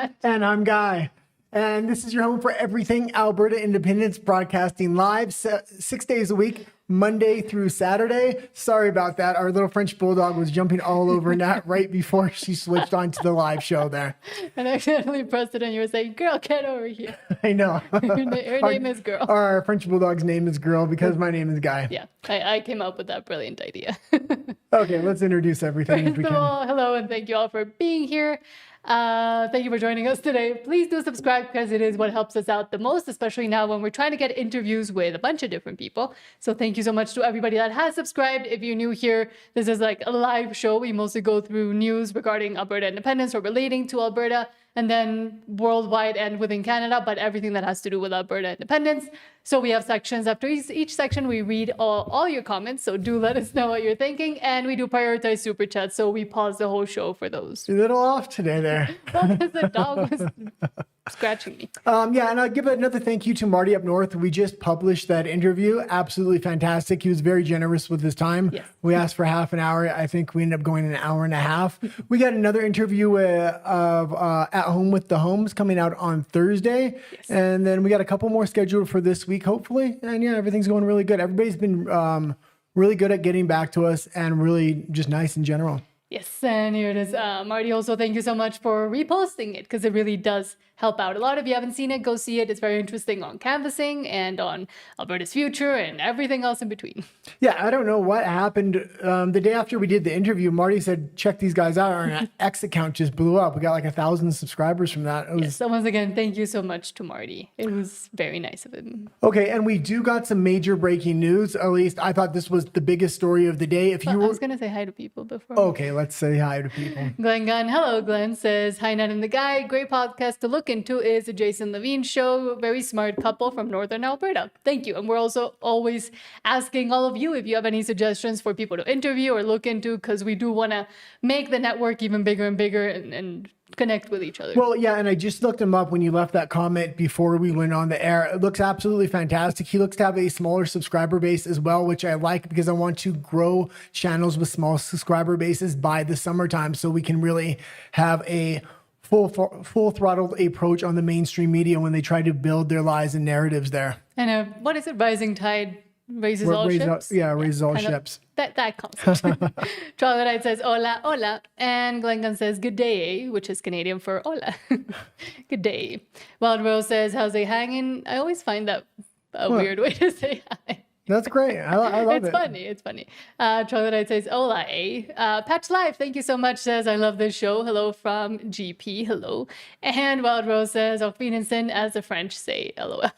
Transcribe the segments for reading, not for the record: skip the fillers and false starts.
Matt. And I'm Guy. And this is your home for everything Alberta Independence, broadcasting live 6 days a week, Monday through Saturday. Sorry about that. Our little French bulldog was jumping all over Nat right before she switched on to the live show there. And I accidentally pressed it and you were saying, girl, get over here. I know. Her name is Girl. Our French bulldog's name is Girl because my name is Guy. Yeah, I came up with that brilliant idea. Okay, let's introduce everything if we can. Hello, and thank you all for being here. Thank you for joining us today. Please do subscribe because it is what helps us out the most, especially now when we're trying to get interviews with a bunch of different people. So thank you so much to everybody that has subscribed. If you're new here, this is like a live show. We mostly go through news regarding Alberta independence or relating to Alberta, and then worldwide and within Canada, but everything that has to do with Alberta independence. So we have sections. After each section, we read all your comments. So do let us know what you're thinking. And we do prioritize super chats. So we pause the whole show for those. You're a little off today there. Well, because the dog was scratching me. Yeah, and I'll give another thank you to Marty up north. We just published that interview. Absolutely fantastic. He was very generous with his time. Yes. We asked for half an hour. I think we ended up going an hour and a half. We got another interview of At Home with the Homes coming out on Thursday. Yes. And then we got a couple more scheduled for this week, hopefully. And yeah, everything's going really good. Everybody's been really good at getting back to us and really just nice in general. Yes, and here it is. Marty, also thank you so much for reposting it because it really does help out. A lot of you haven't seen it, go see it. It's very interesting on canvassing and on Alberta's future and everything else in between. Yeah, I don't know what happened. The day after we did the interview, Marty said, check these guys out. Our X account just blew up. We got like 1,000 subscribers from that. Yes, so once again, thank you so much to Marty. It was very nice of him. Okay, and we do got some major breaking news. At least I thought this was the biggest story of the day. I was going to say hi to people before. Okay, let's say hi to people. Glenn Gunn, hello, Glenn says, hi, Nat and the Guy. Great podcast to look into is the Jason Levine show. Very smart couple from Northern Alberta. Thank you. And we're also always asking all of you if you have any suggestions for people to interview or look into, because we do want to make the network even bigger and bigger and connect with each other. Well, yeah, and I just looked him up when you left that comment before we went on the air. It looks absolutely fantastic. He looks to have a smaller subscriber base as well, which I like because I want to grow channels with small subscriber bases by the summertime so we can really have a full throttled approach on the mainstream media when they try to build their lies and narratives there. And what is it? Rising tide raises all ships? Raises all ships. That concept. Troglodyte says, hola, hola. And Glenn Gunn says, good day, which is Canadian for hola. Good day. Wild Rose says, how's it hanging? I always find that a weird way to say hi. That's great. I love it. It's funny. Troglodyte says, hola, eh? Patch Life, thank you so much, says, I love this show. Hello from GP. Hello. And Wild Rose says, auf Wiedersehen, as the French say, LOL.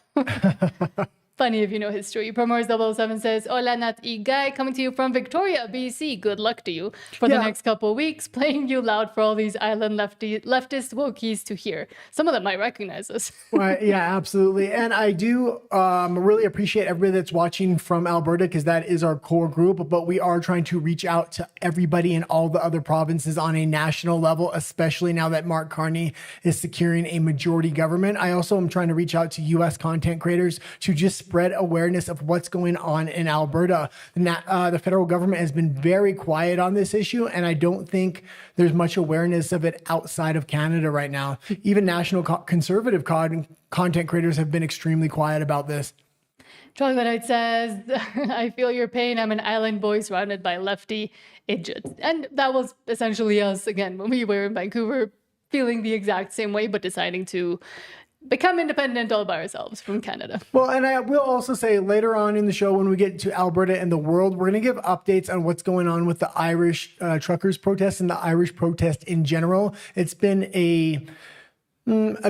Funny if you know history. Promors 007 says, hola, Nat y Guy, coming to you from Victoria, BC. Good luck to you for the next couple of weeks, playing you loud for all these island leftist wokies to hear. Some of them might recognize us. Right, yeah, absolutely. And I do really appreciate everybody that's watching from Alberta because that is our core group, but we are trying to reach out to everybody in all the other provinces on a national level, especially now that Mark Carney is securing a majority government. I also am trying to reach out to U.S. content creators to just spread awareness of what's going on in Alberta. The federal government has been very quiet on this issue, and I don't think there's much awareness of it outside of Canada right now. Even national conservative content creators have been extremely quiet about this. Troglodyte says, I feel your pain. I'm an island boy surrounded by lefty idiots. And that was essentially us, again, when we were in Vancouver, feeling the exact same way, but deciding to become independent all by ourselves from Canada. Well, and I will also say later on in the show, when we get to Alberta and the world, we're going to give updates on what's going on with the Irish truckers protest and the Irish protest in general. It's been a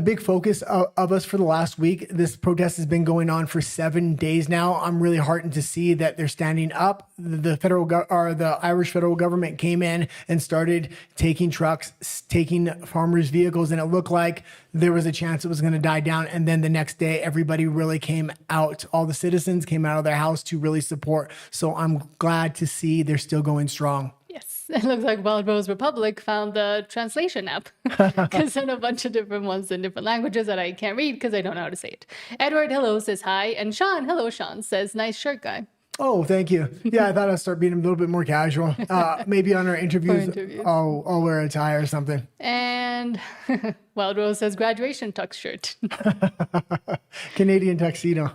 big focus of us for the last week. This protest has been going on for 7 days now. I'm really heartened to see that they're standing up. The Irish federal government came in and started taking trucks, taking farmers' vehicles, and it looked like there was a chance it was going to die down. And then the next day, everybody really came out. All the citizens came out of their house to really support. So I'm glad to see they're still going strong. Yes, it looks like Wild Rose Republic found the translation app because there's a bunch of different ones in different languages that I can't read because I don't know how to say it. Edward, hello, says hi. And Sean, hello, Sean, says nice shirt, Guy. Oh, thank you. Yeah, I thought I'd start being a little bit more casual. Maybe on our interviews, I'll wear a tie or something. And Wild Rose says graduation tux shirt. Canadian tuxedo.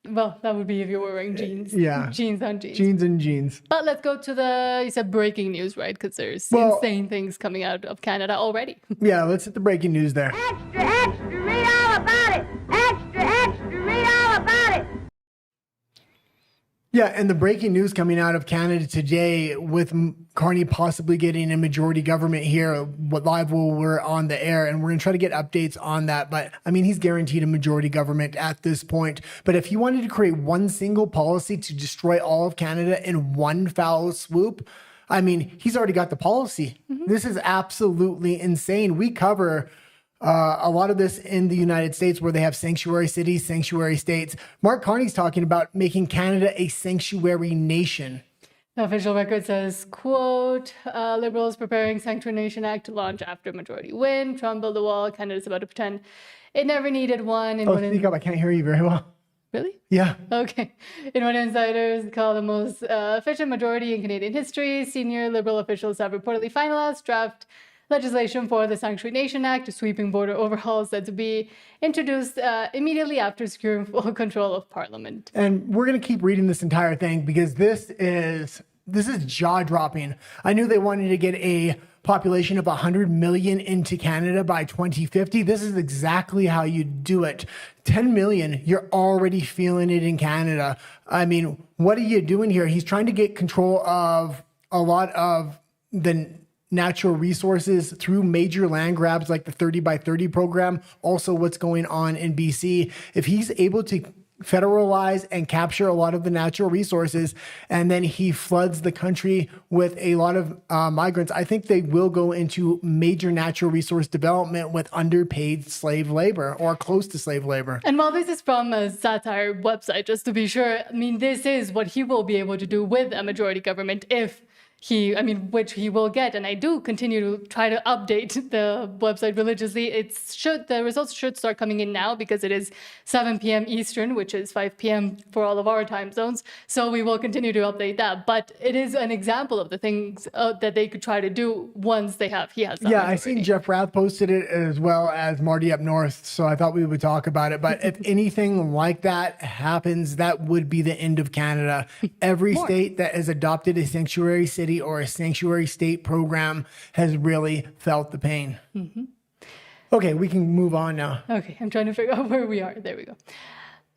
Well, that would be if you were wearing jeans. Yeah. Jeans on jeans. Jeans and jeans. But let's go to you said breaking news, right? Because there's insane things coming out of Canada already. Yeah, let's hit the breaking news there. Extra, extra, read all about it. Extra, extra, read all about it. Yeah, and the breaking news coming out of Canada today with Carney possibly getting a majority government here, live while we're on the air, and we're going to try to get updates on that. But I mean, he's guaranteed a majority government at this point. But if he wanted to create one single policy to destroy all of Canada in one foul swoop, I mean, he's already got the policy. Mm-hmm. This is absolutely insane. We cover a lot of this in the United States where they have sanctuary cities, sanctuary states. Mark Carney's talking about making Canada a sanctuary nation. The official record says, quote, Liberals preparing Sanctuary Nation Act to launch after majority win. Trump build a wall. Canada's about to pretend it never needed one. Speak up. I can't hear you very well. Really? Yeah. Okay. In what insiders call the most efficient majority in Canadian history, senior Liberal officials have reportedly finalized draft legislation for the Sanctuary Nation Act, a sweeping border overhaul said to be introduced immediately after securing full control of Parliament. And we're going to keep reading this entire thing because this is jaw-dropping. I knew they wanted to get a population of 100 million into Canada by 2050. This is exactly how you do it. 10 million, you're already feeling it in Canada. I mean, what are you doing here? He's trying to get control of a lot of the natural resources through major land grabs like the 30 by 30 program. Also what's going on in BC. If he's able to federalize and capture a lot of the natural resources, and then he floods the country with a lot of migrants, I think they will go into major natural resource development with underpaid slave labor or close to slave labor. And while this is from a satire website, just to be sure, I mean, this is what he will be able to do with a majority government if which he will get, and I do continue to try to update the website religiously. The results should start coming in now because it is 7 p.m. Eastern, which is 5 p.m. for all of our time zones. So we will continue to update that. But it is an example of the things that they could try to do once he has. Yeah, I seen Jeff Rath posted it as well as Marty up north. So I thought we would talk about it. But if anything like that happens, that would be the end of Canada. Every state that has adopted a sanctuary city or a sanctuary state program has really felt the pain. Mm-hmm. Okay, we can move on now. Okay, I'm trying to figure out where we are. There we go.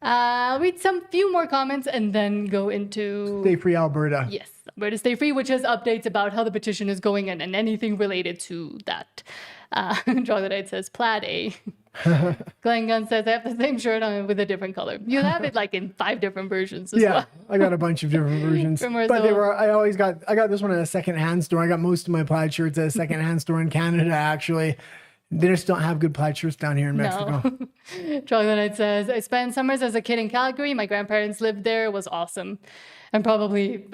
I'll read few more comments and then go into... Stay Free Alberta. Yes, Alberta Stay Free, which has updates about how the petition is going and anything related to that. Troglodyte says, Plaid A. Glenn Gunn says, I have the same shirt on with a different color. You have it like in 5 different versions as well. I got a bunch of different versions. But I got this one at a secondhand store. I got most of my plaid shirts at a secondhand store in Canada, actually. They just don't have good plaid shirts down here in Mexico. No. Troglodyte says, I spent summers as a kid in Calgary. My grandparents lived there. It was awesome. And probably,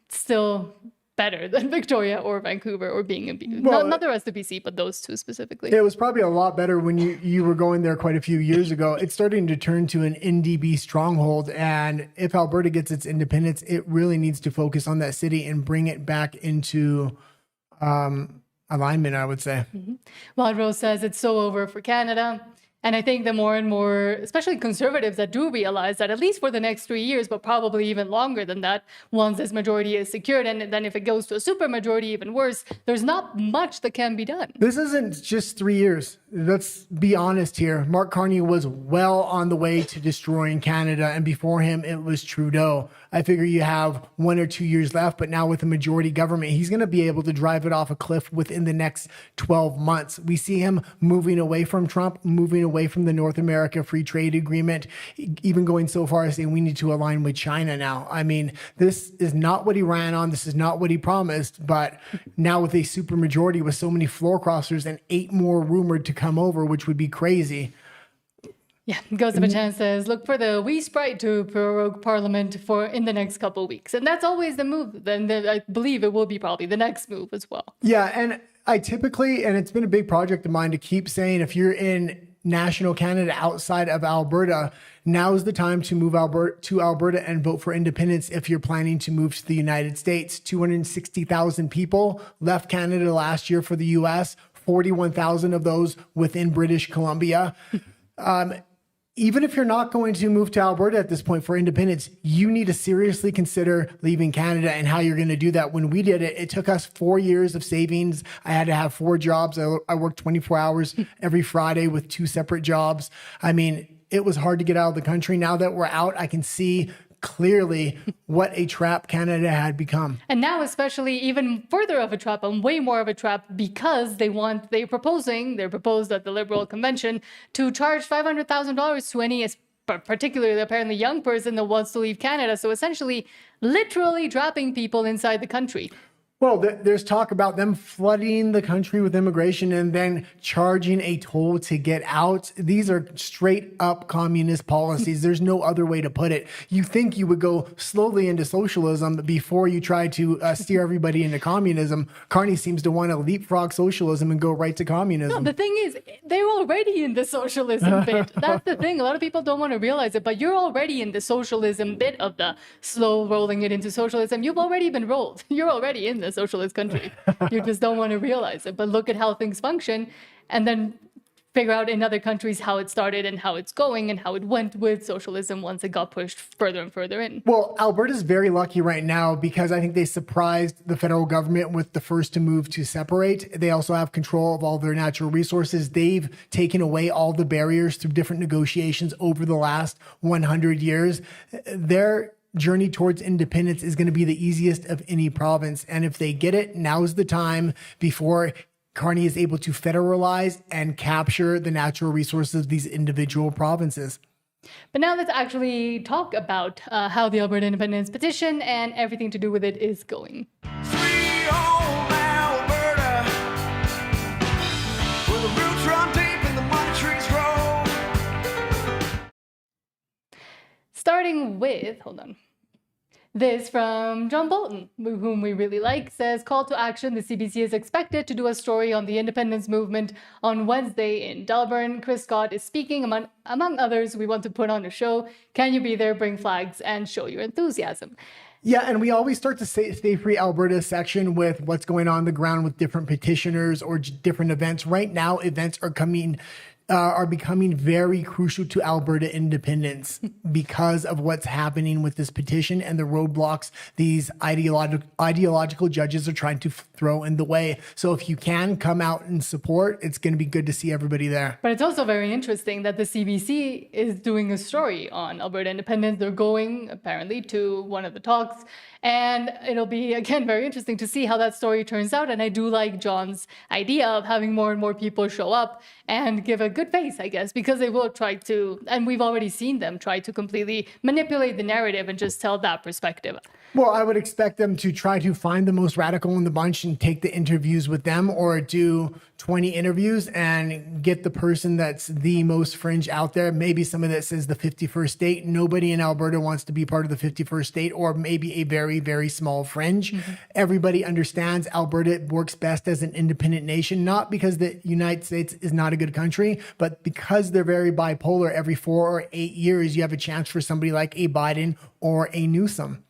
still better than Victoria or Vancouver or being in BC. Well, not the rest of BC, but those two specifically. It was probably a lot better when you were going there quite a few years ago. It's starting to turn to an NDP stronghold. And if Alberta gets its independence, it really needs to focus on that city and bring it back into alignment, I would say. Mm-hmm. Wild Rose says it's so over for Canada. And I think the more and more, especially conservatives that do realize that at least for the next 3 years, but probably even longer than that, once this majority is secured, and then if it goes to a supermajority, even worse, there's not much that can be done. This isn't just 3 years. Let's be honest here. Mark Carney was well on the way to destroying Canada, and before him, it was Trudeau. I figure you have 1 or 2 years left, but now with a majority government, he's going to be able to drive it off a cliff within the next 12 months. We see him moving away from Trump, moving away from the North America Free Trade Agreement, even going so far as saying we need to align with China now. I mean, this is not what he ran on. This is not what he promised. But now with a supermajority with so many floor crossers and 8 more rumored to come over, which would be crazy. Yeah, Goes to Chance says, look for the wee sprite to prorogue Parliament in the next couple of weeks. And that's always the move. Then I believe it will be probably the next move as well. Yeah, and I typically, and it's been a big project of mine to keep saying if you're in national Canada outside of Alberta, now is the time to move to Alberta and vote for independence if you're planning to move to the United States. 260,000 people left Canada last year for the US, 41,000 of those within British Columbia. Even if you're not going to move to Alberta at this point for independence, you need to seriously consider leaving Canada and how you're going to do that. When we did it, it took us 4 years of savings. I had to have 4 jobs. I worked 24 hours every Friday with 2 separate jobs. I mean, it was hard to get out of the country. Now that we're out, I can see clearly what a trap Canada had become. And now especially even further of a trap and way more of a trap because they proposed at the Liberal Convention to charge $500,000 to any, particularly apparently young person that wants to leave Canada. So essentially, literally trapping people inside the country. Well, there's talk about them flooding the country with immigration and then charging a toll to get out. These are straight up communist policies. There's no other way to put it. You think you would go slowly into socialism before you try to steer everybody into communism. Carney seems to want to leapfrog socialism and go right to communism. No, the thing is, they're already in the socialism bit. That's the thing. A lot of people don't want to realize it, but you're already in the socialism bit of the slow rolling it into socialism. You've already been rolled. You're already in the socialist country. You just don't want to realize it. But look at how things function and then figure out in other countries how it started and how it's going and how it went with socialism once it got pushed further and further in. Well, Alberta's very lucky right now because I think they surprised the federal government with the first to move to separate. They also have control of all their natural resources. They've taken away all the barriers through different negotiations over the last 100 years. Their journey towards independence is going to be the easiest of any province. And if they get it, now's the time before Carney is able to federalize and capture the natural resources of these individual provinces. But now let's actually talk about how the Alberta Independence Petition and everything to do with it is going. Sweet home Alberta, where the roots run deep and the money trees grow. Starting with, this from John Bolton, whom we really like, says, call to action. The CBC is expected to do a story on the independence movement on Wednesday in Delburn. Chris Scott is speaking. Among others, we want to put on a show. Can you be there, bring flags, and show your enthusiasm? Yeah, and we always start to Stay Free Alberta section with what's going on the ground with different petitioners or different events. Right now, events are becoming very crucial to Alberta independence because of what's happening with this petition and the roadblocks these ideological judges are trying to throw in the way. So if you can come out and support, it's going to be good to see everybody there. But it's also very interesting that the CBC is doing a story on Alberta independence. They're going, apparently, to one of the talks. And it'll be, again, very interesting to see how that story turns out. And I do like John's idea of having more and more people show up and give a good face, I guess, because they will try to, and we've already seen them try to completely manipulate the narrative and just tell that perspective. Well, I would expect them to try to find the most radical in the bunch and take the interviews with them, or do 20 interviews and get the person that's the most fringe out there. Maybe somebody that says the 51st state. Nobody in Alberta wants to be part of the 51st state, or maybe a very, very small fringe. Mm-hmm. Everybody understands Alberta works best as an independent nation, not because the United States is not a good country, but because they're very bipolar. Every 4 or 8 years, you have a chance for somebody like a Biden or a Newsom.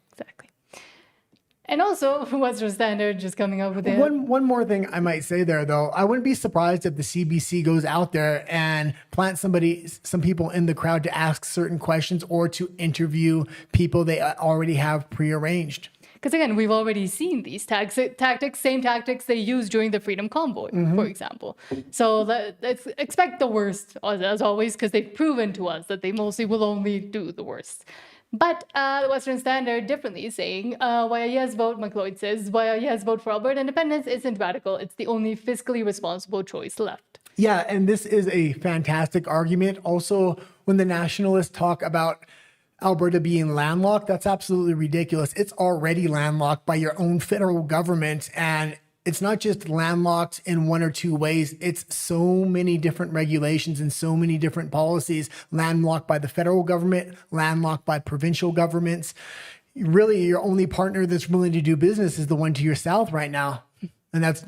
And also, Western Standard just coming up with it. One more thing I might say there, though. I wouldn't be surprised if the CBC goes out there and plants some people in the crowd to ask certain questions or to interview people they already have prearranged. Because again, we've already seen these tactics, same tactics they used during the Freedom Convoy, for example. So let's expect the worst, as always, because they've proven to us that they mostly will only do the worst. But the Western Standard differently is saying, why a yes vote, McLeod says, why a yes vote for Alberta independence isn't radical. It's the only fiscally responsible choice left. Yeah, and this is a fantastic argument. Also, when the nationalists talk about Alberta being landlocked, that's absolutely ridiculous. It's already landlocked by your own federal government, and it's not just landlocked in one or two ways. It's so many different regulations and so many different policies. Landlocked by the federal government, landlocked by provincial governments. Really, your only partner that's willing to do business is the one to your south right now. and that's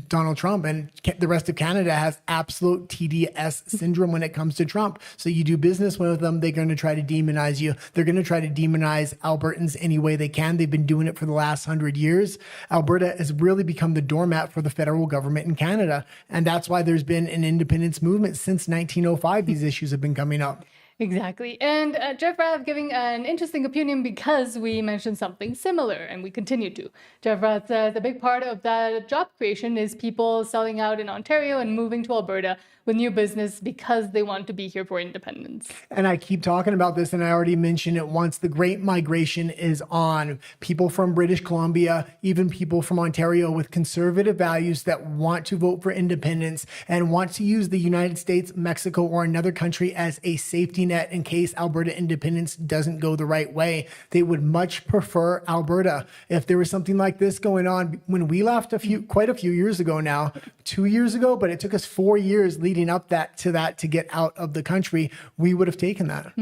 Donald Trump. And the rest of Canada has absolute TDS syndrome when it comes to Trump. So you do business with them, they're going to try to demonize you. They're going to try to demonize Albertans any way they can. They've been doing it for the last 100 years. Alberta has really become the doormat for the federal government in Canada. And that's why there's been an independence movement since 1905. These issues have been coming up. Exactly. And Jeff Rath giving an interesting opinion because we mentioned something similar and we continue to. Jeff Rath says a big part of that job creation is people selling out in Ontario and moving to Alberta with new business because they want to be here for independence. And I keep talking about this, and I already mentioned it once. The Great Migration is on. People from British Columbia, even people from Ontario with conservative values that want to vote for independence and want to use the United States, Mexico, or another country as a safety net in case Alberta independence doesn't go the right way. They would much prefer Alberta. If there was something like this going on when we left quite a few years ago now, 2 years ago, but it took us 4 years leading up to get out of the country, we would have taken that.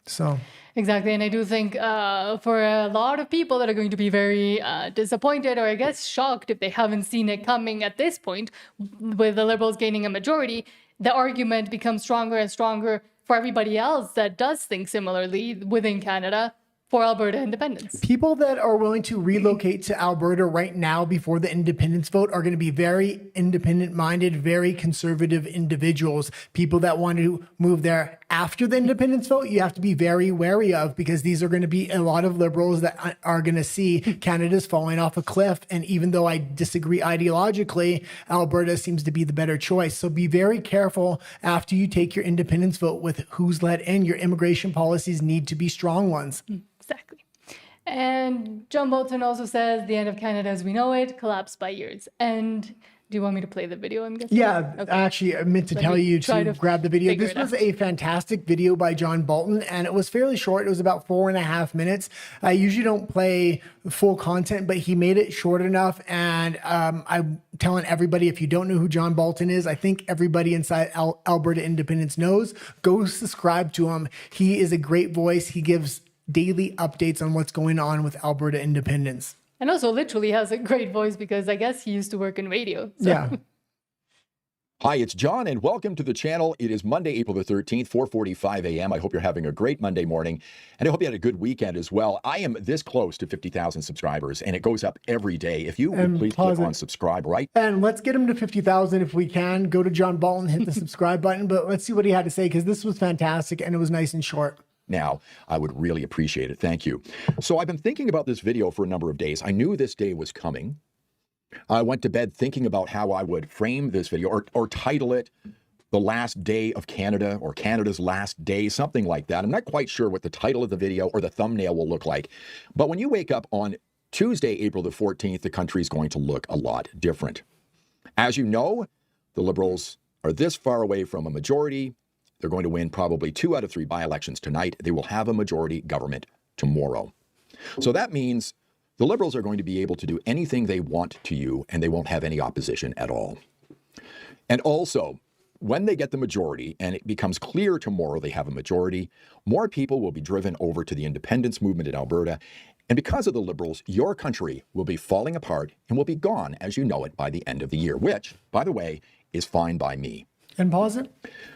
So exactly. And I do think for a lot of people that are going to be very disappointed or I guess shocked if they haven't seen it coming at this point with the Liberals gaining a majority, the argument becomes stronger and stronger for everybody else that does think similarly within Canada for Alberta independence. People that are willing to relocate to Alberta right now before the independence vote are going to be very independent-minded, very conservative individuals. People that want to move there after the independence vote, you have to be very wary of, because these are going to be a lot of Liberals that are going to see Canada's falling off a cliff. And even though I disagree ideologically, Alberta seems to be the better choice. So be very careful after you take your independence vote with who's let in. Your immigration policies need to be strong ones. Exactly. And John Bolton also says the end of Canada as we know it collapsed by years. And do you want me to play the video? I'm guessing. Yeah, Okay. Actually, I meant to tell you to grab the video. This was a fantastic video by John Bolton, and it was fairly short. It was about 4.5 minutes. I usually don't play full content, but he made it short enough. And I'm telling everybody, if you don't know who John Bolton is, I think everybody inside Alberta Independence knows. Go subscribe to him. He is a great voice. He gives daily updates on what's going on with Alberta independence. And also literally has a great voice because I guess he used to work in radio. So. Yeah. Hi, it's John, and welcome to the channel. It is Monday, April the 13th, 4:45 a.m. I hope you're having a great Monday morning, and I hope you had a good weekend as well. I am this close to 50,000 subscribers, and it goes up every day. If you would please click on subscribe right. And let's get him to 50,000 if we can. Go to John Bolton, hit the subscribe button, but let's see what he had to say, because this was fantastic, and it was nice and short. Now, I would really appreciate it. Thank you. So I've been thinking about this video for a number of days. I knew this day was coming. I went to bed thinking about how I would frame this video or title it The Last Day of Canada or Canada's Last Day, something like that. I'm not quite sure what the title of the video or the thumbnail will look like. But when you wake up on Tuesday, April the 14th, the country is going to look a lot different. As you know, the Liberals are this far away from a majority. They're going to win probably 2 out of 3 by-elections tonight. They will have a majority government tomorrow. So that means the Liberals are going to be able to do anything they want to you, and they won't have any opposition at all. And also, when they get the majority, and it becomes clear tomorrow they have a majority, more people will be driven over to the independence movement in Alberta. And because of the Liberals, your country will be falling apart and will be gone as you know it by the end of the year, which, by the way, is fine by me. And pause it.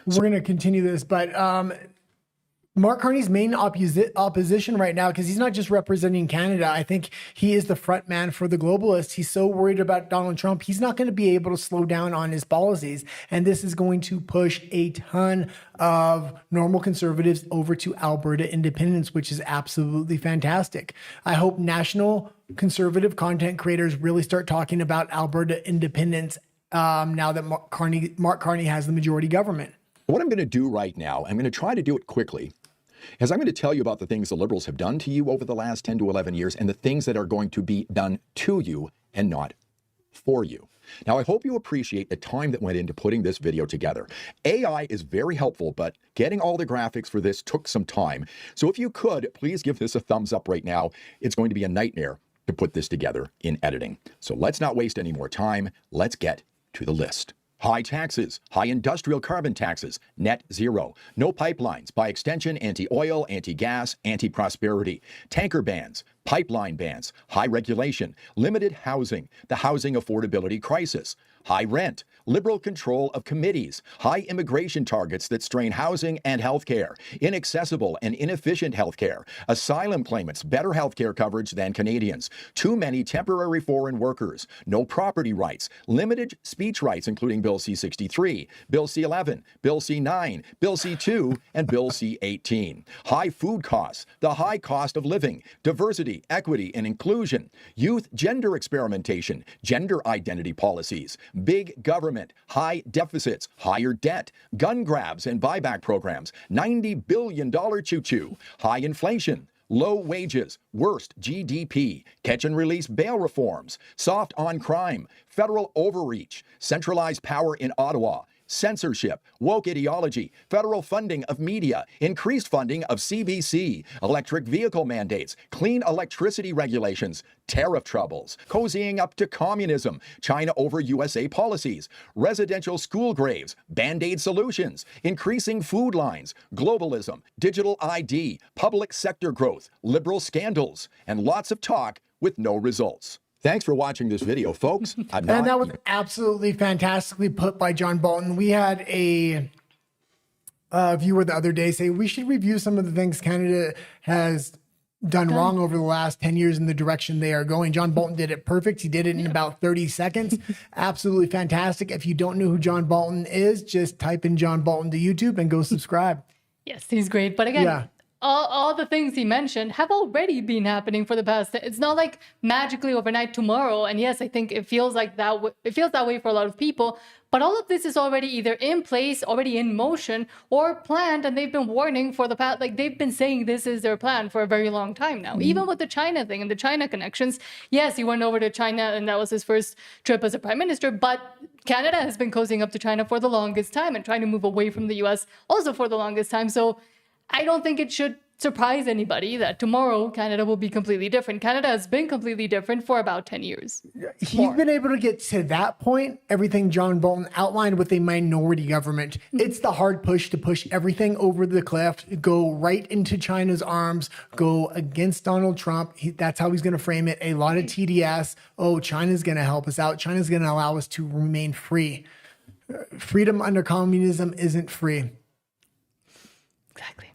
We're going to continue this, but Mark Carney's main opposition right now, because he's not just representing Canada, I think he is the front man for the globalists. He's so worried about Donald Trump, he's not going to be able to slow down on his policies. And this is going to push a ton of normal conservatives over to Alberta independence, which is absolutely fantastic. I hope national conservative content creators really start talking about Alberta independence now that Mark Carney has the majority government. What I'm going to do right now, I'm going to try to do it quickly, is I'm going to tell you about the things the Liberals have done to you over the last 10 to 11 years and the things that are going to be done to you and not for you. Now, I hope you appreciate the time that went into putting this video together. AI is very helpful, but getting all the graphics for this took some time. So if you could, please give this a thumbs up right now. It's going to be a nightmare to put this together in editing. So let's not waste any more time. Let's get to the list. High taxes, high industrial carbon taxes, net zero. No pipelines, by extension, anti-oil, anti-gas, anti-prosperity. Tanker bans, pipeline bans, high regulation, limited housing, the housing affordability crisis. High rent, liberal control of committees, high immigration targets that strain housing and healthcare, inaccessible and inefficient healthcare, asylum claimants better healthcare coverage than Canadians, too many temporary foreign workers, no property rights, limited speech rights including Bill C-63, Bill C-11, Bill C-9, Bill C-2, and Bill C-18. High food costs, the high cost of living, diversity, equity, and inclusion, youth gender experimentation, gender identity policies, big government, high deficits, higher debt, gun grabs and buyback programs, $90 billion choo-choo, high inflation, low wages, worst GDP, catch and release bail reforms, soft on crime, federal overreach, centralized power in Ottawa, censorship, woke ideology, federal funding of media, increased funding of CBC, electric vehicle mandates, clean electricity regulations, tariff troubles, cozying up to communism, China over USA policies, residential school graves, Band-Aid solutions, increasing food lines, globalism, digital ID, public sector growth, liberal scandals, and lots of talk with no results. Thanks for watching this video, folks. And that was absolutely fantastically put by John Bolton. We had a viewer the other day say we should review some of the things Canada has done wrong over the last 10 years in the direction they are going. John Bolton did it perfect. He did it in about 30 seconds. Absolutely fantastic. If you don't know who John Bolton is, just type in John Bolton to YouTube and go subscribe. Yes, he's great. But again, all the things he mentioned have already been happening for the past. It's not like magically overnight tomorrow. And yes, I think it feels like that. It feels that way for a lot of people. But all of this is already either in place, already in motion, or planned. And they've been warning for the past. Like they've been saying this is their plan for a very long time now. Even with the China thing and the China connections. Yes, he went over to China, and that was his first trip as a prime minister. But Canada has been cozying up to China for the longest time and trying to move away from the U.S. also for the longest time. So I don't think it should surprise anybody that tomorrow Canada will be completely different. Canada has been completely different for about 10 years. He's been able to get to that point, everything John Bolton outlined with a minority government. It's the hard push to push everything over the cliff, go right into China's arms, go against Donald Trump. That's how he's going to frame it. A lot of TDS. Oh, China's going to help us out. China's going to allow us to remain free. Freedom under communism isn't free. Exactly.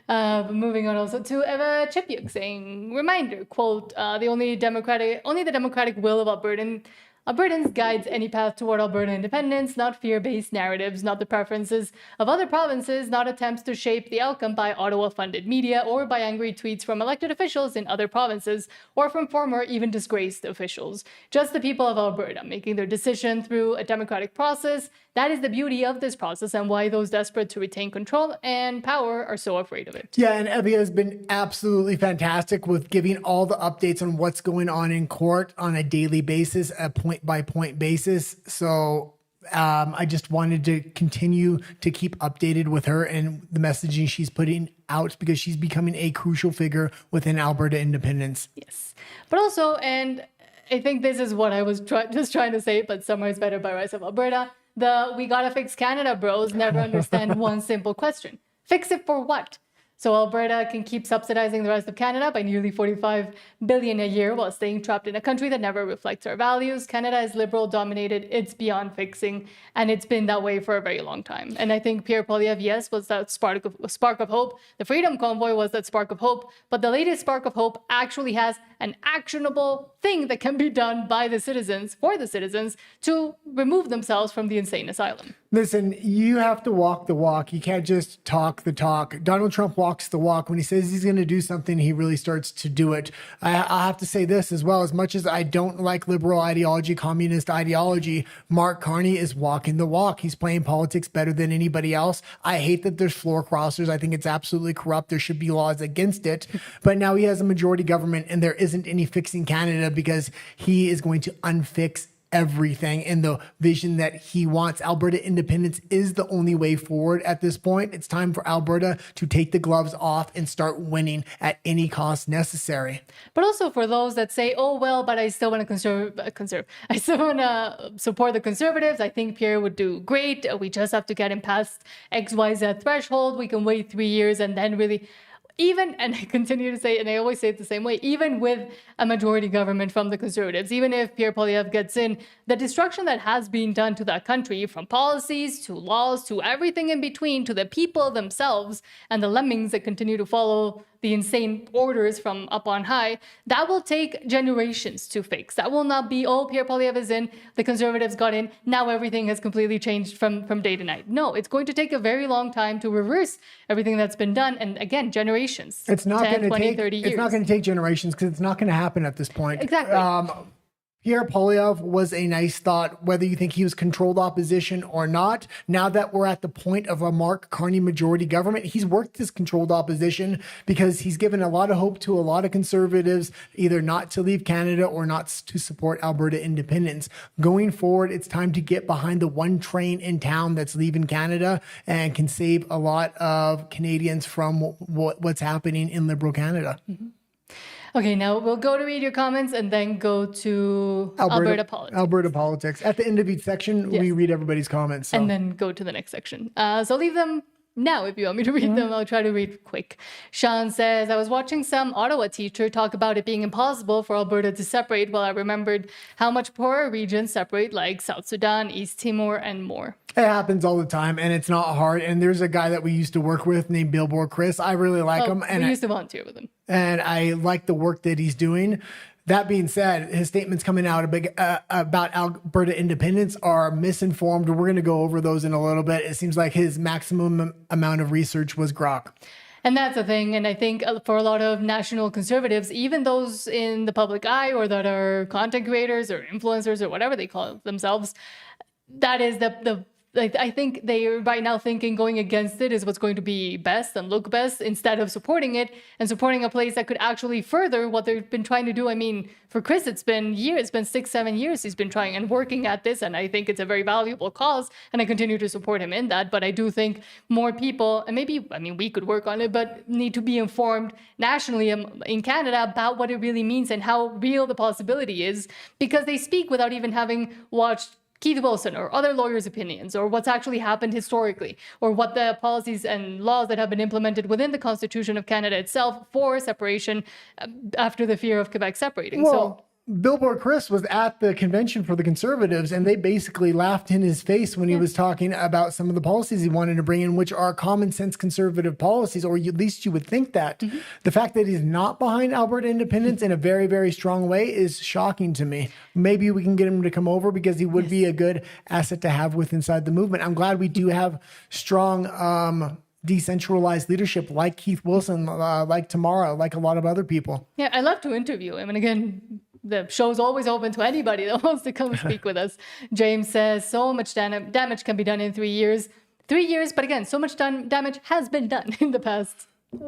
Moving on also to Eva Chipyuk saying, reminder, quote, the only the democratic will of Albertans guides any path toward Alberta independence, not fear-based narratives, not the preferences of other provinces, not attempts to shape the outcome by Ottawa-funded media or by angry tweets from elected officials in other provinces or from former, even disgraced officials. Just the people of Alberta making their decision through a democratic process. That is the beauty of this process and why those desperate to retain control and power are so afraid of it. Yeah, and Evie has been absolutely fantastic with giving all the updates on what's going on in court on a daily basis, a point-by-point basis. So I just wanted to continue to keep updated with her and the messaging she's putting out because she's becoming a crucial figure within Alberta independence. Yes, but also, and I think this is what I was just trying to say, but summarized better by Rise of Alberta, the we gotta fix Canada bros never understand one simple question. Fix it for what? So Alberta can keep subsidizing the rest of Canada by nearly $45 billion a year while staying trapped in a country that never reflects our values. Canada is liberal dominated. It's beyond fixing. And it's been that way for a very long time. And I think Pierre Poilievre, yes, was that spark of hope. The Freedom Convoy was that spark of hope. But the latest spark of hope actually has an actionable thing that can be done by the citizens, for the citizens, to remove themselves from the insane asylum. Listen, you have to walk the walk. You can't just talk the talk. Donald Trump walks the walk. When he says he's going to do something, he really starts to do it. I have to say this as well. As much as I don't like liberal ideology, communist ideology, Mark Carney is walking the walk. He's playing politics better than anybody else. I hate that there's floor crossers. I think it's absolutely corrupt. There should be laws against it. But now he has a majority government and there isn't any fixing Canada because he is going to unfix everything in the vision that he wants. Alberta independence is the only way forward at this point. It's time for Alberta to take the gloves off and start winning at any cost necessary. But also for those that say, oh, well, but I still want to I still want to support the Conservatives. I think Pierre would do great. We just have to get him past XYZ threshold. We can wait 3 years and then really... Even, and I continue to say, and I always say it the same way, even with a majority government from the Conservatives, even if Pierre Poilievre gets in, the destruction that has been done to that country, from policies to laws to everything in between, to the people themselves and the lemmings that continue to follow the insane orders from up on high, that will take generations to fix. That will not be, oh, Pierre Poilievre is in, the Conservatives got in, now everything has completely changed from day to night. No, it's going to take a very long time to reverse everything that's been done. And again, generations. It's not 10, going to 20, take 30 years. It's not going to take generations because it's not going to happen at this point. Exactly. Pierre Poilievre was a nice thought, whether you think he was controlled opposition or not. Now that we're at the point of a Mark Carney majority government, he's worked this controlled opposition because he's given a lot of hope to a lot of Conservatives, either not to leave Canada or not to support Alberta independence. Going forward, it's time to get behind the one train in town that's leaving Canada and can save a lot of Canadians from what's happening in Liberal Canada. Mm-hmm. Okay, now we'll go to read your comments and then go to Alberta Politics. Alberta Politics. At the end of each section, we read everybody's comments. So. And then go to the next section. So leave them now if you want me to read them. I'll try to read quick. Sean says, I was watching some Ottawa teacher talk about it being impossible for Alberta to separate while I remembered how much poorer regions separate, like South Sudan, East Timor, and more. It happens all the time, and it's not hard. And there's a guy that we used to work with named Billboard Chris. I really like him. And we used to volunteer with him. And I like the work that he's doing. That being said, his statements coming out about Alberta independence are misinformed. We're going to go over those in a little bit. It seems like his maximum amount of research was grok. And that's the thing. And I think for a lot of national Conservatives, even those in the public eye or that are content creators or influencers or whatever they call themselves, that is I think they are right now thinking going against it is what's going to be best and look best instead of supporting it and supporting a place that could actually further what they've been trying to do. I mean, for Chris, it's been years, it's been 6-7 years he's been trying and working at this. And I think it's a very valuable cause and I continue to support him in that. But I do think more people, and maybe, I mean, we could work on it, but need to be informed nationally in Canada about what it really means and how real the possibility is, because they speak without even having watched Keith Wilson or other lawyers' opinions, or what's actually happened historically, or what the policies and laws that have been implemented within the Constitution of Canada itself for separation after the fear of Quebec separating. Well, Billboard Chris was at the convention for the Conservatives, and they basically laughed in his face when he was talking about some of the policies he wanted to bring in, which are common sense conservative policies, or at least you would think that. Mm-hmm. The fact that he's not behind Alberta independence in a very, very strong way is shocking to me. Maybe we can get him to come over because he would be a good asset to have with inside the movement. I'm glad we do have strong decentralized leadership like Keith Wilson, like Tamara, like a lot of other people. Yeah, I love to interview him. And again, the show's always open to anybody that wants to come speak with us. James says, so much damage can be done in 3 years. 3 years, but again, so much damage has been done in the past,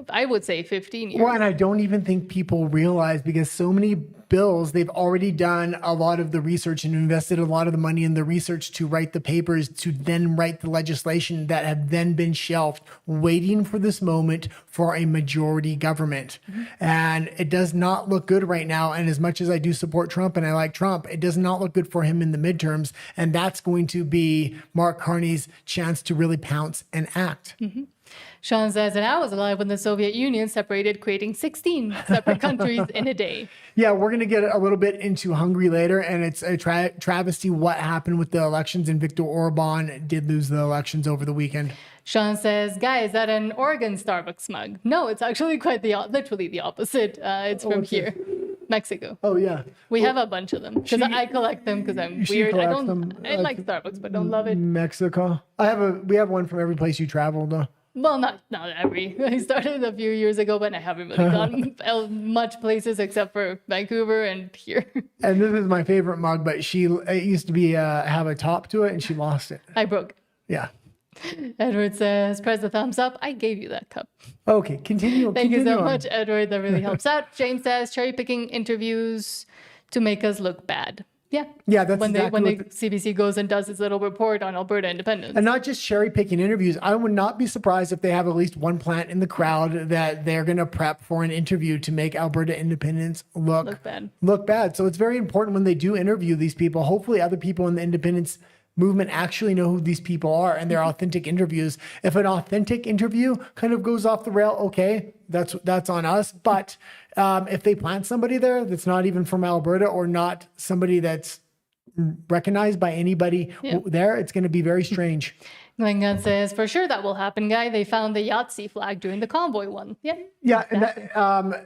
I would say 15 years. Well, and I don't even think people realize, because so many bills, they've already done a lot of the research and invested a lot of the money in the research to write the papers, to then write the legislation that have then been shelved, waiting for this moment for a majority government. Mm-hmm. And it does not look good right now. And as much as I do support Trump and I like Trump, it does not look good for him in the midterms. And that's going to be Mark Carney's chance to really pounce and act. Mm-hmm. Sean says, and I was alive when the Soviet Union separated, creating 16 separate countries in a day. Yeah, we're going to get a little bit into Hungary later, and it's a travesty what happened with the elections, and Viktor Orban did lose the elections over the weekend. Sean says, guys, is that an Oregon Starbucks mug? No, it's actually quite literally the opposite. It's from here. Mexico. Oh, yeah. We have a bunch of them because I collect them because I'm weird. I like Starbucks, but don't love it. Mexico. We have one from every place you travel, though. Well, not every. I started a few years ago, but I haven't really gone much places except for Vancouver and here. And this is my favorite mug, but it used to be have a top to it, and she lost it. I broke it. Yeah. Edward says, press the thumbs up. I gave you that cup. Okay, continue. Thank you so much, Edward. That really helps out. James says, cherry picking interviews to make us look bad. Yeah. Yeah, that's when exactly the CBC goes and does its little report on Alberta independence. And not just cherry picking interviews. I would not be surprised if they have at least one plant in the crowd that they're going to prep for an interview to make Alberta independence look bad. So it's very important when they do interview these people. Hopefully other people in the independence movement actually know who these people are and they're authentic interviews. If an authentic interview kind of goes off the rail, okay, that's on us. But if they plant somebody there that's not even from Alberta or not somebody that's recognized by anybody there, it's going to be very strange. Glengan says, for sure that will happen, guy. They found the Yahtzee flag during the convoy one. Yeah. Yeah. Exactly. And that,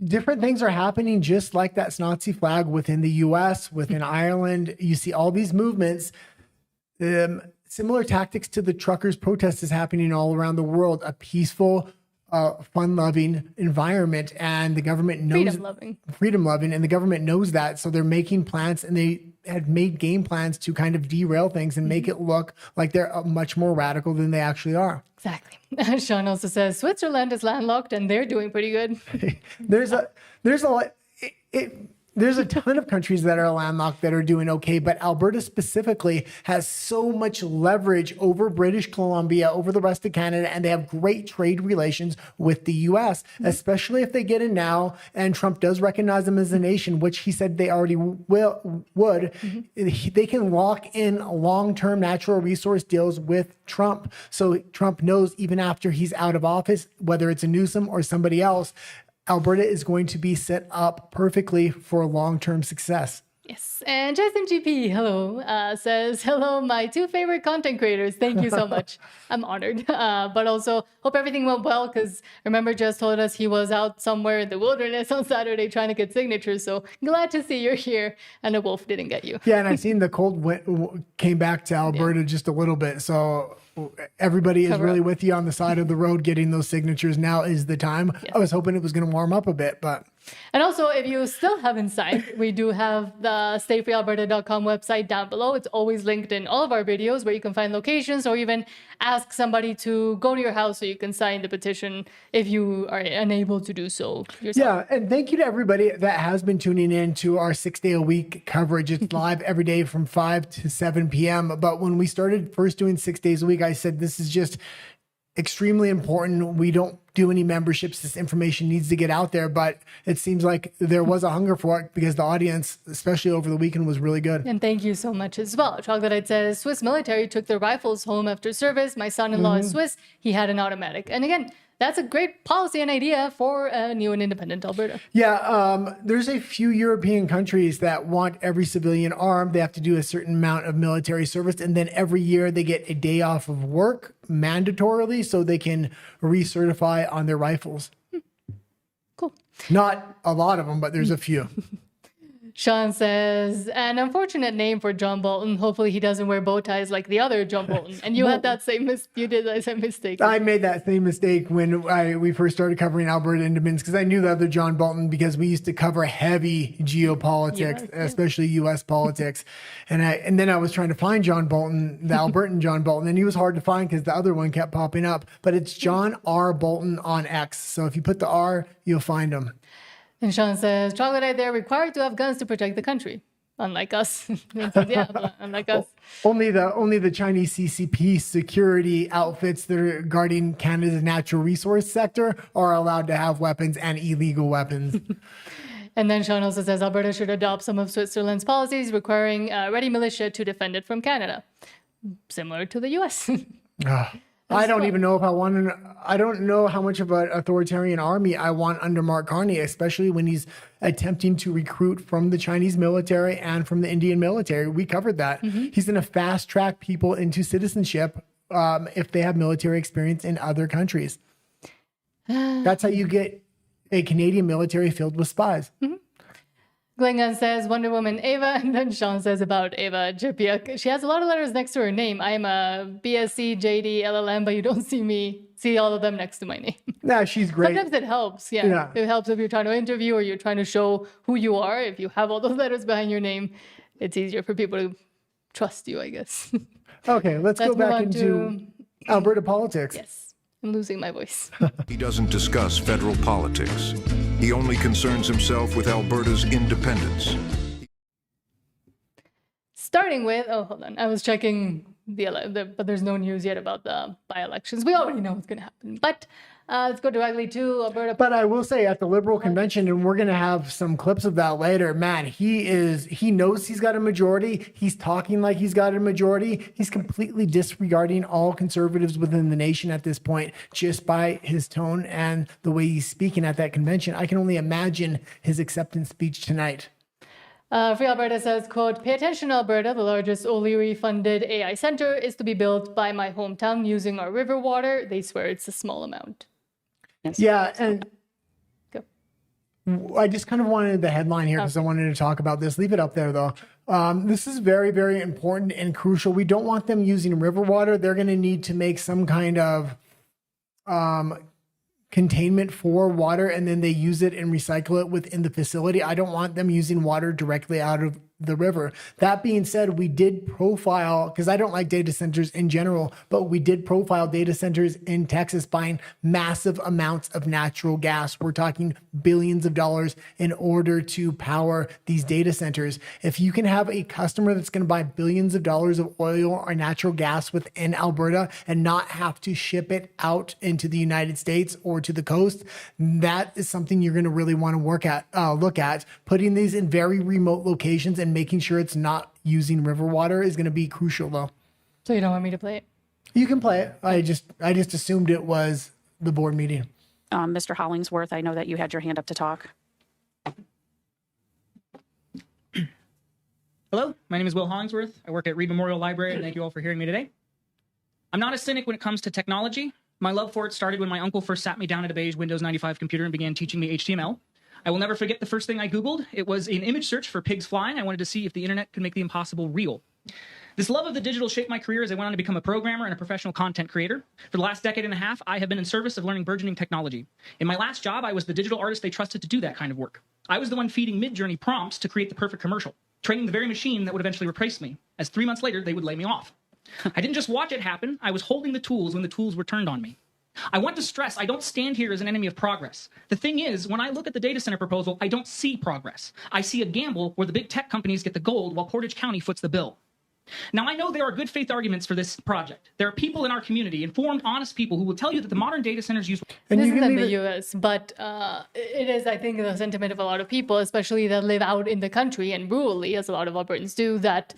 different things are happening just like that Nazi flag within the US, within Ireland. You see all these movements. Similar tactics to the truckers' protest is happening all around the world. A peaceful, fun-loving environment, and the government knows freedom-loving, and the government knows that. So they're making plans, and they had made game plans to kind of derail things and make it look like they're much more radical than they actually are. Exactly. Sean also says Switzerland is landlocked and they're doing pretty good. There's a ton of countries that are landlocked that are doing okay, but Alberta specifically has so much leverage over British Columbia, over the rest of Canada, and they have great trade relations with the US, especially if they get in now and Trump does recognize them as a nation, which he said they already would. They can lock in long-term natural resource deals with Trump. So Trump knows even after he's out of office, whether it's a Newsom or somebody else, Alberta is going to be set up perfectly for long-term success. Yes. And Justin GP, hello, says, hello, my two favorite content creators. Thank you so much. I'm honored. But also hope everything went well, because remember, Jess told us he was out somewhere in the wilderness on Saturday trying to get signatures. So glad to see you're here and a wolf didn't get you. Yeah, and I've seen the cold came back to Alberta just a little bit. So everybody is really with you on the side of the road getting those signatures. Now is the time. Yes. I was hoping it was going to warm up a bit, but... And also, if you still haven't signed, we do have the stayfreealberta.com website down below. It's always linked in all of our videos where you can find locations or even ask somebody to go to your house so you can sign the petition if you are unable to do so yourself. Yeah, and thank you to everybody that has been tuning in to our 6-day-a-week coverage. It's live every day from 5 to 7 p.m. But when we started first doing 6 days a week, I said this is just extremely important. We don't do any memberships. This information needs to get out there, but it seems like there was a hunger for it because the audience, especially over the weekend, was really good. And thank you so much as well. Troglodyte says, Swiss military took their rifles home after service. My son-in-law is Swiss. He had an automatic. And again, that's a great policy and idea for a new and independent Alberta. Yeah, there's a few European countries that want every civilian armed. They have to do a certain amount of military service, and then every year they get a day off of work mandatorily so they can recertify on their rifles. Cool. Not a lot of them, but there's a few. Sean says, an unfortunate name for John Bolton. Hopefully he doesn't wear bow ties like the other John Bolton. And you had that same mistake. I made that same mistake when we first started covering Alberta independence, because I knew the other John Bolton because we used to cover heavy geopolitics, especially U.S. politics. And then I was trying to find John Bolton, the Albertan John Bolton, and he was hard to find because the other one kept popping up. But it's John R. Bolton on X. So if you put the R, you'll find him. And Sean says, troglodyte, they're required to have guns to protect the country. Unlike us. Unlike us. Only the Chinese CCP security outfits that are guarding Canada's natural resource sector are allowed to have weapons and illegal weapons. And then Sean also says, Alberta should adopt some of Switzerland's policies requiring ready militia to defend it from Canada. Similar to the U.S. I don't even know if I don't know how much of an authoritarian army I want under Mark Carney, especially when he's attempting to recruit from the Chinese military and from the Indian military. We covered that. He's going to fast track people into citizenship if they have military experience in other countries. That's how you get a Canadian military filled with spies. Glengan says Wonder Woman Ava, and then Sean says about Ava Jipiak. She has a lot of letters next to her name. I am a BSc, JD, LLM, but you don't see all of them next to my name. Yeah, she's great. Sometimes it helps. Yeah. It helps if you're trying to interview or you're trying to show who you are. If you have all those letters behind your name, it's easier for people to trust you, I guess. Okay, let's go back into Alberta politics. Yes. I'm losing my voice. He doesn't discuss federal politics. He only concerns himself with Alberta's independence. Starting with, oh, hold on. I was checking but there's no news yet about the by-elections. We already know what's going to happen. But let's go directly to Alberta. But I will say at the Liberal convention, and we're going to have some clips of that later, man, he knows he's got a majority. He's talking like he's got a majority. He's completely disregarding all conservatives within the nation at this point, just by his tone and the way he's speaking at that convention. I can only imagine his acceptance speech tonight. Free Alberta says, quote, "Pay attention, Alberta. The largest O'Leary-funded AI center is to be built by my hometown using our river water. They swear it's a small amount." Yes. Yeah, and go. I just kind of wanted the headline here because I wanted to talk about this. Leave it up there, though. This is very, very important and crucial. We don't want them using river water. They're going to need to make some kind of containment for water, and then they use it and recycle it within the facility. I don't want them using water directly out of the river. That being said, we did profile, because I don't like data centers in general, but we did profile data centers in Texas buying massive amounts of natural gas. We're talking billions of dollars in order to power these data centers. If you can have a customer that's going to buy billions of dollars of oil or natural gas within Alberta and not have to ship it out into the United States or to the coast, that is something you're going to really want to look at. Putting these in very remote locations and making sure it's not using river water is going to be crucial, though. So you don't want me to play it? You can play it. I just assumed it was the board meeting. Mr. Hollingsworth, I know that you had your hand up to talk. Hello, my name is Will Hollingsworth. I work at Reed Memorial Library, and thank you all for hearing me today. I'm not a cynic when it comes to technology. My love for it started when my uncle first sat me down at a beige Windows 95 computer and began teaching me HTML. I will never forget the first thing I Googled. It was an image search for pigs flying. I wanted to see if the internet could make the impossible real. This love of the digital shaped my career as I went on to become a programmer and a professional content creator. For the last decade and a half, I have been in service of learning burgeoning technology. In my last job, I was the digital artist they trusted to do that kind of work. I was the one feeding Mid-Journey prompts to create the perfect commercial, training the very machine that would eventually replace me, as 3 months later, they would lay me off. I didn't just watch it happen. I was holding the tools when the tools were turned on me. I want to stress, I don't stand here as an enemy of progress. The thing is, when I look at the data center proposal, I don't see progress. I see a gamble where the big tech companies get the gold while Portage County foots the bill. Now, I know there are good faith arguments for this project. There are people in our community, informed, honest people, who will tell you that the modern data centers use... And this isn't ambiguous, but it is, I think, the sentiment of a lot of people, especially that live out in the country and rurally, as a lot of Albertans do, that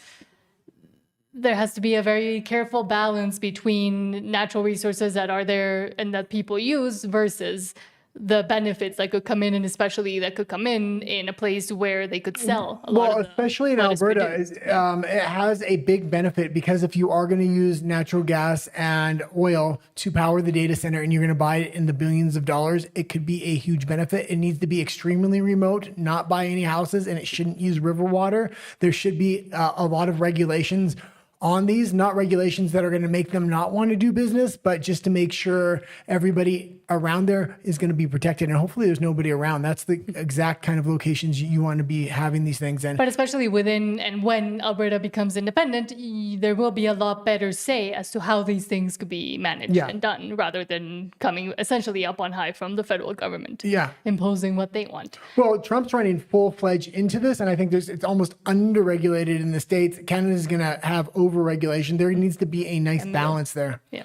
there has to be a very careful balance between natural resources that are there and that people use versus the benefits that could come in, and especially that could come in a place where they could sell a lot of especially in Alberta, it has a big benefit, because if you are going to use natural gas and oil to power the data center and you're going to buy it in the billions of dollars, it could be a huge benefit. It needs to be extremely remote, not by any houses, and it shouldn't use river water. There should be a lot of regulations on these, not regulations that are going to make them not want to do business, but just to make sure everybody around there is going to be protected. And hopefully there's nobody around. That's the exact kind of locations you want to be having these things in. But especially within and when Alberta becomes independent, there will be a lot better say as to how these things could be managed and done, rather than coming essentially up on high from the federal government, imposing what they want. Well, Trump's running full-fledged into this, and I think it's almost under-regulated in the States. Canada's going to have over-regulation. There needs to be a nice balance there. Yeah.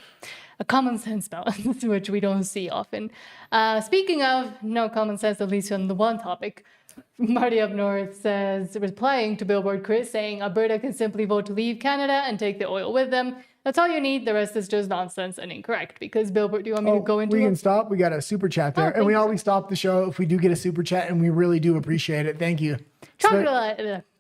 A common sense balance, which we don't see often. Speaking of no common sense, at least on the one topic, Marty up north says, replying to Billboard Chris, saying Alberta can simply vote to leave Canada and take the oil with them. That's all you need. The rest is just nonsense and incorrect. Because Billboard, do you want me to go into it? We can stop. We got a super chat there. And we always stop the show if we do get a super chat, and we really do appreciate it. Thank you.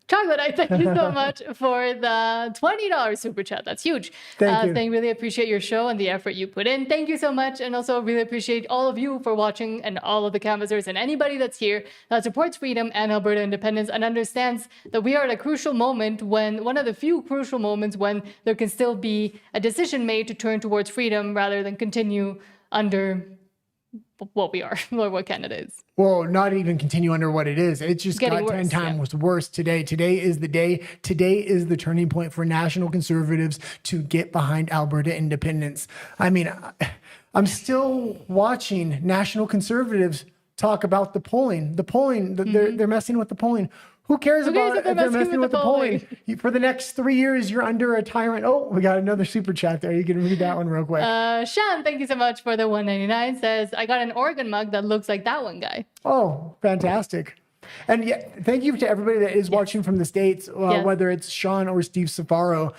Chocolate, I thank you so much for the $20 super chat. That's huge. Thank you. Really appreciate your show and the effort you put in. Thank you so much. And also really appreciate all of you for watching, and all of the canvassers and anybody that's here that supports freedom and Alberta independence and understands that we are at a crucial moment, when one of the few crucial moments when there can still be a decision made to turn towards freedom rather than continue under what we are, or what Canada is. Well, not even continue under what it is. It's just got 10 times worse today. Today is the day. Today is the turning point for national conservatives to get behind Alberta independence. I mean, I'm still watching national conservatives talk about the polling. They're messing with the polling. Who cares Who cares about if they're if they're messing messing with with the the polling? For the next 3 years, you're under a tyrant. Oh, we got another super chat there. You can read that one real quick. Sean, thank you so much for the 199. Says, I got an Oregon mug that looks like that one guy. Oh, fantastic. And yeah, thank you to everybody that is watching from the States, Yes. whether it's Sean or Steve Safaro,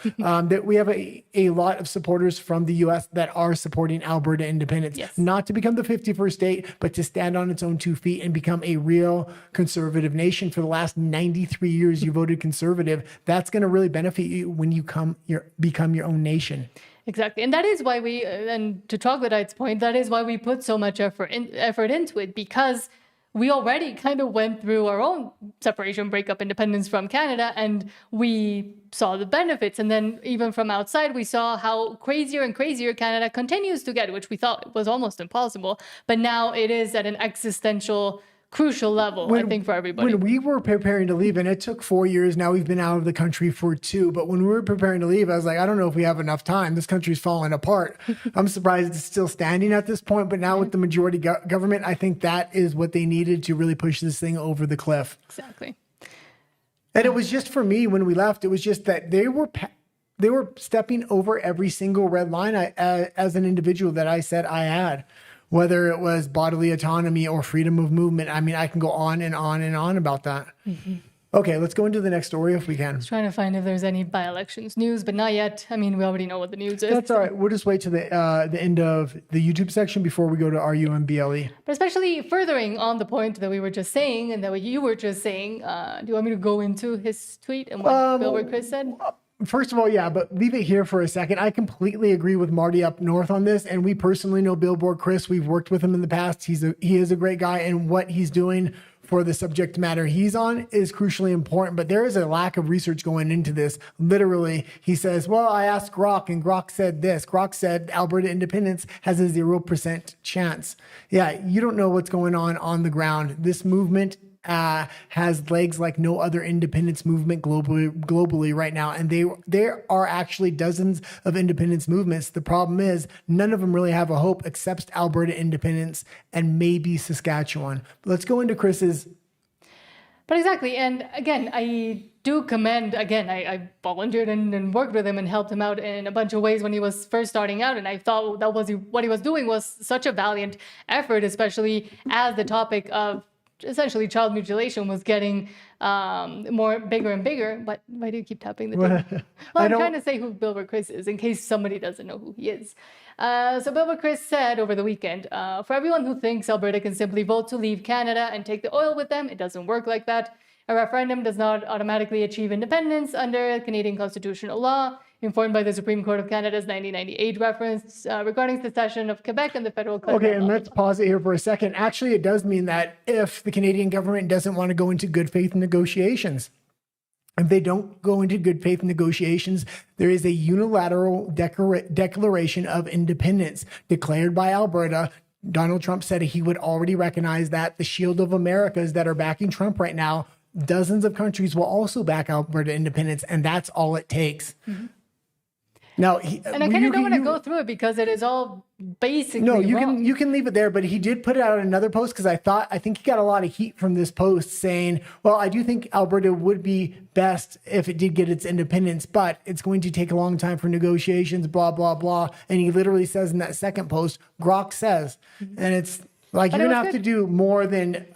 that we have a lot of supporters from the U.S. that are supporting Alberta independence. Yes. Not to become the 51st state, but to stand on its own 2 feet and become a real conservative nation. For the last 93 years, you voted conservative. That's going to really benefit you when you become your own nation. Exactly. And that is why we, and to Troglodyte's point, that is why we put so much effort into it, because we already kind of went through our own separation, breakup, independence from Canada, and we saw the benefits. And then even from outside, we saw how crazier and crazier Canada continues to get, which we thought was almost impossible. But now it is at an existential, crucial level, I think, for everybody. When we were preparing to leave, and it took 4 years, now we've been out of the country for 2, but when we were preparing to leave, I was like, I don't know if we have enough time. This country's falling apart. I'm surprised it's still standing at this point, but now with the majority government, I think that is what they needed to really push this thing over the cliff. Exactly. And it was just for me when we left, it was just that they were stepping over every single red line as an individual that I said I had. Whether it was bodily autonomy or freedom of movement. I mean, I can go on and on and on about that. Okay, let's go into the next story if we can. Trying to find if there's any by-elections news, but not yet. I mean, we already know what the news is. That's all right. We'll just wait to the end of the YouTube section before we go to RUMBLE. But especially furthering on the point that we were just saying and that you were just saying, do you want me to go into his tweet and what Billboard Chris said? First of all, yeah, but leave it here for a second. I completely agree with Marty up north on this, and we personally know Billboard Chris. We've worked with him in the past. He is a great guy, and what he's doing for the subject matter he's on is crucially important. But there is a lack of research going into this. Literally, he says, well, I asked Grok, and Grok said this. Grok said Alberta independence has a 0% chance. Yeah, you don't know what's going on the ground. This movement has legs like no other independence movement globally right now. And there are actually dozens of independence movements. The problem is none of them really have a hope except Alberta independence and maybe Saskatchewan. But let's go into Chris's. But exactly. And again, I do commend, I volunteered and worked with him and helped him out in a bunch of ways when he was first starting out. And I thought that was what he was doing was such a valiant effort, especially as the topic of essentially child mutilation was getting bigger and bigger. But why do you keep tapping the table? Well, I'm trying to say who Billboard Chris is in case somebody doesn't know who he is. So Billboard Chris said over the weekend, for everyone who thinks Alberta can simply vote to leave Canada and take the oil with them, it doesn't work like that. A referendum does not automatically achieve independence under Canadian constitutional law, informed by the Supreme Court of Canada's 1998 reference regarding secession of Quebec and the federal. Okay, and let's pause it here for a second. Actually, it does mean that if the Canadian government doesn't want to go into good faith negotiations, if they don't go into good faith negotiations, there is a unilateral declaration of independence declared by Alberta. Donald Trump said he would already recognize that. The Shield of Americas that are backing Trump right now, dozens of countries will also back Alberta independence, and that's all it takes. Mm-hmm. Now, and I kind of don't want to go through it because it is all basically wrong. You can leave it there, but he did put out another post because I think he got a lot of heat from this post saying, well, I do think Alberta would be best if it did get its independence, but it's going to take a long time for negotiations, blah, blah, blah. And he literally says in that second post, Grok says, and it's like, you're going to have to do more than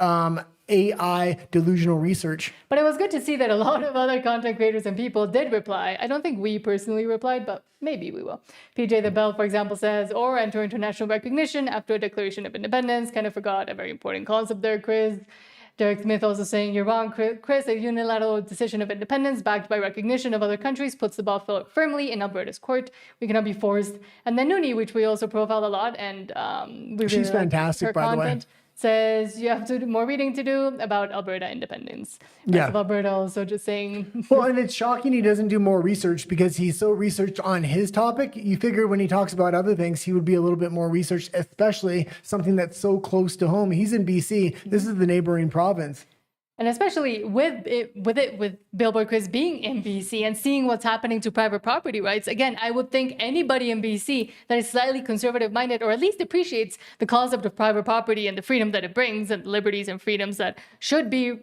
AI delusional research. But it was good to see that a lot of other content creators and people did reply. I don't think we personally replied, but maybe we will. PJ the Bell, for example, says, or enter international recognition after a declaration of independence. Kind of forgot a very important concept there, Chris. Derek Smith also saying, you're wrong, Chris. A unilateral decision of independence backed by recognition of other countries puts the ball firmly in Alberta's court. We cannot be forced. And then Noonie, which we also profiled a lot, and she's fantastic, by the way. Says you have to do more reading to do about Alberta independence. Yeah. Of Alberta also just saying. Well, and it's shocking he doesn't do more research because he's so researched on his topic. You figure when he talks about other things, he would be a little bit more researched, especially something that's so close to home. He's in BC. This is the neighboring province. And especially with Billboard Chris being in BC and seeing what's happening to private property rights, again, I would think anybody in BC that is slightly conservative-minded or at least appreciates the concept of private property and the freedom that it brings and the liberties and freedoms that should be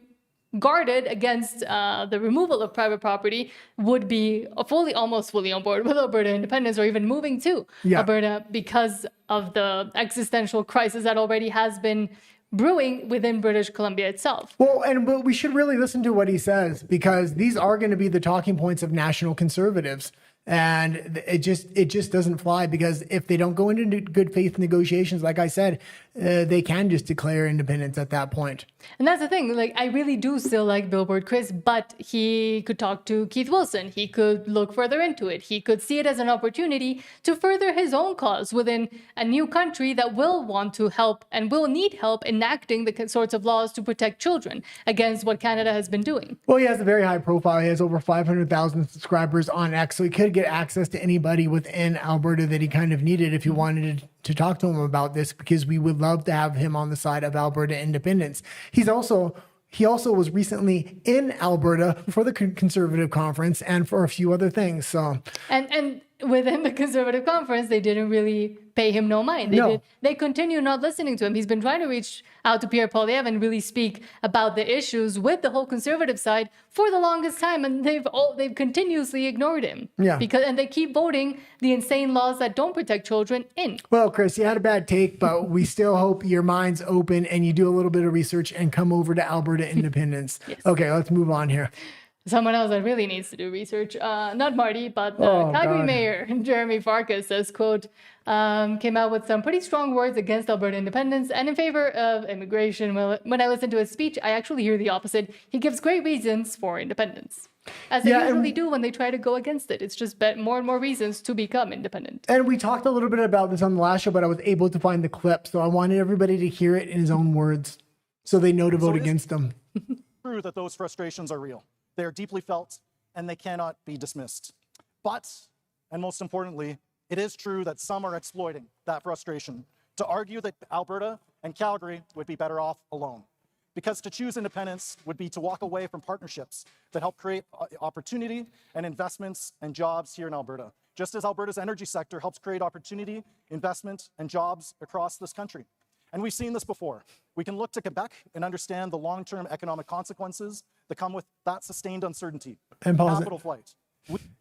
guarded against the removal of private property would be almost fully on board with Alberta independence or even moving to Alberta because of the existential crisis that already has been brewing within British Columbia itself. Well, but we should really listen to what he says, because these are going to be the talking points of national conservatives. And it just doesn't fly, because if they don't go into good faith negotiations, like I said, they can just declare independence at that point. And that's the thing. Like, I really do still like Billboard Chris, but he could talk to Keith Wilson. He could look further into it. He could see it as an opportunity to further his own cause within a new country that will want to help and will need help enacting the sorts of laws to protect children against what Canada has been doing. Well, he has a very high profile. He has over 500,000 subscribers on X, so he could get access to anybody within Alberta that he kind of needed if he wanted to talk to him about this, because we would love to have him on the side of Alberta independence. He also was recently in Alberta for the Conservative Conference and for a few other things. So and within the Conservative Conference, they didn't really pay him no mind. They continue not listening to him. He's been trying to reach out to Pierre Poilievre and really speak about the issues with the whole Conservative side for the longest time, and they've continuously ignored him. Yeah. And they keep voting the insane laws that don't protect children in. Well, Chris, you had a bad take, but we still hope your mind's open and you do a little bit of research and come over to Alberta independence. Yes. Okay, let's move on here. Someone else that really needs to do research, not Marty, but Calgary God. Mayor Jeremy Farkas says, quote, came out with some pretty strong words against Alberta independence and in favor of immigration. Well, when I listen to his speech, I actually hear the opposite. He gives great reasons for independence, as they usually do when they try to go against it. It's just more and more reasons to become independent. And we talked a little bit about this on the last show, but I was able to find the clip, so I wanted everybody to hear it in his own words so they know to vote against him. True that those frustrations are real. They are deeply felt, and they cannot be dismissed. But, and most importantly, it is true that some are exploiting that frustration to argue that Alberta and Calgary would be better off alone. Because to choose independence would be to walk away from partnerships that help create opportunity and investments and jobs here in Alberta, just as Alberta's energy sector helps create opportunity, investment, and jobs across this country. And we've seen this before. We can look to Quebec and understand the long-term economic consequences that come with that sustained uncertainty. And pause it. Capital flight.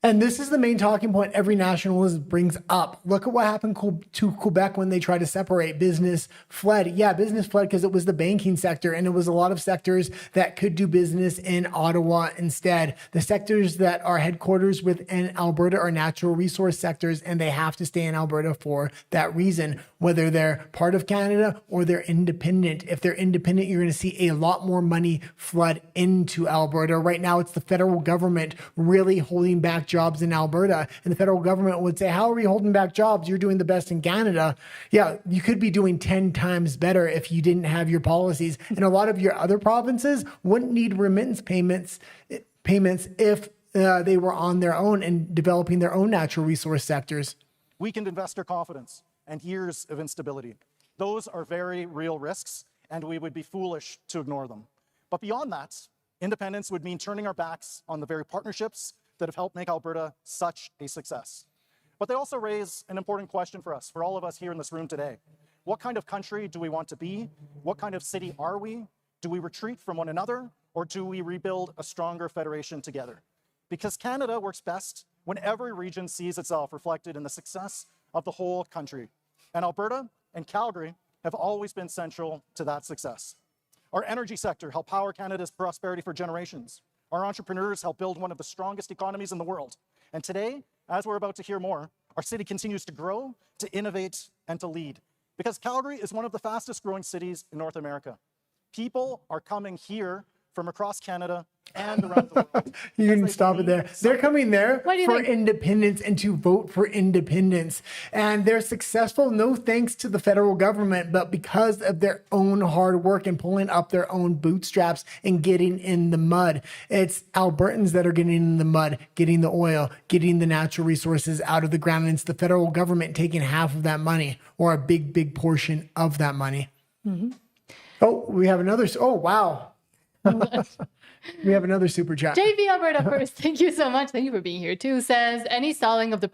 And this is the main talking point every nationalist brings up. Look at what happened to Quebec when they tried to separate. Business fled. Yeah, business fled because it was the banking sector, and it was a lot of sectors that could do business in Ottawa instead. The sectors that are headquarters within Alberta are natural resource sectors, and they have to stay in Alberta for that reason, whether they're part of Canada or they're independent. If they're independent, you're going to see a lot more money flood into Alberta. Right now, it's the federal government really holding back jobs in Alberta, and the federal government would say, how are we holding back jobs? You're doing the best in Canada. Yeah, you could be doing 10 times better if you didn't have your policies. And a lot of your other provinces wouldn't need remittance payments if they were on their own and developing their own natural resource sectors. Weakened investor confidence and years of instability. Those are very real risks, and we would be foolish to ignore them. But beyond that, independence would mean turning our backs on the very partnerships that have helped make Alberta such a success. But they also raise an important question for us, for all of us here in this room today. What kind of country do we want to be? What kind of city are we? Do we retreat from one another, or do we rebuild a stronger federation together? Because Canada works best when every region sees itself reflected in the success of the whole country. And Alberta and Calgary have always been central to that success. Our energy sector helped power Canada's prosperity for generations. Our entrepreneurs help build one of the strongest economies in the world. And today, as we're about to hear more, our city continues to grow, to innovate, and to lead. Because Calgary is one of the fastest growing cities in North America. People are coming here from across Canada and around the world. You can stop it there. They're coming there for independence and to vote for independence. And they're successful, no thanks to the federal government, but because of their own hard work and pulling up their own bootstraps and getting in the mud. It's Albertans that are getting in the mud, getting the oil, getting the natural resources out of the ground. And it's the federal government taking half of that money, or a big, big portion of that money. Mm-hmm. Oh, we have another. Oh, wow. We have another super chat. JV Alberta first. Thank you so much. Thank you for being here too. Says any stalling of the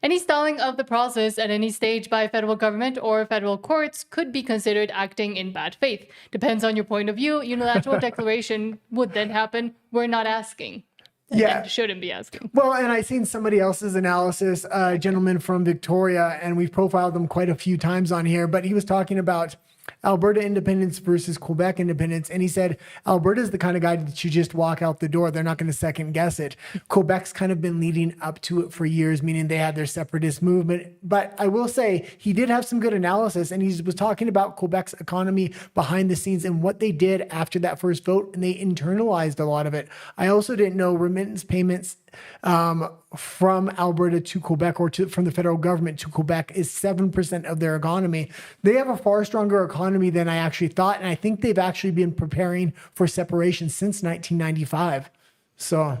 Any stalling of the process at any stage by federal government or federal courts could be considered acting in bad faith. Depends on your point of view. Unilateral declaration would then happen. We're not asking. And shouldn't be asking. Well, and I seen somebody else's analysis, a gentleman from Victoria, and we've profiled them quite a few times on here, but he was talking about Alberta independence versus Quebec independence. And he said, Alberta is the kind of guy that you just walk out the door. They're not going to second guess it. Quebec's kind of been leading up to it for years, meaning they had their separatist movement. But I will say he did have some good analysis, and he was talking about Quebec's economy behind the scenes and what they did after that first vote. And they internalized a lot of it. I also didn't know remittance payments from Alberta to Quebec or from the federal government to Quebec is 7% of their economy. They have a far stronger economy than I actually thought. And I think they've actually been preparing for separation since 1995. So,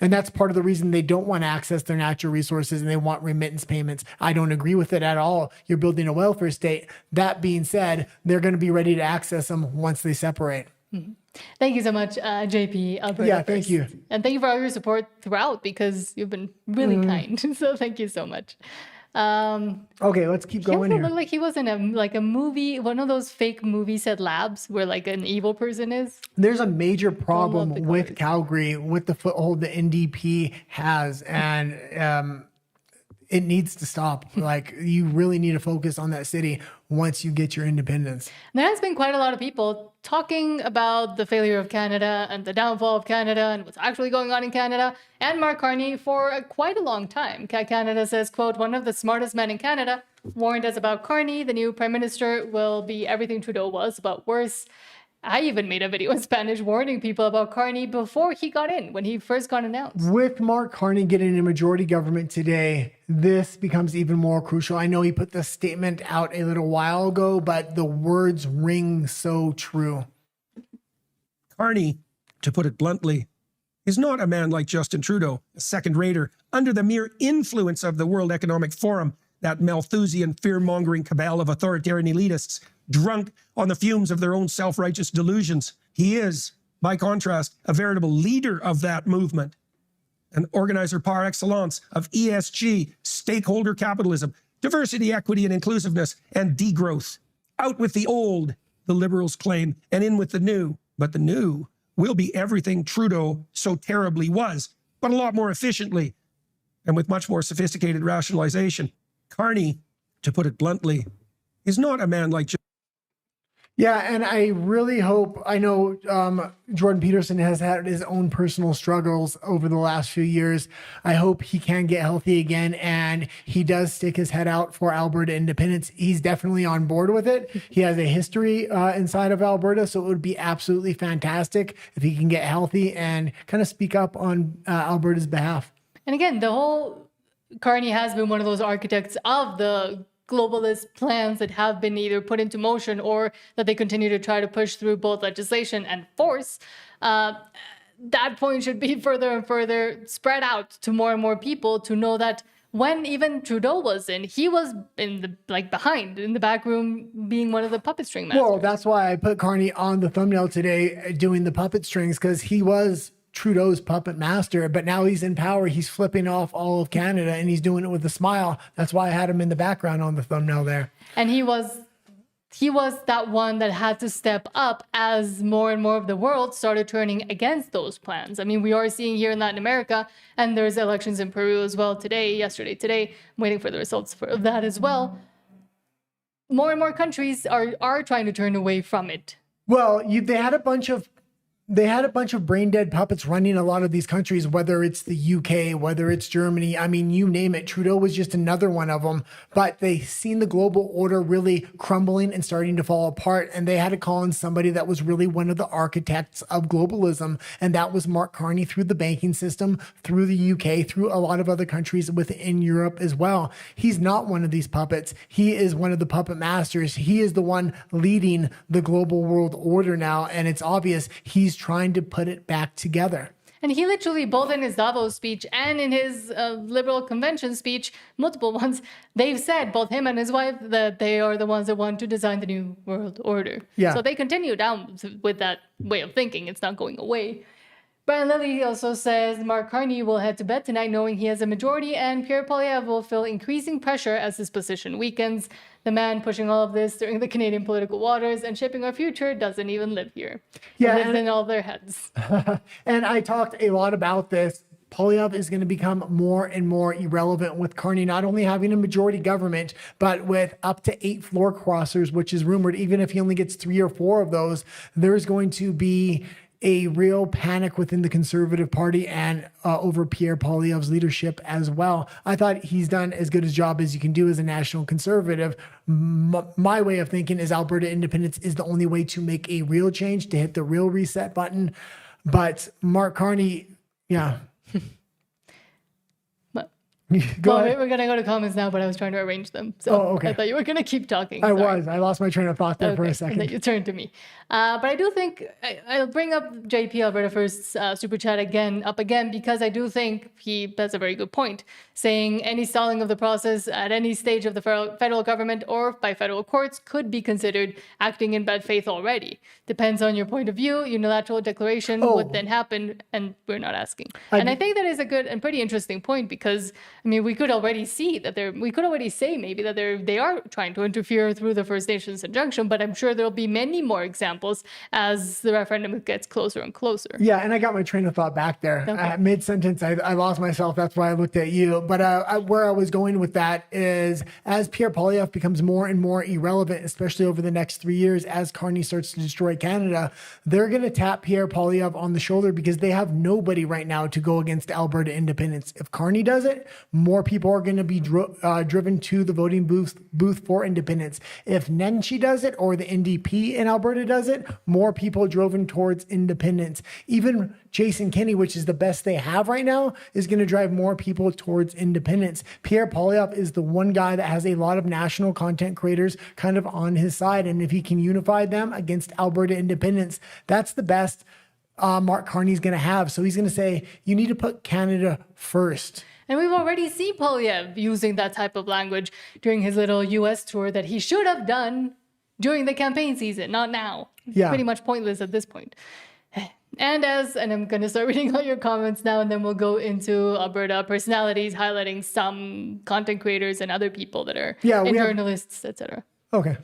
and that's part of the reason they don't want to access their natural resources and they want remittance payments. I don't agree with it at all. You're building a welfare state. That being said, they're going to be ready to access them once they separate. Mm-hmm. Thank you so much, JP. Alberta Yeah, thank you. And thank you for all your support throughout because you've been really kind. So thank you so much. Okay, let's keep He going also here. looked like he was in a movie, one of those fake movie set labs where like an evil person is. There's a major problem the with cars. Calgary with the foothold the NDP has, and it needs to stop. Like, you really need to focus on that city once you get your independence. There has been quite a lot of people talking about the failure of Canada and the downfall of Canada and what's actually going on in Canada and Mark Carney for quite a long time. Canada says, quote, one of the smartest men in Canada warned us about Carney. The new prime minister will be everything Trudeau was, but worse. I even made a video in Spanish warning people about Carney before he got in, when he first got announced. With Mark Carney getting a majority government today, this becomes even more crucial. I know he put the statement out a little while ago, but the words ring so true. Carney, to put it bluntly, is not a man like Justin Trudeau, a second-rater, under the mere influence of the World Economic Forum, that Malthusian fear-mongering cabal of authoritarian elitists, drunk on the fumes of their own self-righteous delusions. He is, by contrast, a veritable leader of that movement, an organizer par excellence of ESG, stakeholder capitalism, diversity, equity, and inclusiveness, and degrowth. Out with the old, the Liberals claim, and in with the new. But the new will be everything Trudeau so terribly was, but a lot more efficiently and with much more sophisticated rationalization. Carney, to put it bluntly, is not a man like Yeah, and I really hope, I know Jordan Peterson has had his own personal struggles over the last few years. I hope he can get healthy again and he does stick his head out for Alberta independence. He's definitely on board with it. He has a history inside of Alberta, so it would be absolutely fantastic if he can get healthy and kind of speak up on Alberta's behalf. And again, the whole Carney has been one of those architects of the globalist plans that have been either put into motion or that they continue to try to push through both legislation and force. That point should be further and further spread out to more and more people to know that when even Trudeau was in, he was in the behind in the back room being one of the puppet string masters. Well, that's why I put Carney on the thumbnail today doing the puppet strings, because he was Trudeau's puppet master, but now he's in power. He's flipping off all of Canada and he's doing it with a smile. That's why I had him in the background on the thumbnail there. And he was that one that had to step up as more and more of the world started turning against those plans. I mean, we are seeing here in Latin America, and there's elections in Peru as well today. I'm waiting for the results for that as well. More and more countries are trying to turn away from it. Well, they had a bunch of brain dead puppets running a lot of these countries, whether it's the UK, whether it's Germany. I mean, you name it. Trudeau was just another one of them. But they seen the global order really crumbling and starting to fall apart. And they had to call in somebody that was really one of the architects of globalism. And that was Mark Carney, through the banking system, through the UK, through a lot of other countries within Europe as well. He's not one of these puppets. He is one of the puppet masters. He is the one leading the global world order now. And it's obvious he's trying to put it back together. And he literally, both in his Davos speech and in his Liberal convention speech, multiple ones, they've said, both him and his wife, that they are the ones that want to design the new world order. Yeah. So they continue down with that way of thinking. It's not going away. Brian Lilly also says Mark Carney will head to bed tonight knowing he has a majority, and Pierre Poilievre will feel increasing pressure as his position weakens. The man pushing all of this during the Canadian political waters and shaping our future doesn't even live here. Yeah, He lives in all their heads. And I talked a lot about this. Poilievre is going to become more and more irrelevant with Carney not only having a majority government, but with up to 8 floor crossers, which is rumored, even if he only gets 3 or 4 of those, there's going to be a real panic within the Conservative Party and over Pierre Poilievre's leadership as well. I thought he's done as good a job as you can do as a national conservative. My way of thinking is Alberta independence is the only way to make a real change, to hit the real reset button. But Mark Carney, yeah. Go ahead. We're going to go to comments now, but I was trying to arrange them. So okay. I thought you were going to keep talking. I Sorry. was. I lost my train of thought there for a second. And then you turned to me. But I do think I'll bring up JP Alberta First's super chat up again, because I do think he has a very good point, saying any stalling of the process at any stage of the federal government or by federal courts could be considered acting in bad faith already. Depends on your point of view. Unilateral declaration would then happen, and we're not asking. And I think that is a good and pretty interesting point, because I mean, we could already see that we could already say maybe that they are trying to interfere through the First Nations injunction, but I'm sure there'll be many more examples as the referendum gets closer and closer. Yeah, and I got my train of thought back there. Okay. Mid-sentence, I lost myself. That's why I looked at you. But where I was going with that is, as Pierre Poilievre becomes more and more irrelevant, especially over the next 3 years, as Carney starts to destroy Canada, they're going to tap Pierre Poilievre on the shoulder, because they have nobody right now to go against Alberta independence. If Carney does it, more people are going to be driven to the voting booth for independence. If Nenshi does it, or the NDP in Alberta does it, more people driven towards independence. Even Jason Kenney, which is the best they have right now, is going to drive more people towards independence. Pierre Poilievre is the one guy that has a lot of national content creators kind of on his side. And if he can unify them against Alberta independence, that's the best Mark Carney's going to have. So he's going to say, you need to put Canada first. And we've already seen Poilievre using that type of language during his little US tour that he should have done during the campaign season, not now. Yeah. Pretty much pointless at this point. And I'm going to start reading all your comments now, and then we'll go into Alberta personalities, highlighting some content creators and other people that are journalists, etc. Okay.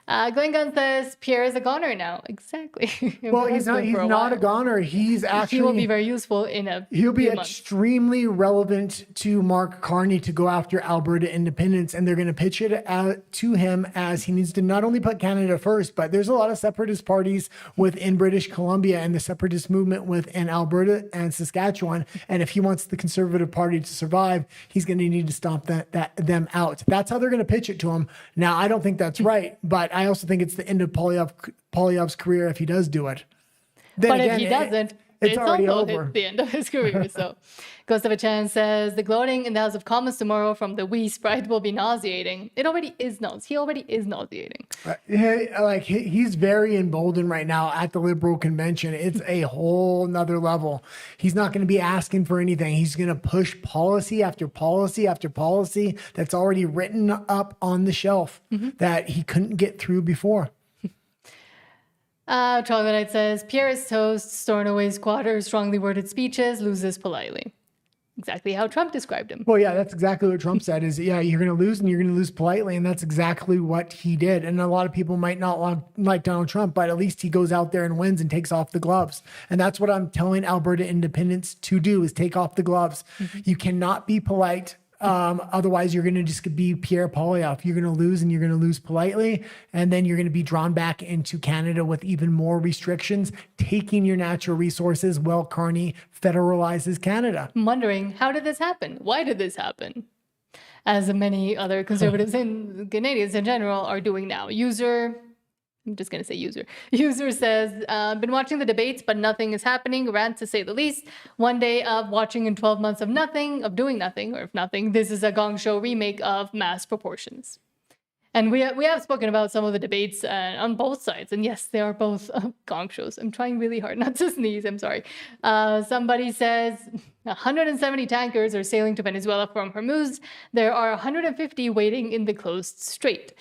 Glenn Gunn says Pierre is a goner now. Exactly. Well, he's not a goner. He's actually, he will be very useful in a he'll be few months. Extremely relevant to Mark Carney to go after Alberta independence, and they're going to pitch it to him as he needs to not only put Canada first, but there's a lot of separatist parties within British Columbia and the separatist movement within Alberta and Saskatchewan. And if he wants the Conservative Party to survive, he's going to need to stomp them out. That's how they're going to pitch it to him. Now, I don't think that's right, but I also think it's the end of Poilievre's career if he does do it. But if he doesn't, it's already also over. the end of his career. So, Ghost of a Chance says the gloating in the House of Commons tomorrow from the wee sprite will be nauseating. It already is He already is nauseating. He's very emboldened right now at the Liberal convention. It's a whole nother level. He's not going to be asking for anything. He's going to push policy after policy after policy that's already written up on the shelf that he couldn't get through before. Troglodyte says Pierre is toast, Stornoway squatter, strongly worded speeches, loses politely. Exactly how Trump described him. Well, yeah, that's exactly what Trump said is, you're going to lose and you're going to lose politely. And that's exactly what he did. And a lot of people might not like Donald Trump, but at least he goes out there and wins and takes off the gloves. And that's what I'm telling Alberta independents to do, is take off the gloves. You cannot be polite. Otherwise, you're going to just be Pierre Poilievre. You're going to lose, and you're going to lose politely. And then you're going to be drawn back into Canada with even more restrictions, taking your natural resources while Carney federalizes Canada. I'm wondering, how did this happen? Why did this happen? As many other conservatives and Canadians in general are doing now. I'm just going to say user. User says, been watching the debates, but nothing is happening. Rant, to say the least. One day of watching and 12 months of nothing, of doing nothing, or if nothing. This is a Gong Show remake of Mass Proportions. And we have spoken about some of the debates on both sides. And yes, they are both Gong Shows. I'm trying really hard not to sneeze. I'm sorry. Somebody says 170 tankers are sailing to Venezuela from Hormuz. There are 150 waiting in the closed strait.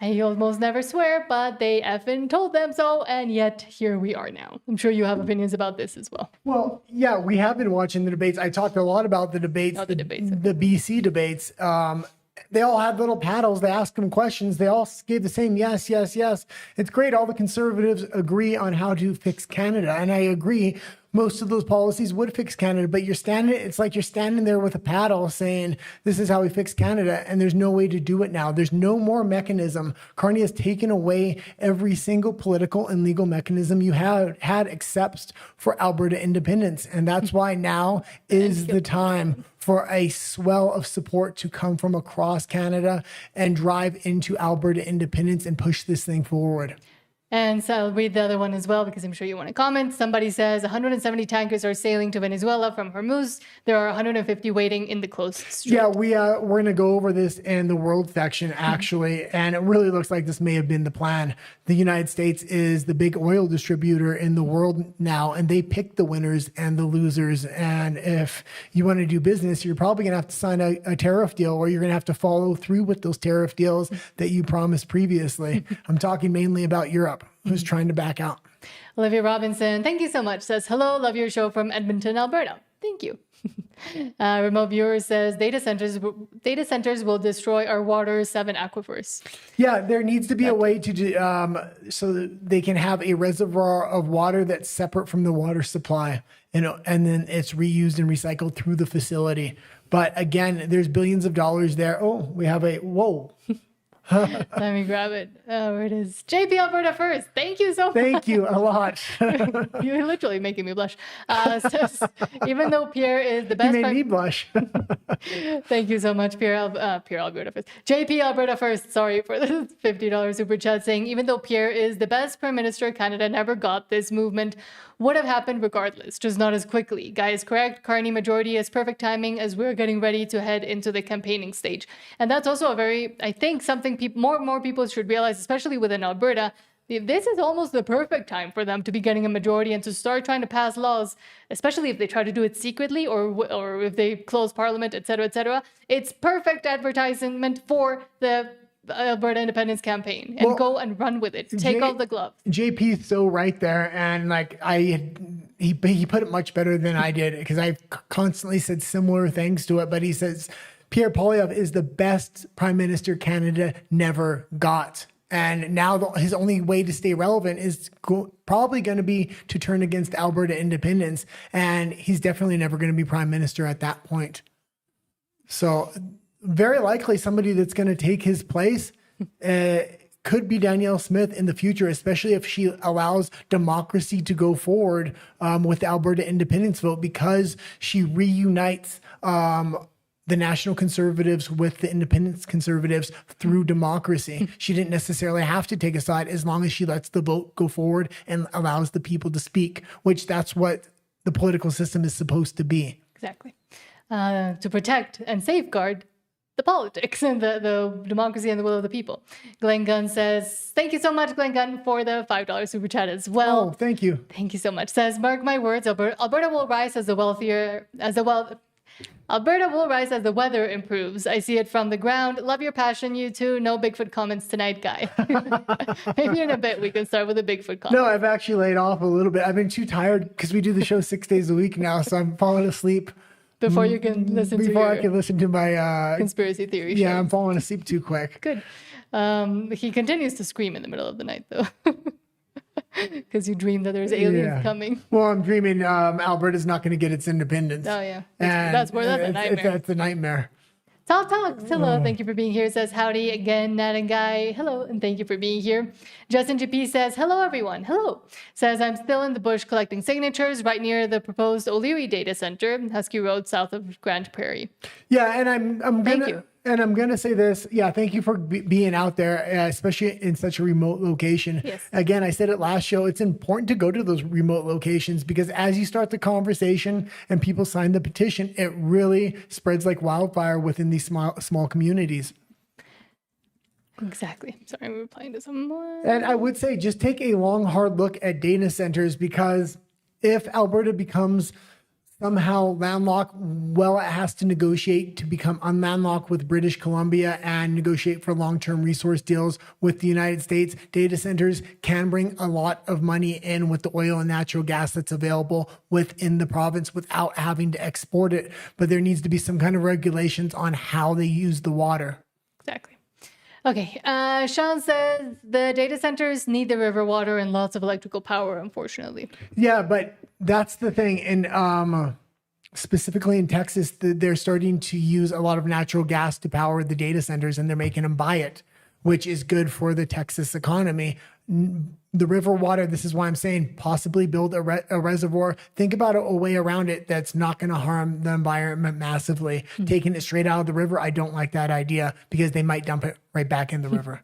I almost never swear, but they effing told them so, and yet here we are now. I'm sure you have opinions about this as well. Well, yeah, we have been watching the debates. I talked a lot about the debates, the debates. the BC debates. They all had little paddles. They asked them questions. They all gave the same yes, yes, yes. It's great. All the conservatives agree on how to fix Canada. And I agree, most of those policies would fix Canada, but it's like you're standing there with a paddle saying, this is how we fix Canada. And there's no way to do it now. There's no more mechanism. Carney has taken away every single political and legal mechanism you had except for Alberta independence. And that's why now is the time for a swell of support to come from across Canada and drive into Alberta independence and push this thing forward. And so I'll read the other one as well, because I'm sure you want to comment. Somebody says 170 tankers are sailing to Venezuela from Hormuz. There are 150 waiting in the closed strait. Yeah, we're going to go over this in the world section, actually. And it really looks like this may have been the plan. The United States is the big oil distributor in the world now, and they pick the winners and the losers. And if you want to do business, you're probably going to have to sign a tariff deal, or you're going to have to follow through with those tariff deals that you promised previously. I'm talking mainly about Europe, who's trying to back out. Olivia Robinson, thank you so much, says, hello, love your show from Edmonton, Alberta. Thank you. Remote viewer says, data centers will destroy our water 7 aquifers. Yeah, there needs to be a way to do, so that they can have a reservoir of water that's separate from the water supply, and then it's reused and recycled through the facility. But again, there's billions of dollars there. Oh, we have whoa. Let me grab it. Where it is. JP Alberta first. Thank you so much. Thank you a lot. You're literally making me blush. Says, even though Pierre is the best. You made me blush. Thank you so much, Pierre Alberta first. JP Alberta first. Sorry for the $50 super chat, saying, even though Pierre is the best Prime Minister, Canada never got this movement. Would have happened regardless, just not as quickly. Guy is correct. Carney majority is perfect timing as we're getting ready to head into the campaigning stage. And that's also I think something more people should realize, especially within Alberta. This is almost the perfect time for them to be getting a majority and to start trying to pass laws, especially if they try to do it secretly or if they close parliament, etc., etc. It's perfect advertisement for the Alberta Independence Campaign, and go and run with it. Take off the gloves. JP's so right there, and he put it much better than I did, because I've constantly said similar things to it. But he says Pierre Poilievre is the best Prime Minister Canada never got. And now his only way to stay relevant is probably going to be to turn against Alberta independence. And he's definitely never going to be Prime Minister at that point. So very likely somebody that's going to take his place could be Danielle Smith in the future, especially if she allows democracy to go forward with the Alberta independence vote, because she reunites the National Conservatives with the Independence Conservatives through democracy. She didn't necessarily have to take a side as long as she lets the vote go forward and allows the people to speak, which that's what the political system is supposed to be. Exactly. To protect and safeguard the politics and the democracy and the will of the people. Glenn Gunn says, thank you so much, Glenn Gunn, for the $5 super chat as well. Oh, thank you. Thank you so much. Says, mark my words, Alberta will rise Alberta will rise as the weather improves. I see it from the ground. Love your passion, you too. No Bigfoot comments tonight, Guy. Maybe in a bit we can start with a Bigfoot comment. No, I've actually laid off a little bit. I've been too tired because we do the show 6 days a week now, so I'm falling asleep. Before you can listen Before I can listen to my conspiracy theory show. Yeah, I'm falling asleep too quick. Good. He continues to scream in the middle of the night, though. Because you dream that there's aliens coming. Well, I'm dreaming Alberta's not going to get its independence. Oh, yeah. That's a nightmare. That's a nightmare. Talk. Hello. Thank you for being here. It says, howdy again, Nat and Guy. Hello, and thank you for being here. Justin GP says, hello, everyone. Hello. Says, I'm still in the bush collecting signatures right near the proposed O'Leary data center, Husky Road, south of Grand Prairie. Yeah, and I'm gonna... Thank you. And I'm going to say this. Yeah, thank you for being out there, especially in such a remote location. Yes. Again, I said it last show. It's important to go to those remote locations, because as you start the conversation and people sign the petition, it really spreads like wildfire within these small communities. Exactly. Sorry, I'm replying to someone. And I would say just take a long, hard look at data centers, because if Alberta becomes somehow landlocked, well, it has to negotiate to become unlandlocked with British Columbia and negotiate for long-term resource deals with the United States. Data centers can bring a lot of money in with the oil and natural gas that's available within the province without having to export it. But there needs to be some kind of regulations on how they use the water. Exactly. Okay. Sean says the data centers need the river water and lots of electrical power, unfortunately. Yeah, but that's the thing. And specifically in Texas, they're starting to use a lot of natural gas to power the data centers, and they're making them buy it, which is good for the Texas economy. The river water, this is why I'm saying possibly build a reservoir. Think about a way around it that's not going to harm the environment massively. Taking it straight out of the river, I don't like that idea because they might dump it right back in the river.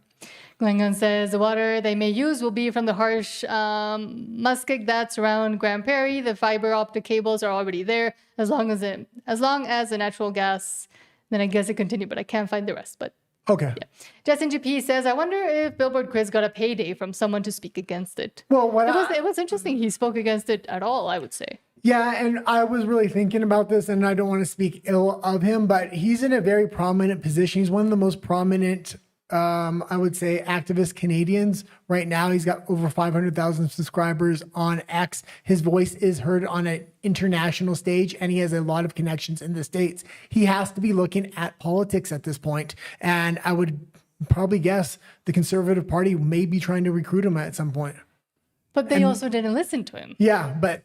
Glengon says the water they may use will be from the harsh muskeg that's around Grand Prairie. The fiber optic cables are already there. As long as the natural gas, then I guess it continued, but I can't find the rest. But okay. yeah. Justin GP says, I wonder if Billboard Chris got a payday from someone to speak against it. Well, it was interesting. He spoke against it at all, I would say. Yeah, and I was really thinking about this, and I don't want to speak ill of him, but he's in a very prominent position. He's one of the most prominent, I would say, activist Canadians right now. He's got over 500,000 subscribers on X. His voice is heard on an international stage, and he has a lot of connections in the States. He has to be looking at politics at this point, and I would probably guess the Conservative Party may be trying to recruit him at some point. But they also didn't listen to him. Yeah, but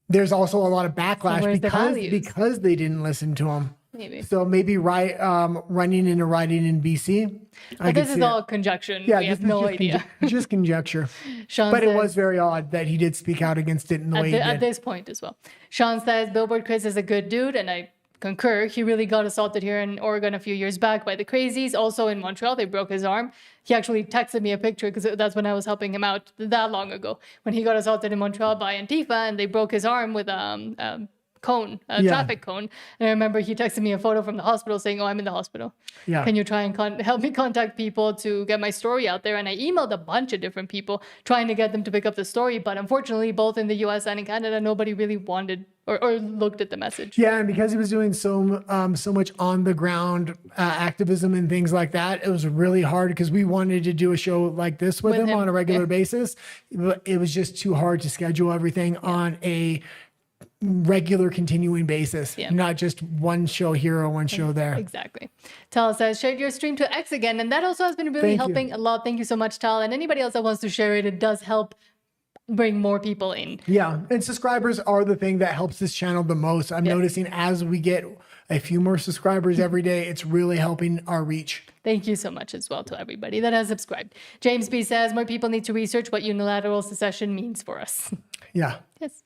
there's also a lot of backlash So because they didn't listen to him. Maybe. So maybe running in a riding in BC. But this is all conjecture. Yeah, we have no idea. Just conjecture. Sean but says, it was very odd that he did speak out against it in the way he did. At this point as well. Sean says Billboard Chris is a good dude, and I concur. He really got assaulted here in Oregon a few years back by the crazies. Also in Montreal, they broke his arm. He actually texted me a picture because that's when I was helping him out that long ago, when he got assaulted in Montreal by Antifa, and they broke his arm with traffic cone. And I remember he texted me a photo from the hospital saying, oh, I'm in the hospital. Yeah. Can you try and help me contact people to get my story out there? And I emailed a bunch of different people trying to get them to pick up the story. But unfortunately, both in the US and in Canada, nobody really wanted or looked at the message. Yeah, and because he was doing so much on the ground activism and things like that, it was really hard because we wanted to do a show like this with him on a regular basis. But it was just too hard to schedule everything on a regular continuing basis, not just one show here or one show there. Exactly. Tal says, share your stream to X again. And that also has been really helping a lot. Thank you so much, Tal. And anybody else that wants to share it, it does help bring more people in. Yeah. And subscribers are the thing that helps this channel the most. I'm noticing as we get a few more subscribers every day, it's really helping our reach. Thank you so much as well to everybody that has subscribed. James B says, more people need to research what unilateral secession means for us. Yeah. Yes.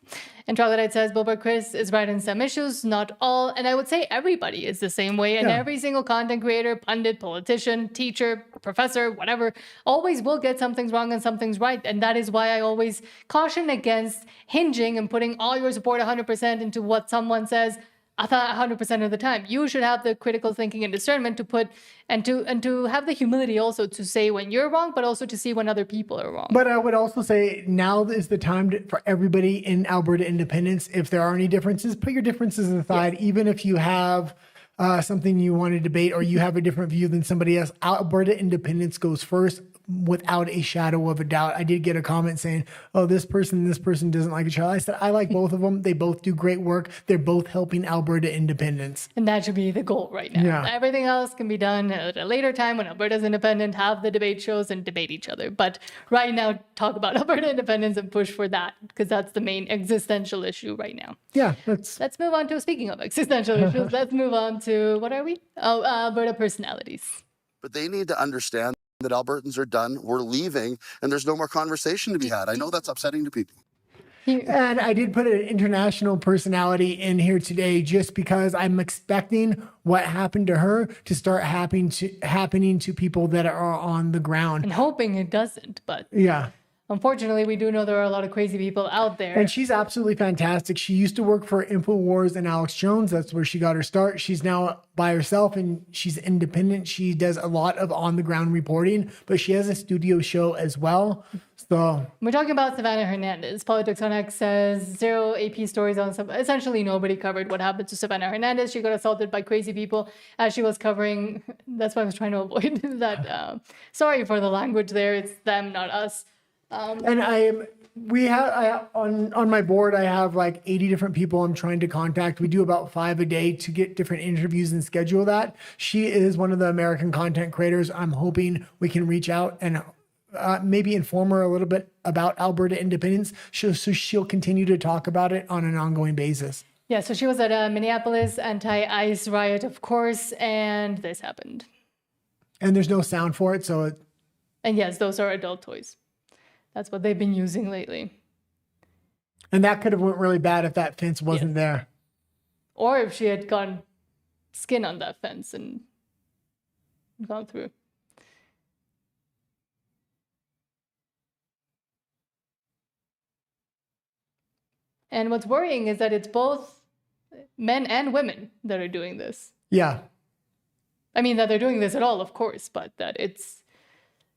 And Troglodyte says, Billboard Chris is right in some issues, not all. And I would say everybody is the same way. And every single content creator, pundit, politician, teacher, professor, whatever, always will get some things wrong and some things right. And that is why I always caution against hinging and putting all your support 100% into what someone says 100% of the time. You should have the critical thinking and discernment to put and to have the humility also to say when you're wrong, but also to see when other people are wrong. But I would also say now is the time for everybody in Alberta independence. If there are any differences, put your differences aside. Even if you have something you want to debate or you have a different view than somebody else, Alberta independence goes first. Without a shadow of a doubt. I did get a comment saying, oh, this person doesn't like each other. I said, I like both of them. They both do great work. They're both helping Alberta independence. And that should be the goal right now. Yeah. Everything else can be done at a later time when Alberta's independent, have the debate shows and debate each other. But right now, talk about Alberta independence and push for that because that's the main existential issue right now. Yeah. Let's move on to, speaking of existential issues, let's move on to, what are we? Oh, Alberta Personalities. But they need to understand that Albertans are done, we're leaving, and there's no more conversation to be had. I know that's upsetting to people. And I did put an international personality in here today just because I'm expecting what happened to her to start happening to people that are on the ground. And hoping it doesn't, but... Yeah. unfortunately, we do know there are a lot of crazy people out there. And she's absolutely fantastic. She used to work for InfoWars and Alex Jones. That's where she got her start. She's now by herself and she's independent. She does a lot of on-the-ground reporting, but she has a studio show as well. So we're talking about Savannah Hernandez. Politics on X says 0 AP stories on some. Essentially, nobody covered what happened to Savannah Hernandez. She got assaulted by crazy people as she was covering. That's why I was trying to avoid that. Sorry for the language there. It's them, not us. And on my board, I have like 80 different people I'm trying to contact. We do about 5 a day to get different interviews and schedule that. She is one of the American content creators. I'm hoping we can reach out and maybe inform her a little bit about Alberta independence. So she'll continue to talk about it on an ongoing basis. Yeah, so she was at a Minneapolis anti-ICE riot, of course, and this happened. And there's no sound for it, so And yes, those are adult toys. That's what they've been using lately. And that could have went really bad if that fence wasn't there. Or if she had gone skin on that fence and gone through. And what's worrying is that it's both men and women that are doing this. Yeah. I mean, that they're doing this at all, of course, but that it's,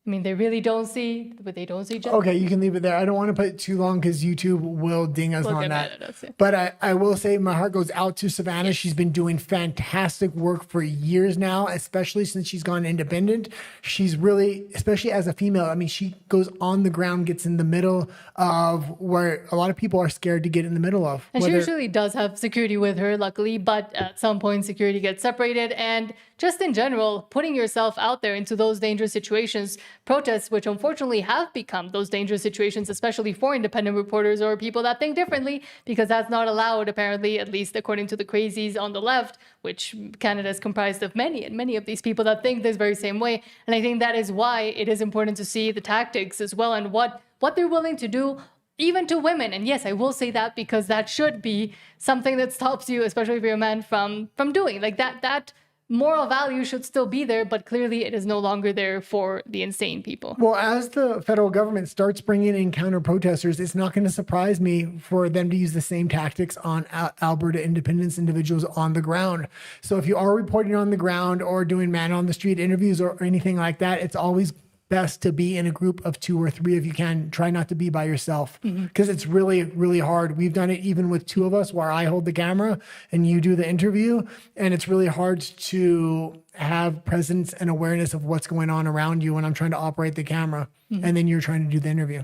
I mean, they really don't see, but they don't see gender. Okay, you can leave it there. I don't want to put it too long because YouTube will ding us on that. Us, yeah. But I will say my heart goes out to Savannah. She's been doing fantastic work for years now, especially since she's gone independent. She's really, especially as a female, I mean, she goes on the ground, gets in the middle of where a lot of people are scared to get in the middle of. And she usually does have security with her, luckily, but at some point security gets separated. And just in general, putting yourself out there into those dangerous situations, protests, which unfortunately have become those dangerous situations, especially for independent reporters or people that think differently, because that's not allowed, apparently, at least according to the crazies on the left, which Canada is comprised of many and many of these people that think this very same way. And I think that is why it is important to see the tactics as well and what they're willing to do, even to women. And yes, I will say that because that should be something that stops you, especially if you're a man, from doing like that moral value should still be there, but clearly it is no longer there for the insane people. Well, as the federal government starts bringing in counter protesters, it's not going to surprise me for them to use the same tactics on Alberta independence individuals on the ground. So if you are reporting on the ground or doing man on the street interviews or anything like that, it's always best to be in a group of 2 or 3 if you can. Try not to be by yourself because it's really, really hard. We've done it even with 2 of us where I hold the camera and you do the interview. And it's really hard to have presence and awareness of what's going on around you when I'm trying to operate the camera and then you're trying to do the interview.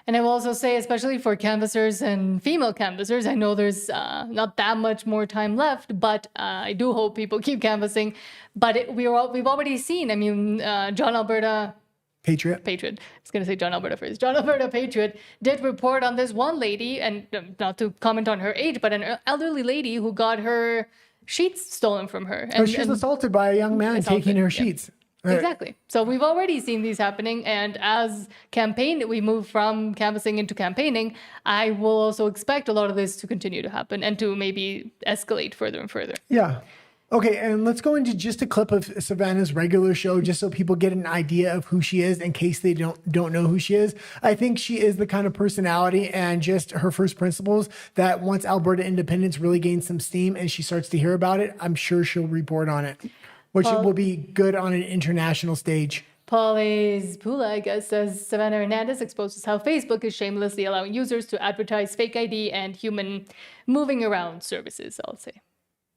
And I will also say, especially for canvassers and female canvassers, I know there's not that much more time left, but I do hope people keep canvassing. But we've already seen, I mean, John Alberta Patriot. I was going to say John Alberta first. John Alberta Patriot did report on this one lady, and not to comment on her age, but an elderly lady who got her sheets stolen from her. And she's assaulted by a young man taking her sheets. Exactly. So we've already seen these happening. And as we move from canvassing into campaigning, I will also expect a lot of this to continue to happen and to maybe escalate further and further. Yeah. Okay, and let's go into just a clip of Savannah's regular show just so people get an idea of who she is in case they don't know who she is. I think she is the kind of personality and just her first principles that once Alberta independence really gains some steam and she starts to hear about it, I'm sure she'll report on it, which will be good on an international stage. Pauli's Pula, I guess, says Savannah Hernandez exposes how Facebook is shamelessly allowing users to advertise fake ID and human moving around services, I'll say.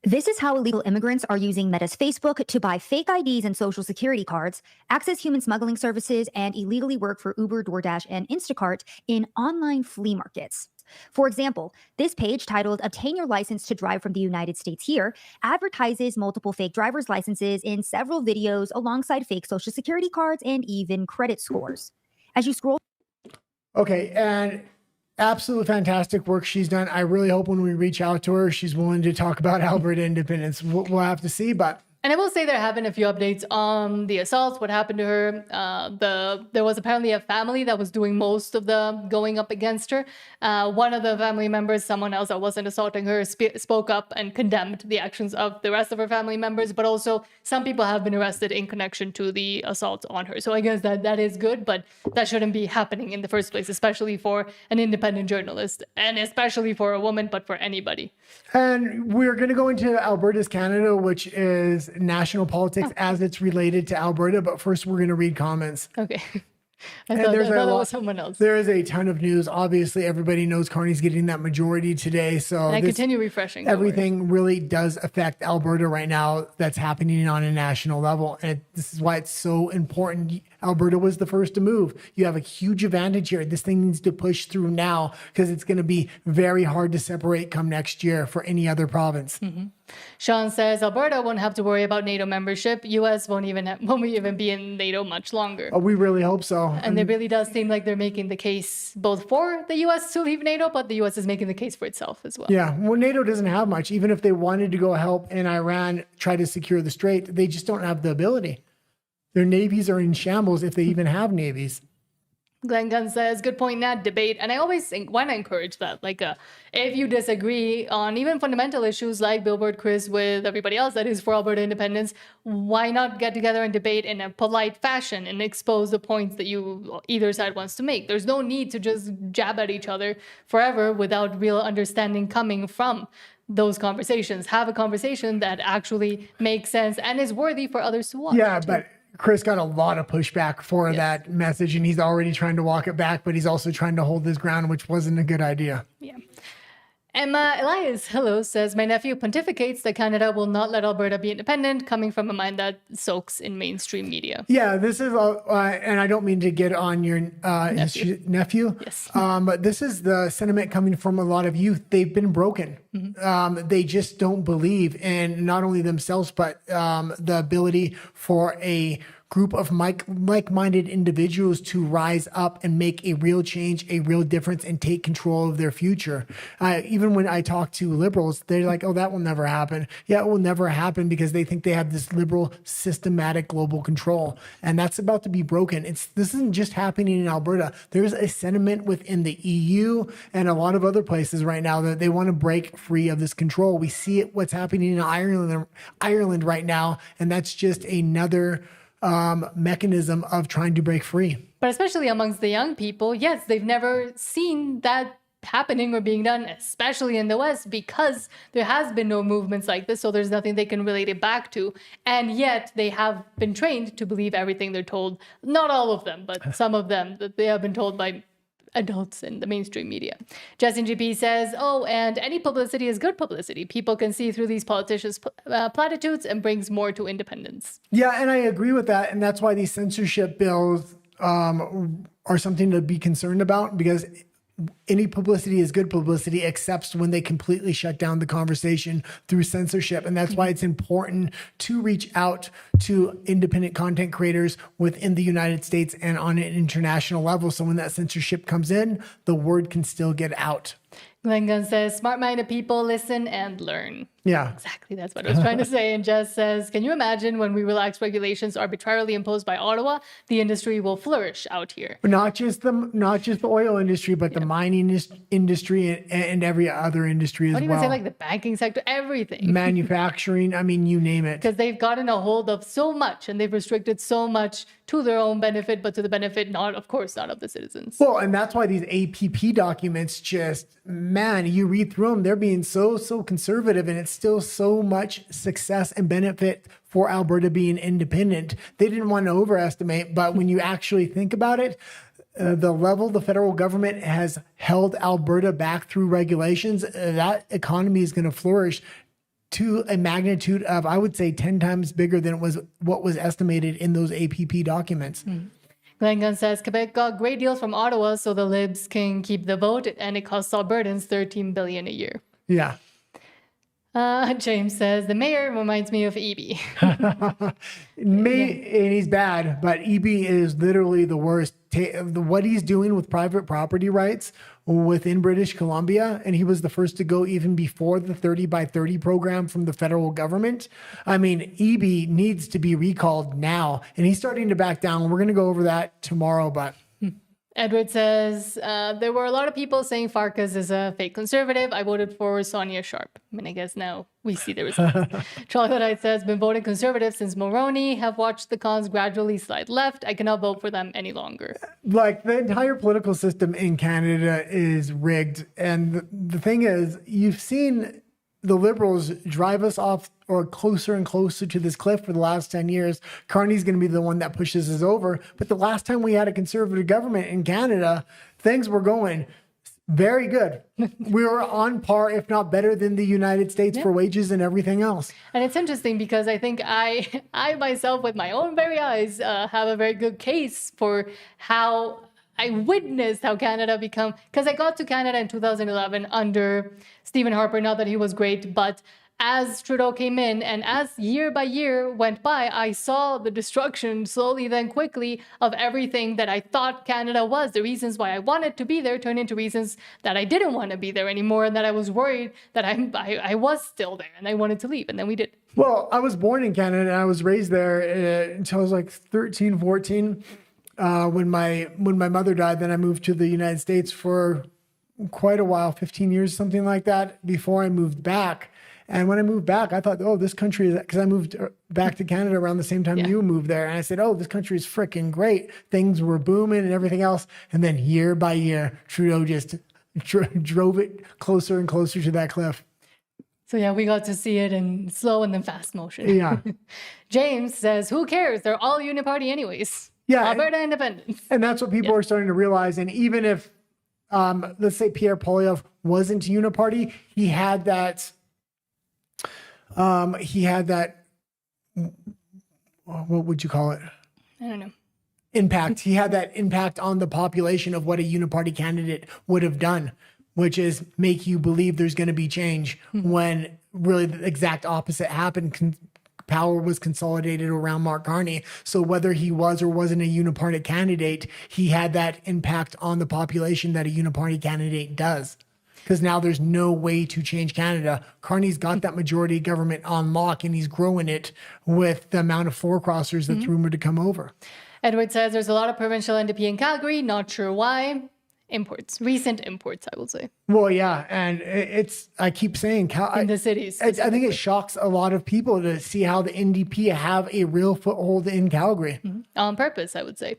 This is how illegal immigrants are using Meta's Facebook to buy fake IDs and social security cards, access human smuggling services, and illegally work for Uber, DoorDash, and Instacart in online flea markets. For example, this page titled Obtain Your License to Drive from the United States Here advertises multiple fake driver's licenses in several videos alongside fake social security cards and even credit scores. As you scroll... Okay, and absolute fantastic work she's done. I really hope when we reach out to her, she's willing to talk about Alberta independence. We'll have to see, but And I will say there have been a few updates on the assaults, what happened to her. There was apparently a family that was doing most of the going up against her. One of the family members, someone else that wasn't assaulting her, spoke up and condemned the actions of the rest of her family members. But also some people have been arrested in connection to the assault on her. So I guess that is good, but that shouldn't be happening in the first place, especially for an independent journalist and especially for a woman, but for anybody. And we're going to go into Alberta's Canada, which is national politics as it's related to Alberta. But first, we're going to read comments. Okay. I thought that was someone else. There is a ton of news. Obviously, everybody knows Carney's getting that majority today. So and I continue refreshing. Everything really does affect Alberta right now that's happening on a national level. And this is why it's so important. Alberta was the first to move. You have a huge advantage here. This thing needs to push through now because it's going to be very hard to separate come next year for any other province. Mm-hmm. Sean says Alberta won't have to worry about NATO membership. U.S. won't even be in NATO much longer. Oh, we really hope so. And it really does seem like they're making the case both for the U.S. to leave NATO, but the U.S. is making the case for itself as well. Yeah, well, NATO doesn't have much. Even if they wanted to go help in Iran, try to secure the strait, they just don't have the ability. Their navies are in shambles if they even have navies. Glenn Gunn says, good point in that debate. And I always think, why not encourage that? Like, if you disagree on even fundamental issues like Billboard Chris with everybody else that is for Alberta independence, why not get together and debate in a polite fashion and expose the points that either side wants to make? There's no need to just jab at each other forever without real understanding coming from those conversations. Have a conversation that actually makes sense and is worthy for others to watch. Yeah, but Chris got a lot of pushback for that message, and he's already trying to walk it back, but he's also trying to hold his ground, which wasn't a good idea. Yeah. Emma Elias, hello, says, my nephew pontificates that Canada will not let Alberta be independent, coming from a mind that soaks in mainstream media. Yeah, this is, and I don't mean to get on your nephew. Yes. But this is the sentiment coming from a lot of youth. They've been broken. Mm-hmm. They just don't believe in not only themselves, but the ability for a group of like-minded individuals to rise up and make a real change, a real difference, and take control of their future. Even when I talk to liberals, they're like, oh, that will never happen. Yeah, it will never happen because they think they have this liberal, systematic global control. And that's about to be broken. This isn't just happening in Alberta. There's a sentiment within the EU and a lot of other places right now that they want to break free of this control. We see what's happening in Ireland right now, and that's just another mechanism of trying to break free. But especially amongst the young people, yes, they've never seen that happening or being done, especially in the West, because there has been no movements like this, so there's nothing they can relate it back to. And yet they have been trained to believe everything they're told. Not all of them, but some of them that they have been told by adults in the mainstream media. Justin GP says, oh, and any publicity is good publicity. People can see through these politicians' platitudes and brings more to independence. Yeah, and I agree with that. And that's why these censorship bills are something to be concerned about, because any publicity is good publicity, except when they completely shut down the conversation through censorship. And that's why it's important to reach out to independent content creators within the United States and on an international level. So when that censorship comes in, the word can still get out. Glenn Gunn says, smart-minded people listen and learn. Yeah. Exactly. That's what I was trying to say. And Jess says, can you imagine when we relax regulations arbitrarily imposed by Ottawa, the industry will flourish out here? But not just the oil industry, but the mining industry and every other industry as well. I don't even say like the banking sector, everything. Manufacturing, I mean, you name it. Because they've gotten a hold of so much and they've restricted so much to their own benefit, but to the benefit, not of the citizens. Well, and that's why these APP documents just, man, you read through them, they're being so conservative, and it's still so much success and benefit for Alberta being independent. They didn't want to overestimate, but when you actually think about it, the level the federal government has held Alberta back through regulations, that economy is going to flourish to a magnitude of, I would say, 10 times bigger than what was estimated in those APP documents. Glenn Gunn says, Quebec got great deals from Ottawa so the Libs can keep the vote, and it costs Albertans $13 billion a year. Yeah. James says, the mayor reminds me of EB. And he's bad, but EB is literally the worst. What he's doing with private property rights within British Columbia, and he was the first to go even before the 30 by 30 program from the federal government. I mean, EB needs to be recalled now, and he's starting to back down. We're going to go over that tomorrow, but... Edward says, there were a lot of people saying Farkas is a fake conservative. I voted for Sonia Sharp. I mean, I guess now we see the results. Troglodyte says, been voting conservative since Mulroney. Have watched the cons gradually slide left. I cannot vote for them any longer. Like, the entire political system in Canada is rigged. And the thing is, you've seen the Liberals drive us off or closer and closer to this cliff for the last 10 years. Carney's going to be the one that pushes us over. But the last time we had a conservative government in Canada, things were going very good. We were on par, if not better than the United States for wages and everything else. And it's interesting because I think I myself, with my own very eyes, have a very good case for how I witnessed how Canada become, because I got to Canada in 2011 under Stephen Harper, not that he was great, but as Trudeau came in and as year by year went by, I saw the destruction slowly then quickly of everything that I thought Canada was. The reasons why I wanted to be there turned into reasons that I didn't want to be there anymore, and that I was worried that I was still there and I wanted to leave, and then we did. Well, I was born in Canada and I was raised there until I was like 13, 14. When my mother died, then I moved to the United States for quite a while, 15 years, something like that, before I moved back. And when I moved back, I thought, oh, this country is, because I moved back to Canada around the same time you moved there. And I said, oh, this country is freaking great. Things were booming and everything else. And then year by year, Trudeau just drove it closer and closer to that cliff. So yeah, we got to see it in slow and then fast motion. Yeah. James says, who cares? They're all uniparty anyways. Yeah, Alberta independence. And that's what people are starting to realize. And even if, let's say Pierre Poilievre wasn't uniparty, he had that, what would you call it? I don't know. Impact. He had that impact on the population of what a uniparty candidate would have done, which is make you believe there's going to be change when really the exact opposite happened. Power was consolidated around Mark Carney. So whether he was or wasn't a uniparty candidate, he had that impact on the population that a uniparty candidate does. Because now there's no way to change Canada. Carney's got that majority government on lock, and he's growing it with the amount of floor crossers that's rumored to come over. Edward says there's a lot of provincial NDP in Calgary. Not sure why. Imports, recent imports, I will say. Well, yeah, and I keep saying in the cities. I think it shocks a lot of people to see how the NDP have a real foothold in Calgary. On purpose, I would say.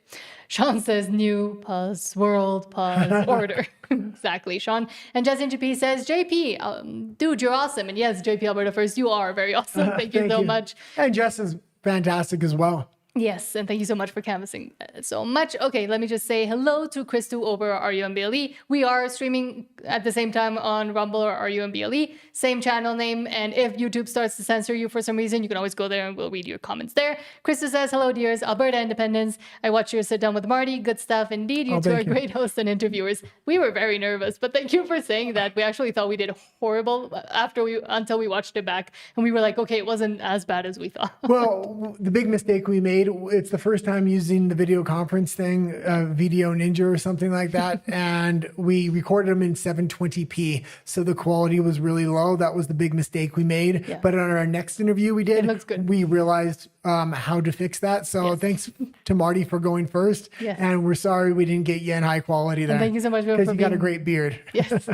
Sean says new pause world pause order. Exactly, Sean. And Justin GP says, JP, dude, you're awesome. And yes, JP Alberta First, you are very awesome. Thank you so much. And Justin's fantastic as well. Yes, and thank you so much for canvassing so much. Okay, let me just say hello to Christu over RUMBLE. We are streaming at the same time on Rumble or RUMBLE, same channel name. And if YouTube starts to censor you for some reason, you can always go there and we'll read your comments there. Christu says, hello, dears. Alberta Independence. I watched your sit down with Marty. Good stuff indeed. You two are great hosts and interviewers. We were very nervous, but thank you for saying that. We actually thought we did horrible until we watched it back. And we were like, okay, it wasn't as bad as we thought. Well, the big mistake we made, it's the first time using the video conference thing, Video Ninja or something like that. And we recorded them in 720p. So the quality was really low. That was the big mistake we made. Yeah. But on our next interview we did, we realized how to fix that. So thanks to Marty for going first. Yes. And we're sorry we didn't get you in high quality there. And thank you so much for because you got a great beard. Yes.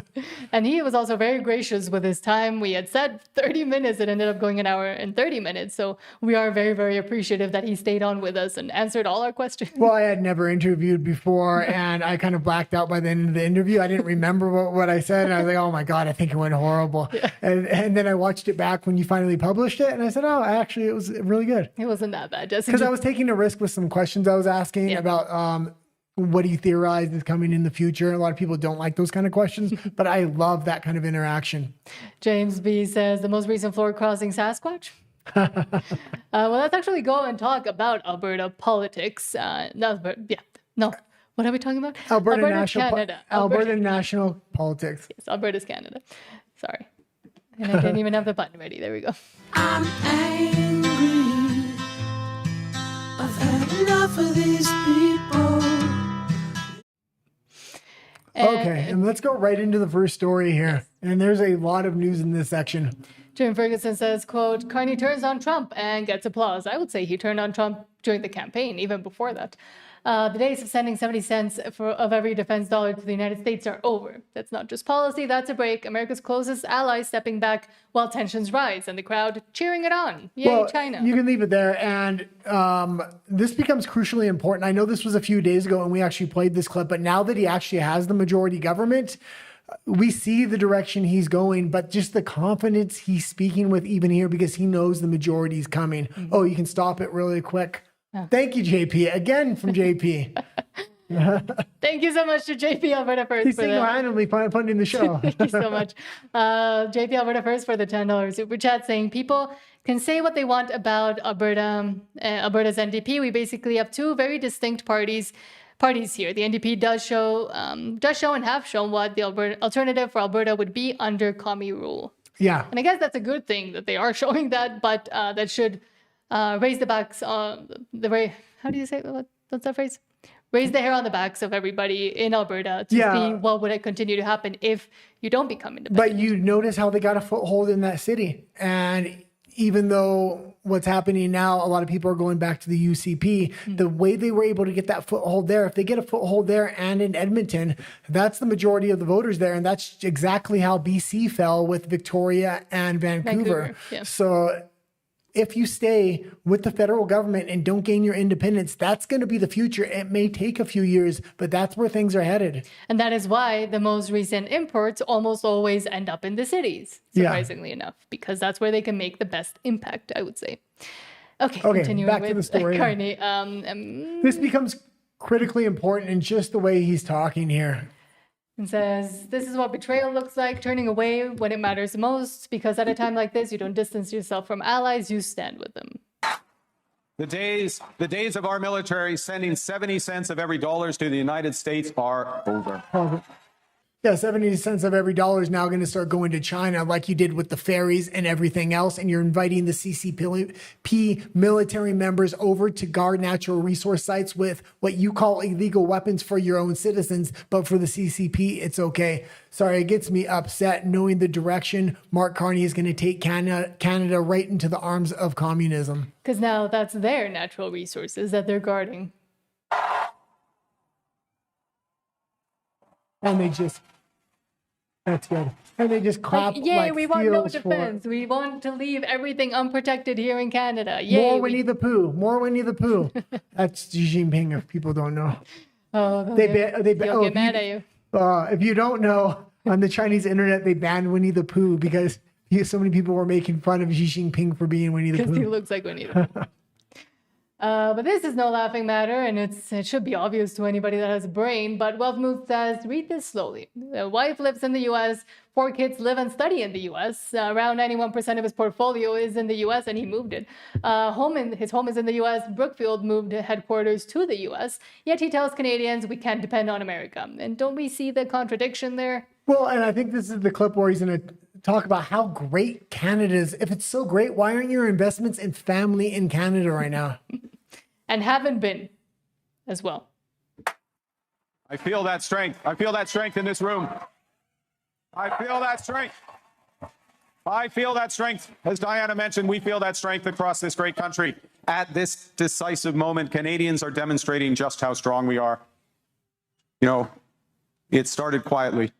And he was also very gracious with his time. We had said 30 minutes. It ended up going an hour and 30 minutes. So we are very, very appreciative that he stayed on with us and answered all our questions. Well, I had never interviewed before and I kind of blacked out by the end of the interview. I didn't remember what I said. And I was like, oh my God, I think it went horrible. Yeah. And then I watched it back when you finally published it. And I said, oh, actually, it was really good. It wasn't that bad. Just because I was taking a risk with some questions I was asking about what do you theorize is coming in the future? A lot of people don't like those kind of questions, but I love that kind of interaction. James B says, the most recent floor crossing Sasquatch? Well, let's actually go and talk about Alberta politics. No, what are we talking about? Alberta National Canada. Alberta National Politics. Yes, Alberta's Canada. Sorry. And I didn't even have the button ready. There we go. I'm angry. I've had enough of these people. Okay, and let's go right into the first story here. And there's a lot of news in this section. Jim Ferguson says, quote, Carney turns on Trump and gets applause. I would say he turned on Trump during the campaign, even before that. The days of sending 70 cents of every defense dollar to the United States are over. That's not just policy, that's a break. America's closest ally stepping back while tensions rise and the crowd cheering it on. Yay, China. You can leave it there. And this becomes crucially important. I know this was a few days ago and we actually played this clip, but now that he actually has the majority government, we see the direction he's going, but just the confidence he's speaking with even here because he knows the majority is coming. Mm-hmm. Oh, you can stop it really quick. Thank you, JP. Again from JP. Thank you so much to JP Alberta First. He's single-handedly funding the show. Thank you so much. JP Alberta First for the $10 super chat saying people can say what they want about Alberta's NDP. We basically have two very distinct parties here. The NDP does show and have shown what the alternative for Alberta would be under commie rule. Yeah. And I guess that's a good thing that they are showing that, but that should raise the backs on how do you say what's that phrase? Raise the hair on the backs of everybody in Alberta to see what would continue to happen if you don't become independent. But you notice how they got a foothold in that city. And even though what's happening now, a lot of people are going back to the UCP, the way they were able to get that foothold there, if they get a foothold there and in Edmonton, that's the majority of the voters there. And that's exactly how BC fell with Victoria and Vancouver. Yeah. So if you stay with the federal government and don't gain your independence, that's going to be the future. It may take a few years, but that's where things are headed. And that is why the most recent imports almost always end up in the cities, surprisingly enough, because that's where they can make the best impact, I would say. Okay, continuing back with to the story. Carney. This becomes critically important in just the way he's talking here. And says, this is what betrayal looks like, turning away when it matters most, because at a time like this, you don't distance yourself from allies, you stand with them. The days of our military sending 70 cents of every dollar to the United States are over. Yeah, 70 cents of every dollar is now going to start going to China like you did with the ferries and everything else. And you're inviting the CCP military members over to guard natural resource sites with what you call illegal weapons for your own citizens. But for the CCP, it's okay. Sorry, it gets me upset knowing the direction Mark Carney is going to take Canada right into the arms of communism. Because now that's their natural resources that they're guarding. And that's good. And they just clap yay, we want no defense. We want to leave everything unprotected here in Canada. Yay. More Winnie the Pooh. More Winnie the Pooh. That's Xi Jinping, if people don't know. Oh, they'll get mad at you. If you don't know, on the Chinese internet, they banned Winnie the Pooh because so many people were making fun of Xi Jinping for being Winnie the Pooh. Because he looks like Winnie the Pooh. But this is no laughing matter, and it should be obvious to anybody that has a brain. But Wealth Move says, read this slowly. The wife lives in the U.S., 4 kids live and study in the U.S. Around 91% of his portfolio is in the U.S., and he moved it. His home is in the U.S. Brookfield moved headquarters to the U.S., yet he tells Canadians we can't depend on America. And don't we see the contradiction there? Well, and I think this is the clip where he's going to talk about how great Canada is. If it's so great, why aren't your investments in family in Canada right now? And haven't been as well. I feel that strength. I feel that strength in this room. I feel that strength. I feel that strength. As Diana mentioned, we feel that strength across this great country. At this decisive moment, Canadians are demonstrating just how strong we are. You know, it started quietly.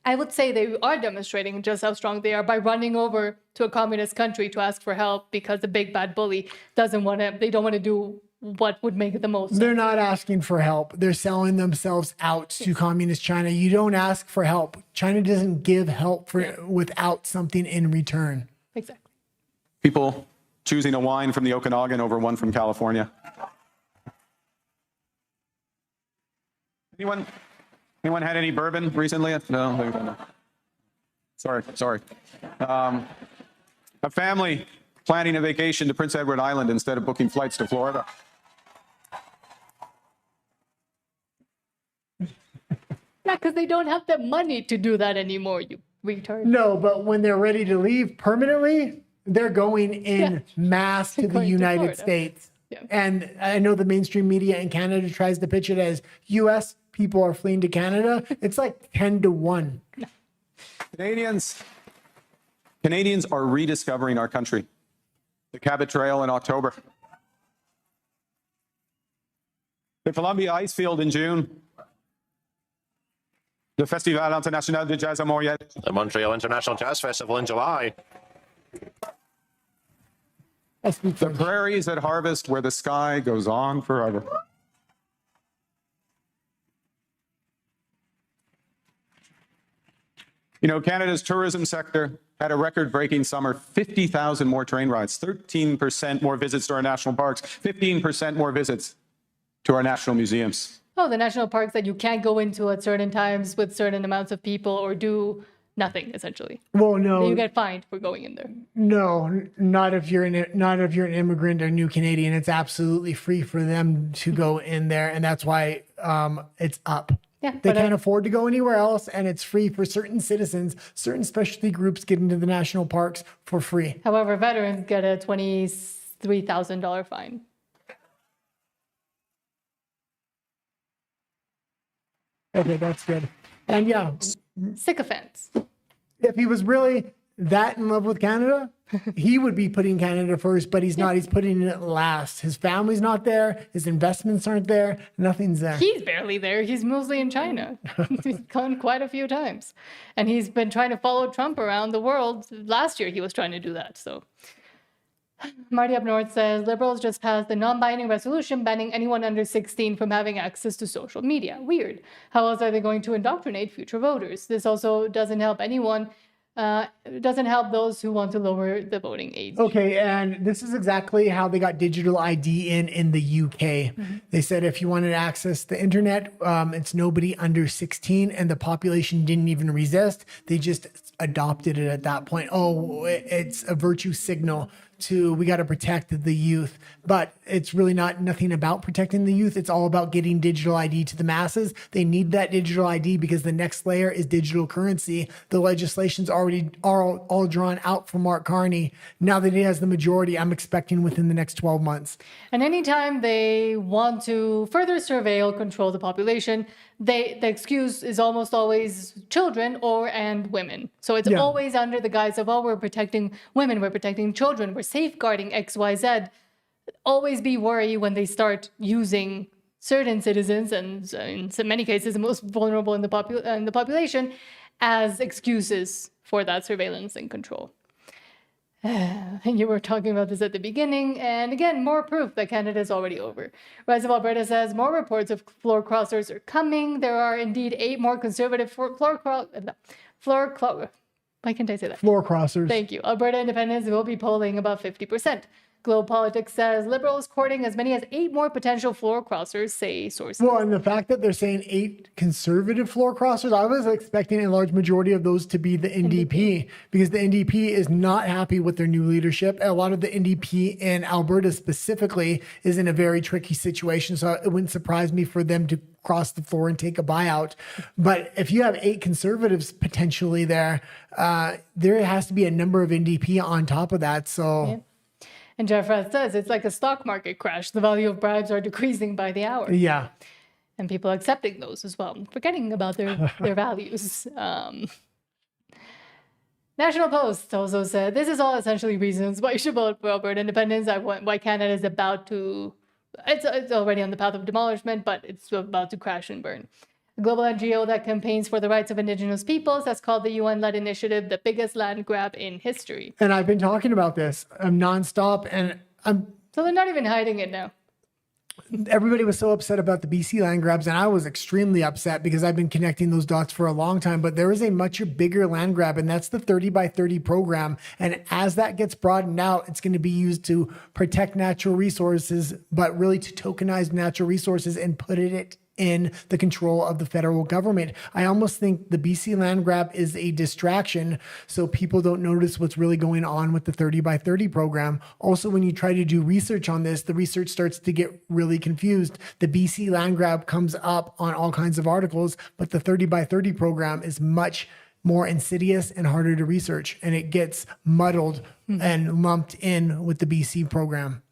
I would say they are demonstrating just how strong they are by running over to a communist country to ask for help because the big bad bully they don't want to do what would make it the most. They're not asking for help. They're selling themselves out to communist China. You don't ask for help. China doesn't give help without something in return. Exactly. People choosing a wine from the Okanagan over one from California. Anyone had any bourbon recently? No. Sorry. A family planning a vacation to Prince Edward Island instead of booking flights to Florida. Yeah, because they don't have the money to do that anymore, you Retard. No, but when they're ready to leave permanently, they're going in mass to the Going to United Florida. States. Yeah. And I know the mainstream media in Canada tries to pitch it as U.S. people are fleeing to Canada. It's like 10 to 1. Canadians are rediscovering our country. The Cabot Trail in October. The Columbia Ice Field in June. The Festival International de Jazz à Montréal. The Montreal International Jazz Festival in July. The prairies at harvest where the sky goes on forever. You know, Canada's tourism sector had a record-breaking summer, 50,000 more train rides, 13% more visits to our national parks, 15% more visits to our national museums. Oh, the national parks that you can't go into at certain times with certain amounts of people or do nothing, essentially. Well, no. You get fined for going in there. No, not if you're an immigrant or new Canadian. It's absolutely free for them to go in there, and that's why it's up. Yeah, they can't afford to go anywhere else, and it's free for certain citizens. Certain specialty groups get into the national parks for free. However, veterans get a $23,000 fine. Okay, that's good. And yeah, sycophants. If he was really that in love with Canada, he would be putting Canada first, but he's not. He's putting it last. His family's not there. His investments aren't there. Nothing's there. He's barely there. He's mostly in China. He's gone quite a few times. And he's been trying to follow Trump around the world. Last year, he was trying to do that. So Marty Up North says, Liberals just passed a non-binding resolution banning anyone under 16 from having access to social media. Weird. How else are they going to indoctrinate future voters? This also doesn't help anyone. It doesn't help those who want to lower the voting age. Okay, and this is exactly how they got digital ID in the UK. Mm-hmm. They said if you wanted to access the internet, it's nobody under 16, and the population didn't even resist. They just adopted it at that point. Oh, it's a virtue signal to we got to protect the youth, but it's really nothing about protecting the youth. It's all about getting digital ID to the masses. They need that digital ID because the next layer is digital currency. The legislation's already all drawn out for Mark Carney. Now that he has the majority, I'm expecting within the next 12 months. And anytime they want to further surveil, control the population, the excuse is almost always children and women. So it's always under the guise of, oh, we're protecting women, we're protecting children, we're safeguarding XYZ. Always be worried when they start using certain citizens, and in so many cases, the most vulnerable in the population, as excuses for that surveillance and control. And you were talking about this at the beginning, and again, more proof that Canada is already over. Rise of Alberta says more reports of floor crossers are coming. There are indeed 8 more conservative floor why can't I say that? Floor crossers. Thank you. Alberta independents will be polling about 50%. Globe Politics says Liberals courting as many as 8 more potential floor crossers, say sources. Well, and the fact that they're saying 8 conservative floor crossers, I was expecting a large majority of those to be the NDP, because the NDP is not happy with their new leadership. A lot of the NDP in Alberta specifically is in a very tricky situation, so it wouldn't surprise me for them to cross the floor and take a buyout. But if you have 8 conservatives potentially there, there has to be a number of NDP on top of that. So. Yeah. And Jeff Rath says it's like a stock market crash. The value of bribes are decreasing by the hour. Yeah. And people accepting those as well, forgetting about their values. National Post also said, this is all essentially reasons why you should vote for Alberta independence, why Canada is about to, it's already on the path of demolishment, but it's about to crash and burn. A global NGO that campaigns for the rights of Indigenous peoples has called the UN-led initiative the biggest land grab in history. And I've been talking about this nonstop, and so they're not even hiding it now. Everybody was so upset about the BC land grabs, and I was extremely upset because I've been connecting those dots for a long time. But there is a much bigger land grab, and that's the 30 by 30 program. And as that gets broadened out, it's going to be used to protect natural resources, but really to tokenize natural resources and put it in the control of the federal government. I almost think the BC land grab is a distraction so people don't notice what's really going on with the 30 by 30 program. Also, when you try to do research on this, the research starts to get really confused. The BC land grab comes up on all kinds of articles, but the 30 by 30 program is much more insidious and harder to research, and it gets muddled and lumped in with the BC program.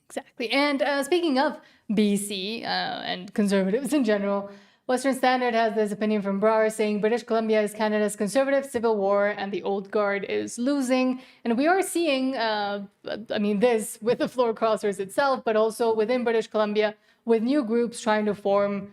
Exactly. And speaking of BC and conservatives in general, Western Standard has this opinion from Brar saying British Columbia is Canada's conservative civil war and the old guard is losing. And we are seeing, this with the floor crossers itself, but also within British Columbia with new groups trying to form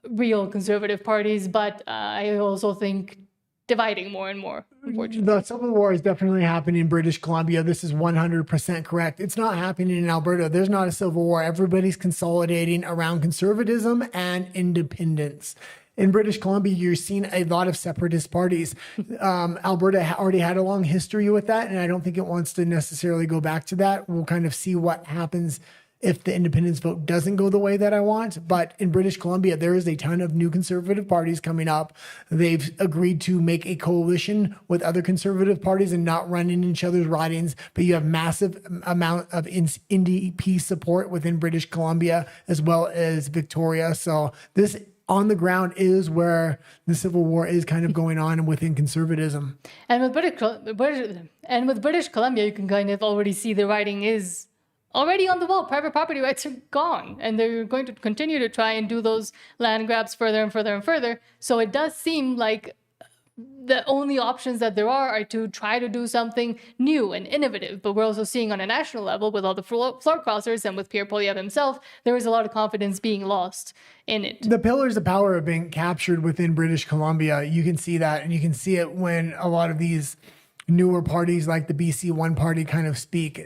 real conservative parties. But I also think dividing more and more, unfortunately. The civil war is definitely happening in British Columbia. This is 100% correct. It's not happening in Alberta. There's not a civil war. Everybody's consolidating around conservatism and independence. In British Columbia, you're seeing a lot of separatist parties. Alberta already had a long history with that, and I don't think it wants to necessarily go back to that. We'll kind of see what happens if the independence vote doesn't go the way that I want. But in British Columbia, there is a ton of new conservative parties coming up. They've agreed to make a coalition with other conservative parties and not run in each other's ridings. But you have massive amount of NDP support within British Columbia as well as Victoria. So this on the ground is where the civil war is kind of going on within conservatism. And with British Columbia, you can kind of already see the writing is already on the wall. Private property rights are gone, and they're going to continue to try and do those land grabs further and further and further. So it does seem like the only options that there are to try to do something new and innovative. But we're also seeing on a national level with all the floor crossers and with Pierre Poilievre himself, there is a lot of confidence being lost in it. The pillars of power have been captured within British Columbia. You can see that, and you can see it when a lot of these newer parties like the BC One Party kind of speak.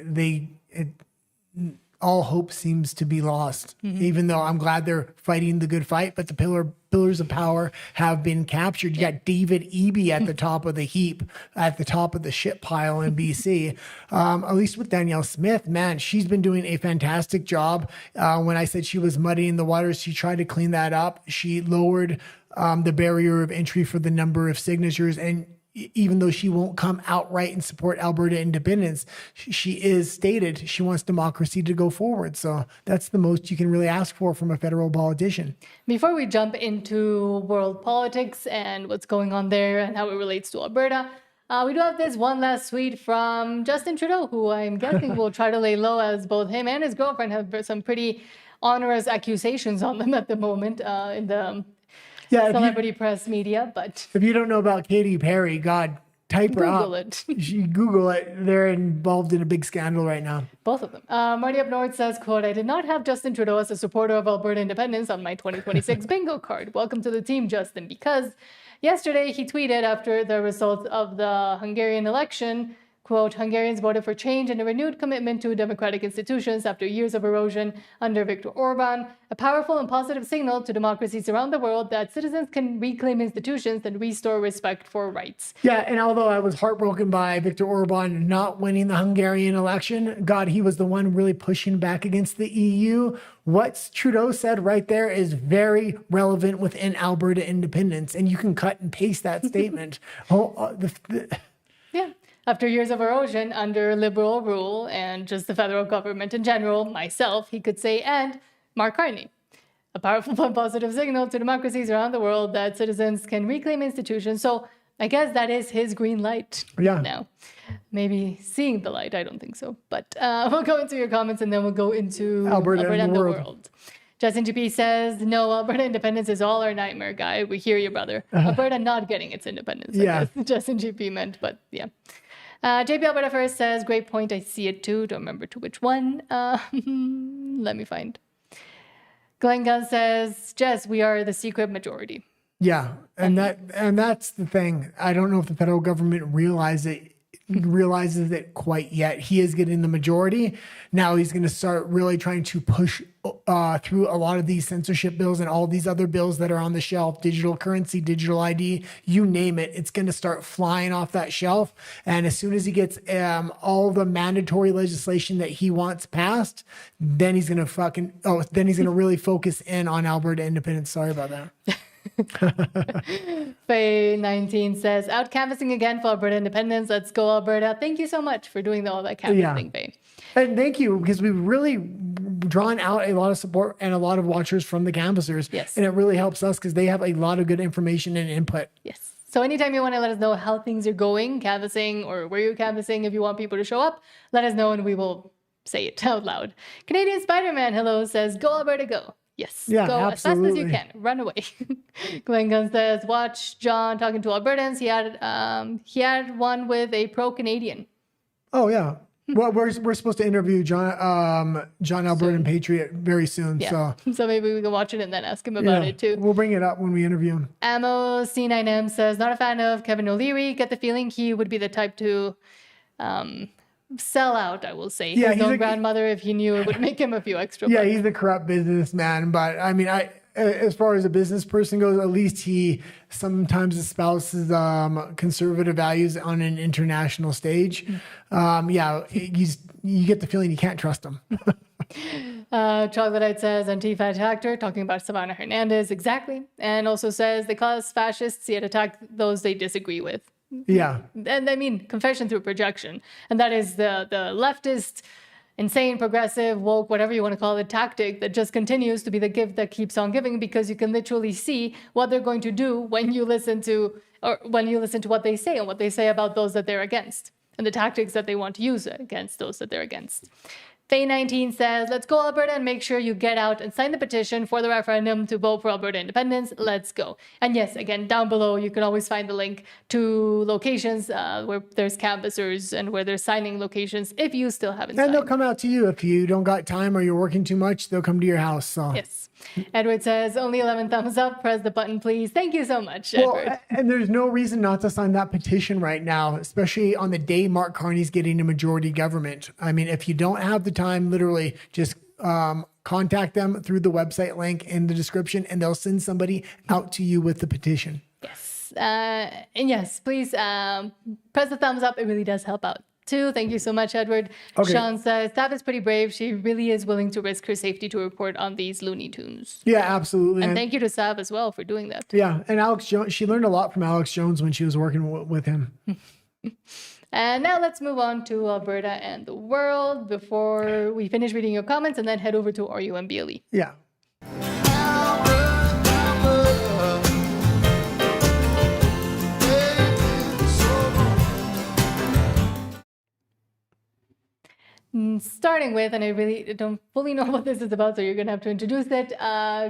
All hope seems to be lost, even though I'm glad they're fighting the good fight, but the pillars of power have been captured. You got David Eby at the top of the heap, at the top of the shit pile in BC. At least with Danielle Smith, man, she's been doing a fantastic job. When I said she was muddying the waters, she tried to clean that up. She lowered the barrier of entry for the number of signatures, and even though she won't come outright and support Alberta independence, she is stated she wants democracy to go forward. So that's the most you can really ask for from a federal politician. Before we jump into world politics and what's going on there and how it relates to Alberta, we do have this one last tweet from Justin Trudeau, who I'm guessing will try to lay low, as both him and his girlfriend have some pretty onerous accusations on them at the moment in the celebrity press media. But if you don't know about Katy Perry, God, type her up. Google it. Google it. They're involved in a big scandal right now. Both of them. Marty Up North says, quote, "I did not have Justin Trudeau as a supporter of Alberta independence on my 2026 bingo card. Welcome to the team, Justin." Because yesterday he tweeted after the results of the Hungarian election, quote, "Hungarians voted for change and a renewed commitment to democratic institutions after years of erosion under Viktor Orban. A powerful and positive signal to democracies around the world that citizens can reclaim institutions and restore respect for rights." Yeah, and although I was heartbroken by Viktor Orban not winning the Hungarian election, God, he was the one really pushing back against the EU. What Trudeau said right there is very relevant within Alberta independence, and you can cut and paste that statement. Yeah. After years of erosion under Liberal rule and just the federal government in general, myself, he could say, and Mark Carney, "A powerful and positive signal to democracies around the world that citizens can reclaim institutions." So I guess that is his green light now. Maybe seeing the light, I don't think so. But we'll go into your comments and then we'll go into Alberta and the world. Justin GP says, "No, Alberta independence is all our nightmare, guy. We hear you, brother." Alberta not getting its independence, I guess Justin GP meant, but yeah. JP Alberta First says, "Great point. I see it too. Don't remember to which one. Let me find." Glenn Gunn says, "Jess, we are the secret majority." Yeah, and that's the thing. I don't know if the federal government realizes it quite yet. He is getting the majority. Now he's going to start really trying to push through a lot of these censorship bills and all these other bills that are on the shelf, digital currency, digital ID, you name it. It's going to start flying off that shelf. And as soon as he gets all the mandatory legislation that he wants passed, then he's going to really focus in on Alberta independence. Sorry about that. Faye 19 says, "Out canvassing again for Alberta independence. Let's go, Alberta." Thank you so much for doing all that canvassing, Faye. And thank you, because we've really drawn out a lot of support and a lot of watchers from the canvassers. Yes. And it really helps us because they have a lot of good information and input. Yes. So anytime you want to let us know how things are going, canvassing, or where you're canvassing, if you want people to show up, let us know and we will say it out loud. Canadian Spider-Man, hello, says, go Alberta, go. Yes, Yeah, go as fast as you absolutely. can. Run away. Glenn Gunn says, watch John talking to Albertans. He had one with a pro-Canadian. Oh yeah. Well, we're supposed to interview John Albertan Patriot very soon. Yeah. So So maybe we can watch it and then ask him about it too. we'll bring it up when we interview him. Ammo C9M says, not a fan of Kevin O'Leary. Get the feeling he would be the type to sell out, I will say. Yeah, His he's own a- grandmother, if he knew, it would make him a few extra Yeah, bucks. he's a corrupt businessman, but I mean, as far as a business person goes, at least he sometimes espouses conservative values on an international stage. Yeah, you get the feeling you can't trust him. Troglodyte says, Antifa attacked her, talking about Savannah Hernandez, exactly. And also says, they call us fascists, yet attack those they disagree with. Yeah. And I mean, confession through projection. And that is the leftist, insane, progressive, woke, whatever you want to call it, tactic that just continues to be the gift that keeps on giving, because you can literally see what they're going to do when you listen to what they say and what they say about those that they're against and the tactics that they want to use against those that they're against. Faye19 says, let's go Alberta and make sure you get out and sign the petition for the referendum to vote for Alberta independence. Let's go. And yes, again, down below, you can always find the link to locations where there's canvassers and where there's signing locations if you still haven't And signed. they'll come out to you if you don't got time or you're working too much. They'll come to your house. So. Yes. Edward says, only 11 thumbs up. Press the button, please. Thank you so much, Well, Edward. and there's no reason not to sign that petition right now, especially on the day Mark Carney's getting a majority government. I mean, if you don't have the time, literally just contact them through the website link in the description, and they'll send somebody out to you with the petition. Yes. And yes, please press the thumbs up. It really does help out too. Thank you so much, Edward. Okay. Sean says, Staff is pretty brave. She really is willing to risk her safety to report on these Looney Tunes. Yeah, absolutely. And thank you to Sav as well for doing that. Yeah, and Alex Jones, she learned a lot from Alex Jones when she was working with him. And now let's move on to Alberta and the world before we finish reading your comments and then head over to RUMBLE. Yeah. Starting with, and I really don't fully know what this is about, so you're going to have to introduce it.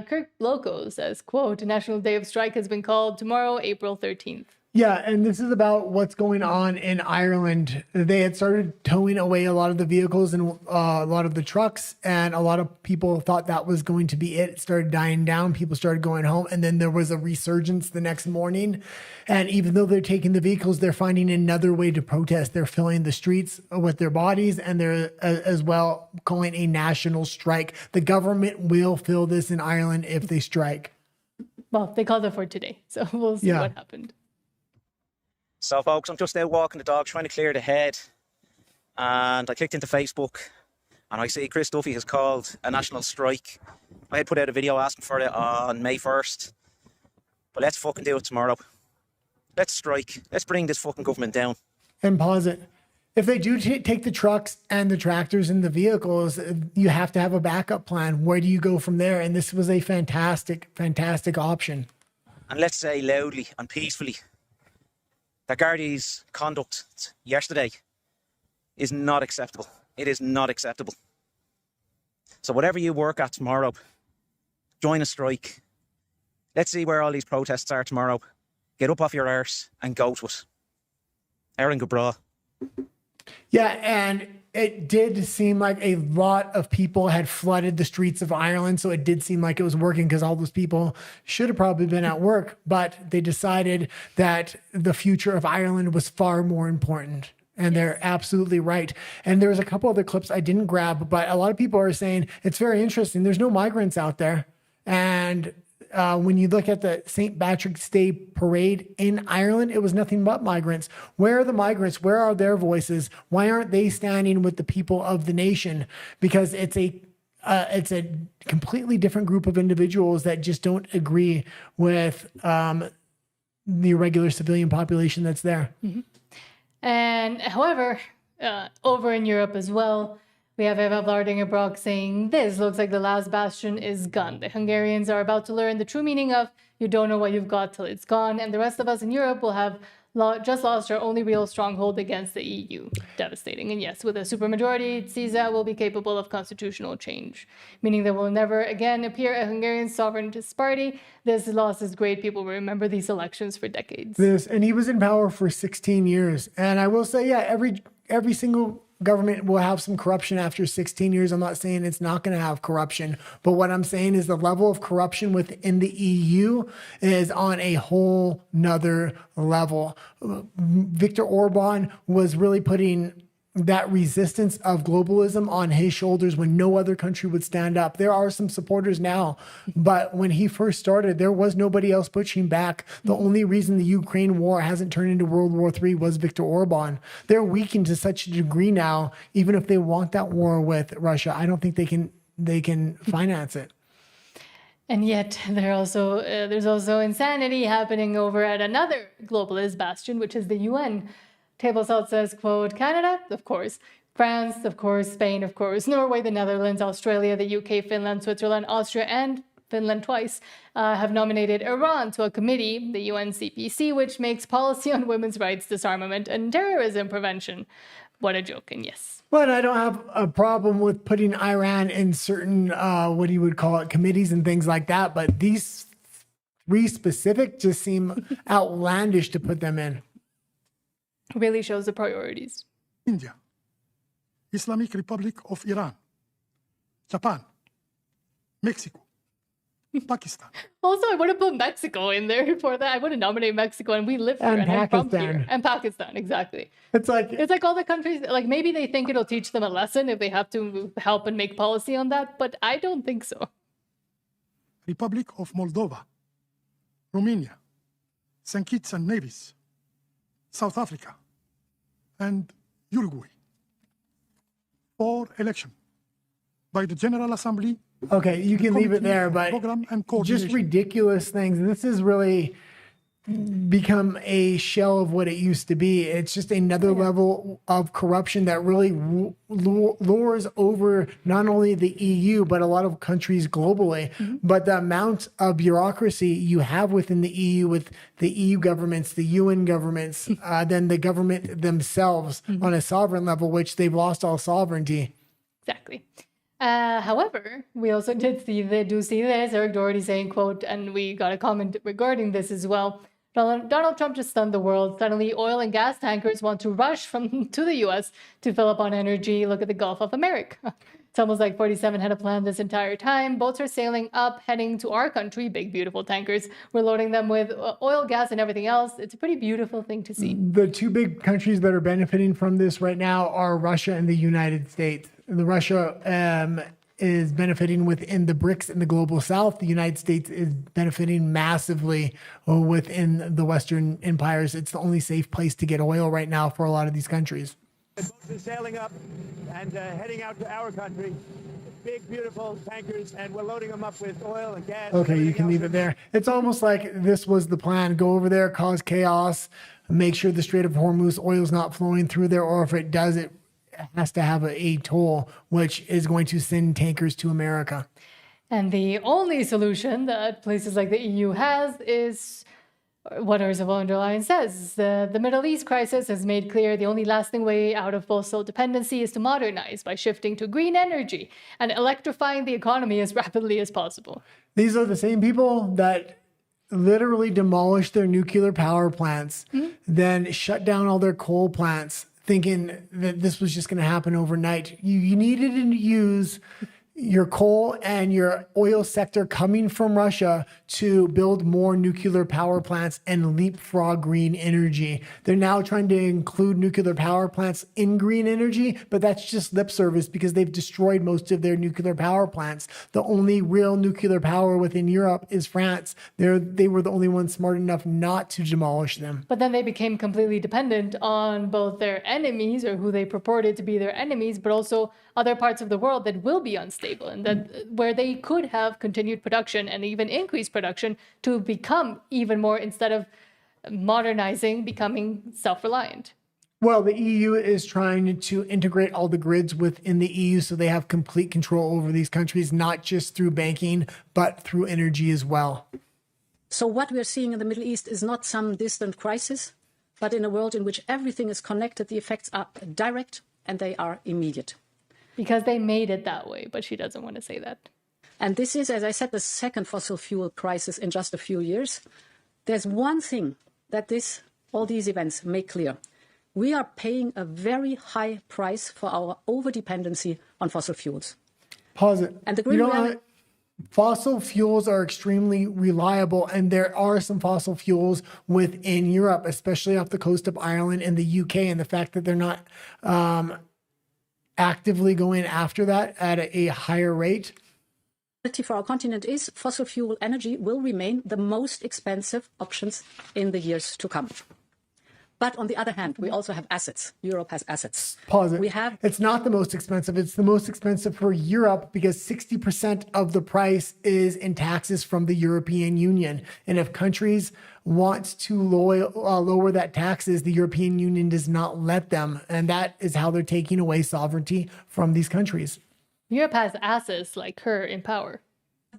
Kirk Loco says, quote, National Day of Strike has been called tomorrow, April 13th. Yeah, and this is about what's going on in Ireland. They had started towing away a lot of the vehicles and a lot of the trucks, and a lot of people thought that was going to be it. It started dying down. People started going home, and then there was a resurgence the next morning. And even though they're taking the vehicles, they're finding another way to protest. They're filling the streets with their bodies, and they're as well calling a national strike. The government will fill this in Ireland if they strike. Well, they called it for today, so we'll see what happened. So, folks, I'm just out walking the dog, trying to clear the head. And I clicked into Facebook, and I see Chris Duffy has called a national strike. I had put out a video asking for it on May 1st. But let's fucking do it tomorrow. Let's strike. Let's bring this fucking government down. And pause it. If they do take the trucks and the tractors and the vehicles, you have to have a backup plan. Where do you go from there? And this was a fantastic, fantastic option. And let's say loudly and peacefully that Gardaí's conduct yesterday is not acceptable. It is not acceptable. So whatever you work at tomorrow, join a strike. Let's see where all these protests are tomorrow. Get up off your arse and go to it. Erin Gabra. Yeah, and it did seem like a lot of people had flooded the streets of Ireland. So it did seem like it was working because all those people should have probably been at work. But they decided that the future of Ireland was far more important. And they're absolutely right. And there's a couple other clips I didn't grab, but a lot of people are saying it's very interesting. There's no migrants out there. And when you look at the St. Patrick's Day parade in Ireland, it was nothing but migrants. Where are the migrants? Where are their voices? Why aren't they standing with the people of the nation? Because it's a completely different group of individuals that just don't agree with the regular civilian population that's there. Mm-hmm. And however, over in Europe as well, we have Eva Vlardingerbrock saying, this looks like the last bastion is gone. The Hungarians are about to learn the true meaning of You don't know what you've got till it's gone. And the rest of us in Europe will have just lost our only real stronghold against the EU. Devastating. And yes, with a supermajority, CISA will be capable of constitutional change, meaning there will never again appear a Hungarian sovereigntist party. This loss is great. People will remember these elections for decades. And he was in power for 16 years. And I will say, yeah, every single government will have some corruption after 16 years. I'm not saying it's not going to have corruption, but what I'm saying is the level of corruption within the EU is on a whole nother level. Viktor Orban was really putting that resistance of globalism on his shoulders when no other country would stand up. There are some supporters now, but when he first started, there was nobody else pushing back. The only reason the Ukraine war hasn't turned into World War III was Viktor Orban. They're weakened to such a degree now, even if they want that war with Russia, I don't think they can finance it. And yet there's also insanity happening over at another globalist bastion, which is the UN. Table Salt says, quote, Canada, of course, France, of course, Spain, of course, Norway, the Netherlands, Australia, the UK, Finland, Switzerland, Austria, and Finland twice have nominated Iran to a committee, the UNCPC, which makes policy on women's rights, disarmament, and terrorism prevention. What a joke, and yes. But I don't have a problem with putting Iran in certain, what you would call it, committees and things like that, but these three specific just seem outlandish to put them in. Really shows the priorities. India, Islamic Republic of Iran, Japan, Mexico, Pakistan. Also, I want to put Mexico in there for that. I want to nominate Mexico, and we live here, and I'm from here. And Pakistan, exactly. It's like all the countries, like maybe they think it'll teach them a lesson if they have to help and make policy on that, but I don't think so. Republic of Moldova, Romania, St. Kitts and Nevis, South Africa, and Uruguay for election by the General Assembly. Okay, you can leave it there, but just ridiculous things. This has really become a shell of what it used to be. It's just another level of corruption that really lures over not only the EU, but a lot of countries globally. But the amount of bureaucracy you have within the EU with the EU governments, the UN governments, then the government themselves on a sovereign level, which they've lost all sovereignty. Exactly. However, we also do see this, Eric Doherty saying, quote, and we got a comment regarding this as well. Donald Trump just stunned the world. Suddenly, oil and gas tankers want to rush to the U.S. to fill up on energy. Look at the Gulf of America. It's almost like 47 had a plan this entire time. Boats are sailing up, heading to our country, big, beautiful tankers. We're loading them with oil, gas, and everything else. It's a pretty beautiful thing to see. The two big countries that are benefiting from this right now are Russia and the United States. Russia is benefiting within the BRICS in the global south. The United States is benefiting massively within the Western empires. It's the only safe place to get oil right now for a lot of these countries. The boats are sailing up and heading out to our country. Big, beautiful tankers, and we're loading them up with oil and gas. Okay, you can leave it there. It's almost like this was the plan. Go over there, cause chaos, make sure the Strait of Hormuz oil is not flowing through there, or if it does, it has to have a toll, which is going to send tankers to America. And the only solution that places like the EU has is what Ursula von der Leyen says. The Middle East crisis has made clear the only lasting way out of fossil dependency is to modernize by shifting to green energy and electrifying the economy as rapidly as possible. These are the same people that literally demolished their nuclear power plants, then shut down all their coal plants, thinking that this was just going to happen overnight. You needed to use your coal and your oil sector coming from Russia to build more nuclear power plants and leapfrog green energy. They're now trying to include nuclear power plants in green energy, but that's just lip service because they've destroyed most of their nuclear power plants. The only real nuclear power within Europe is France. They were the only ones smart enough not to demolish them. But then they became completely dependent on both their enemies, or who they purported to be their enemies, but also other parts of the world that will be unstable, and that where they could have continued production and even increased production to become even more, instead of modernizing, becoming self-reliant. Well, the EU is trying to integrate all the grids within the EU so they have complete control over these countries, not just through banking, but through energy as well. So what we are seeing in the Middle East is not some distant crisis, but in a world in which everything is connected, the effects are direct and they are immediate. Because they made it that way, but she doesn't want to say that. And this is, as I said, the second fossil fuel crisis in just a few years. There's one thing that all these events make clear. We are paying a very high price for our overdependency on fossil fuels. Pause it. And the green fossil fuels are extremely reliable, and there are some fossil fuels within Europe, especially off the coast of Ireland and the UK, and the fact that they're not actively going after that at a higher rate. For our continent is fossil fuel energy will remain the most expensive options in the years to come. But on the other hand, we also have assets. Europe has assets. Pause it. It's not the most expensive. It's the most expensive for Europe because 60% of the price is in taxes from the European Union. And if countries want to lower that taxes, the European Union does not let them. And that is how they're taking away sovereignty from these countries. Europe has assets like her in power.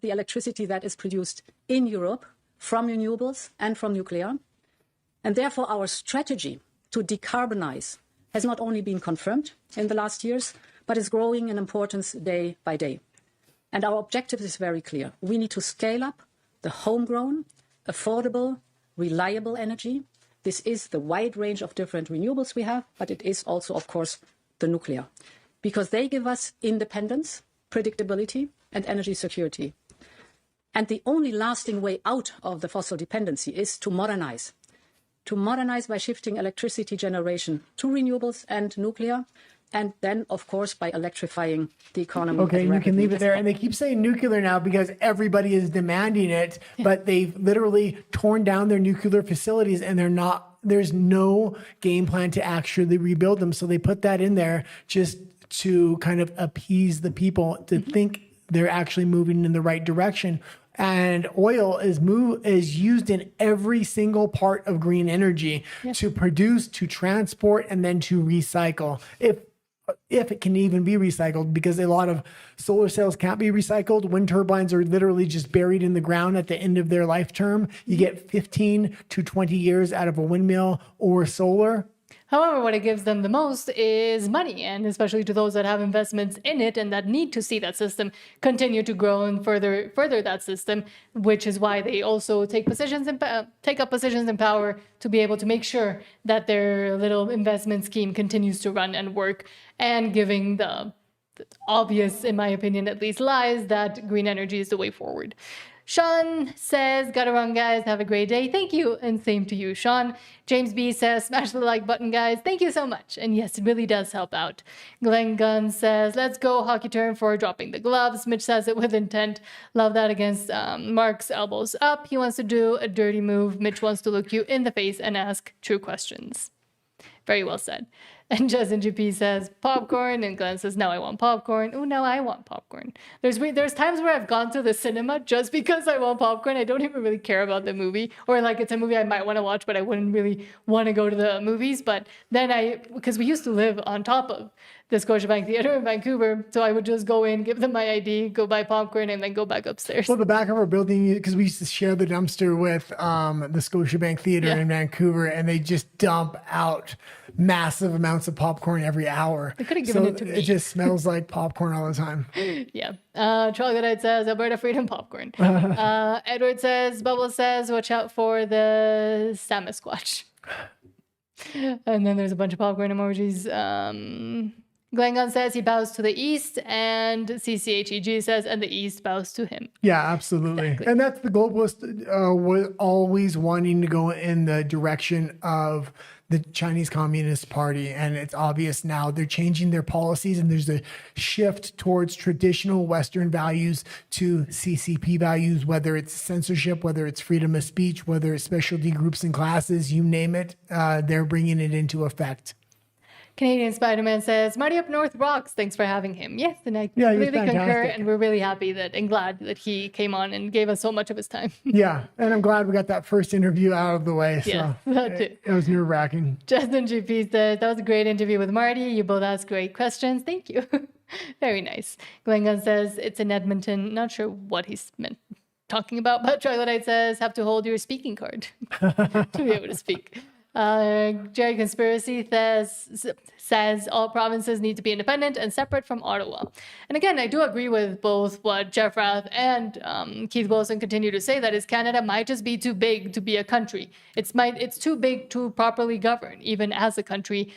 The electricity that is produced in Europe from renewables and from nuclear. And therefore, our strategy to decarbonize has not only been confirmed in the last years, but is growing in importance day by day. And our objective is very clear. We need to scale up the homegrown, affordable, reliable energy. This is the wide range of different renewables we have, but it is also, of course, the nuclear, because they give us independence, predictability, and energy security. And the only lasting way out of the fossil dependency is to modernize. To modernize by shifting electricity generation to renewables and nuclear, and then, of course, by electrifying the economy. Okay, you can leave it there. And they keep saying nuclear now because everybody is demanding it, but they've literally torn down their nuclear facilities and there's no game plan to actually rebuild them. So they put that in there just to kind of appease the people to think they're actually moving in the right direction. And oil is used in every single part of green energy to produce, to transport, and then to recycle. If it can even be recycled, because a lot of solar cells can't be recycled. Wind turbines are literally just buried in the ground at the end of their life term. You get 15 to 20 years out of a windmill or solar. However, what it gives them the most is money, and especially to those that have investments in it and that need to see that system continue to grow and further that system, which is why they also take up positions in power to be able to make sure that their little investment scheme continues to run and work, and giving the obvious, in my opinion at least, lies that green energy is the way forward. Sean says, gotta run, guys. Have a great day. Thank you. And same to you, Sean. James B says, smash the like button, guys. Thank you so much. And yes, it really does help out. Glenn Gunn says, let's go, hockey term for dropping the gloves. Mitch says it with intent. Love that against Mark's elbows up. He wants to do a dirty move. Mitch wants to look you in the face and ask true questions. Very well said. And Justin GP says popcorn, and Glenn says, now I want popcorn. Oh, now I want popcorn. There's times where I've gone to the cinema just because I want popcorn. I don't even really care about the movie, or like it's a movie I might want to watch, but I wouldn't really want to go to the movies. But then because we used to live on top of the Scotiabank Theatre in Vancouver, so I would just go in, give them my ID, go buy popcorn, and then go back upstairs. Well, the back of our building, because we used to share the dumpster with the Scotiabank Theatre in Vancouver, and they just dump out massive amounts of popcorn every hour. They could have given it to me. It just smells like popcorn all the time. Yeah. Troglodyte says, Alberta Freedom Popcorn. Edward says, Bubble says, watch out for the Samasquatch. And then there's a bunch of popcorn emojis. Glenn Gunn says he bows to the east, and CCHEG says, and the east bows to him. Yeah, absolutely. Exactly. And that's the globalist was always wanting to go in the direction of the Chinese Communist Party. And it's obvious now they're changing their policies, and there's a shift towards traditional Western values to CCP values, whether it's censorship, whether it's freedom of speech, whether it's specialty groups and classes, you name it, they're bringing it into effect. Canadian Spider-Man says, Marty up north rocks. Thanks for having him. Yes, and I completely concur, and we're really happy and glad that he came on and gave us so much of his time. Yeah, and I'm glad we got that first interview out of the way. Yes, so that too. It was nerve-wracking. Justin GP says, that was a great interview with Marty. You both asked great questions. Thank you. Very nice. Glenn Gunn says, it's in Edmonton. Not sure what he's meant talking about. But Troglodyte says, have to hold your speaking card to be able to speak. Jerry Conspiracy says all provinces need to be independent and separate from Ottawa. And again, I do agree with both what Jeff Rath and Keith Wilson continue to say, that is, Canada might just be too big to be a country. It's too big to properly govern, even as a country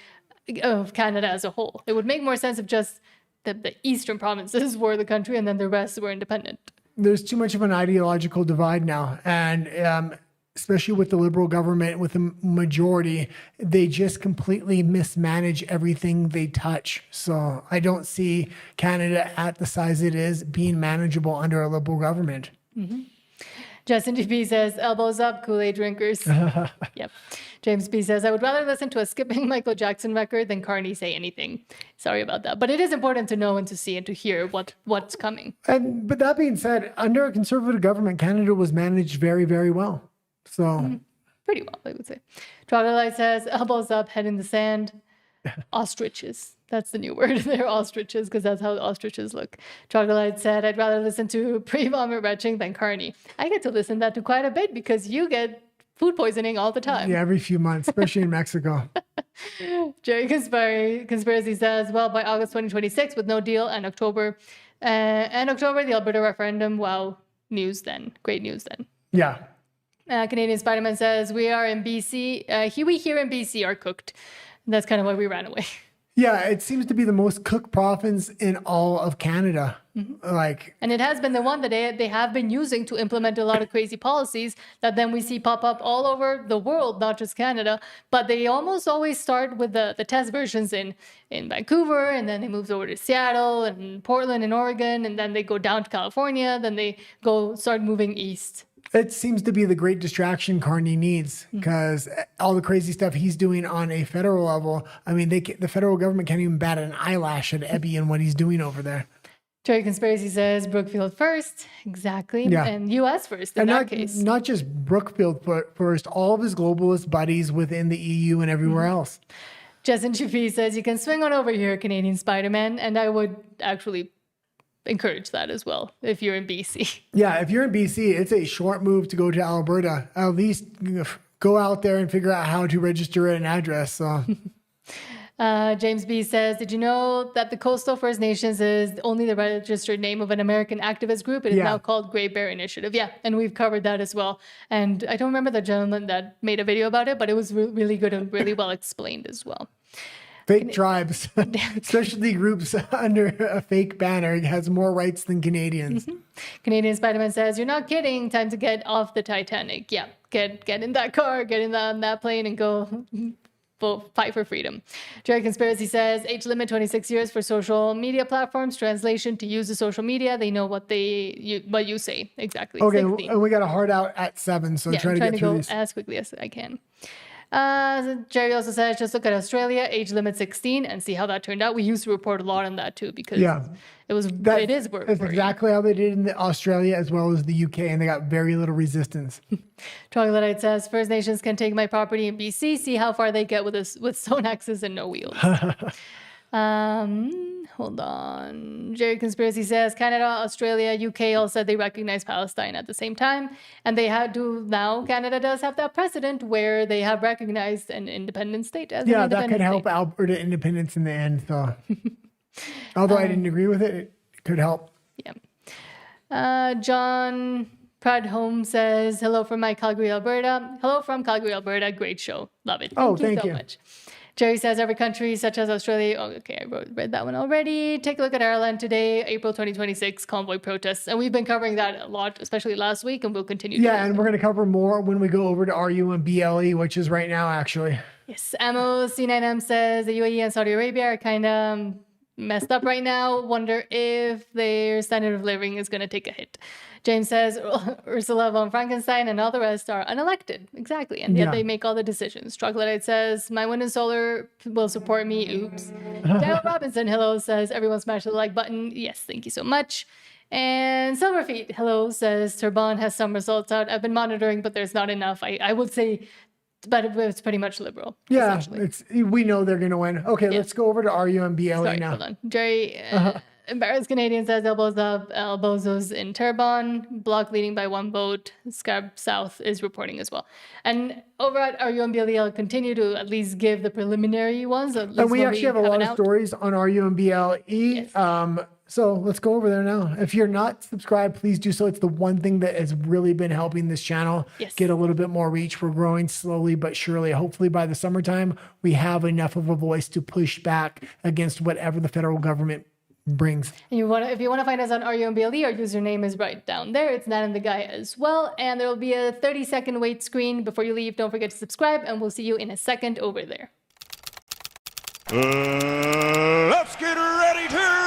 of Canada as a whole. It would make more sense if just the eastern provinces were the country and then the rest were independent. There's too much of an ideological divide now. And especially with the Liberal government, with the majority, they just completely mismanage everything they touch. So I don't see Canada at the size it is being manageable under a Liberal government. Mm-hmm. Justin GP says, elbows up, Kool-Aid drinkers. Yep. James B says, I would rather listen to a skipping Michael Jackson record than Carney say anything. Sorry about that. But it is important to know and to see and to hear what's coming. But that being said, under a Conservative government, Canada was managed very, very well. So pretty well, I would say. Troglodyte says, elbows up, head in the sand. Ostriches. That's the new word. They're ostriches because that's how ostriches look. Troglodyte said, I'd rather listen to pre-vomit retching than Carney. I get to listen to that to quite a bit because you get food poisoning all the time. Yeah, every few months, especially in Mexico. Jerry Conspiracy says, well, by August 2026, with no deal, and October, the Alberta referendum. Wow, news then. Great news then. Yeah. Canadian Spider-Man says, we are in BC. We here in BC are cooked. That's kind of why we ran away. Yeah, it seems to be the most cooked province in all of Canada. Mm-hmm. And it has been the one that they have been using to implement a lot of crazy policies that then we see pop up all over the world, not just Canada. But they almost always start with the test versions in Vancouver, and then they move over to Seattle and Portland and Oregon, and then they go down to California, then they start moving east. It seems to be the great distraction Carney needs, because all the crazy stuff he's doing on a federal level, I mean, the federal government can't even bat an eyelash at Ebby and what he's doing over there. Jerry Conspiracy says Brookfield first, exactly, yeah. And U.S. first in that case. Not just Brookfield first, all of his globalist buddies within the EU and everywhere else. Justin Chaffee says you can swing on over here, Canadian Spider-Man, and I would actually encourage that as well if you're in BC. Yeah, if you're in BC, it's a short move to go to Alberta. At least go out there and figure out how to register an address. So. James B says, did you know that the Coastal First Nations is only the registered name of an American activist group? It is now called Great Bear Initiative. Yeah, and we've covered that as well. And I don't remember the gentleman that made a video about it, but it was really good and really well explained as well. Fake tribes, especially groups under a fake banner, has more rights than Canadians. Mm-hmm. Canadian Spider-Man says, you're not kidding. Time to get off the Titanic. Yeah, get in that car, get in that plane and go fight for freedom. Jerry Conspiracy says, age limit 26 years for social media platforms. Translation, to use the social media, they know what you say. Exactly. Okay, 16. And we got a hard out at 7, so try to get through these. As quickly as I can. Jerry also says, just look at Australia, age limit 16, and see how that turned out. We used to report a lot on that too, because it is work. That's exactly how they did in Australia as well as the UK, and they got very little resistance. Troglodyte says, First Nations can take my property in BC, see how far they get with stone axes and no wheels. Hold on. Jerry Conspiracy says Canada, Australia, UK all said they recognize Palestine at the same time. And they now Canada does have that precedent where they have recognized an independent state as an independent that could help Alberta independence in the end. So, although I didn't agree with it, it could help. Yeah. John Pradholm says, hello from Calgary, Alberta. Hello from Calgary, Alberta. Great show. Love it. Thank you so much. Jerry says every country such as Australia. Oh, okay, I read that one already. Take a look at Ireland today, April 2026 convoy protests. And we've been covering that a lot, especially last week, and we'll continue to. Yeah, and we're going to cover more when we go over to RU and BLE, which is right now, actually. Yes, Ammo C9M says the UAE and Saudi Arabia are kind of messed up right now. Wonder if their standard of living is going to take a hit. James says Ursula von Frankenstein and all the rest are unelected. Exactly. And yet they make all the decisions. Troglodyte says, my wind and solar will support me. Oops. Dale Robinson, hello, says, everyone smash the like button. Yes, thank you so much. And Silverfeet, hello, says, Turban has some results out. I've been monitoring, but there's not enough. I would say, but it's pretty much liberal. Yeah, we know they're going to win. Okay, let's go over to RU and BLE now. Hold on. Jerry Embarrassed Canadian says elbows up, elbows in Terrebonne, block leading by 1 vote. Scab South is reporting as well. And over at RUMBLE, I'll continue to at least give the preliminary ones. And we actually have a lot of stories on RUMBLE. Yes. So let's go over there now. If you're not subscribed, please do so. It's the one thing that has really been helping this channel get a little bit more reach. We're growing slowly but surely. Hopefully by the summertime, we have enough of a voice to push back against whatever the federal government brings. And if you want to find us on RUMBLE, our username is right down there. It's Nat and the Guy as well. And there will be a 30-second wait screen before you leave. Don't forget to subscribe, and we'll see you in a second over there. Let's get ready to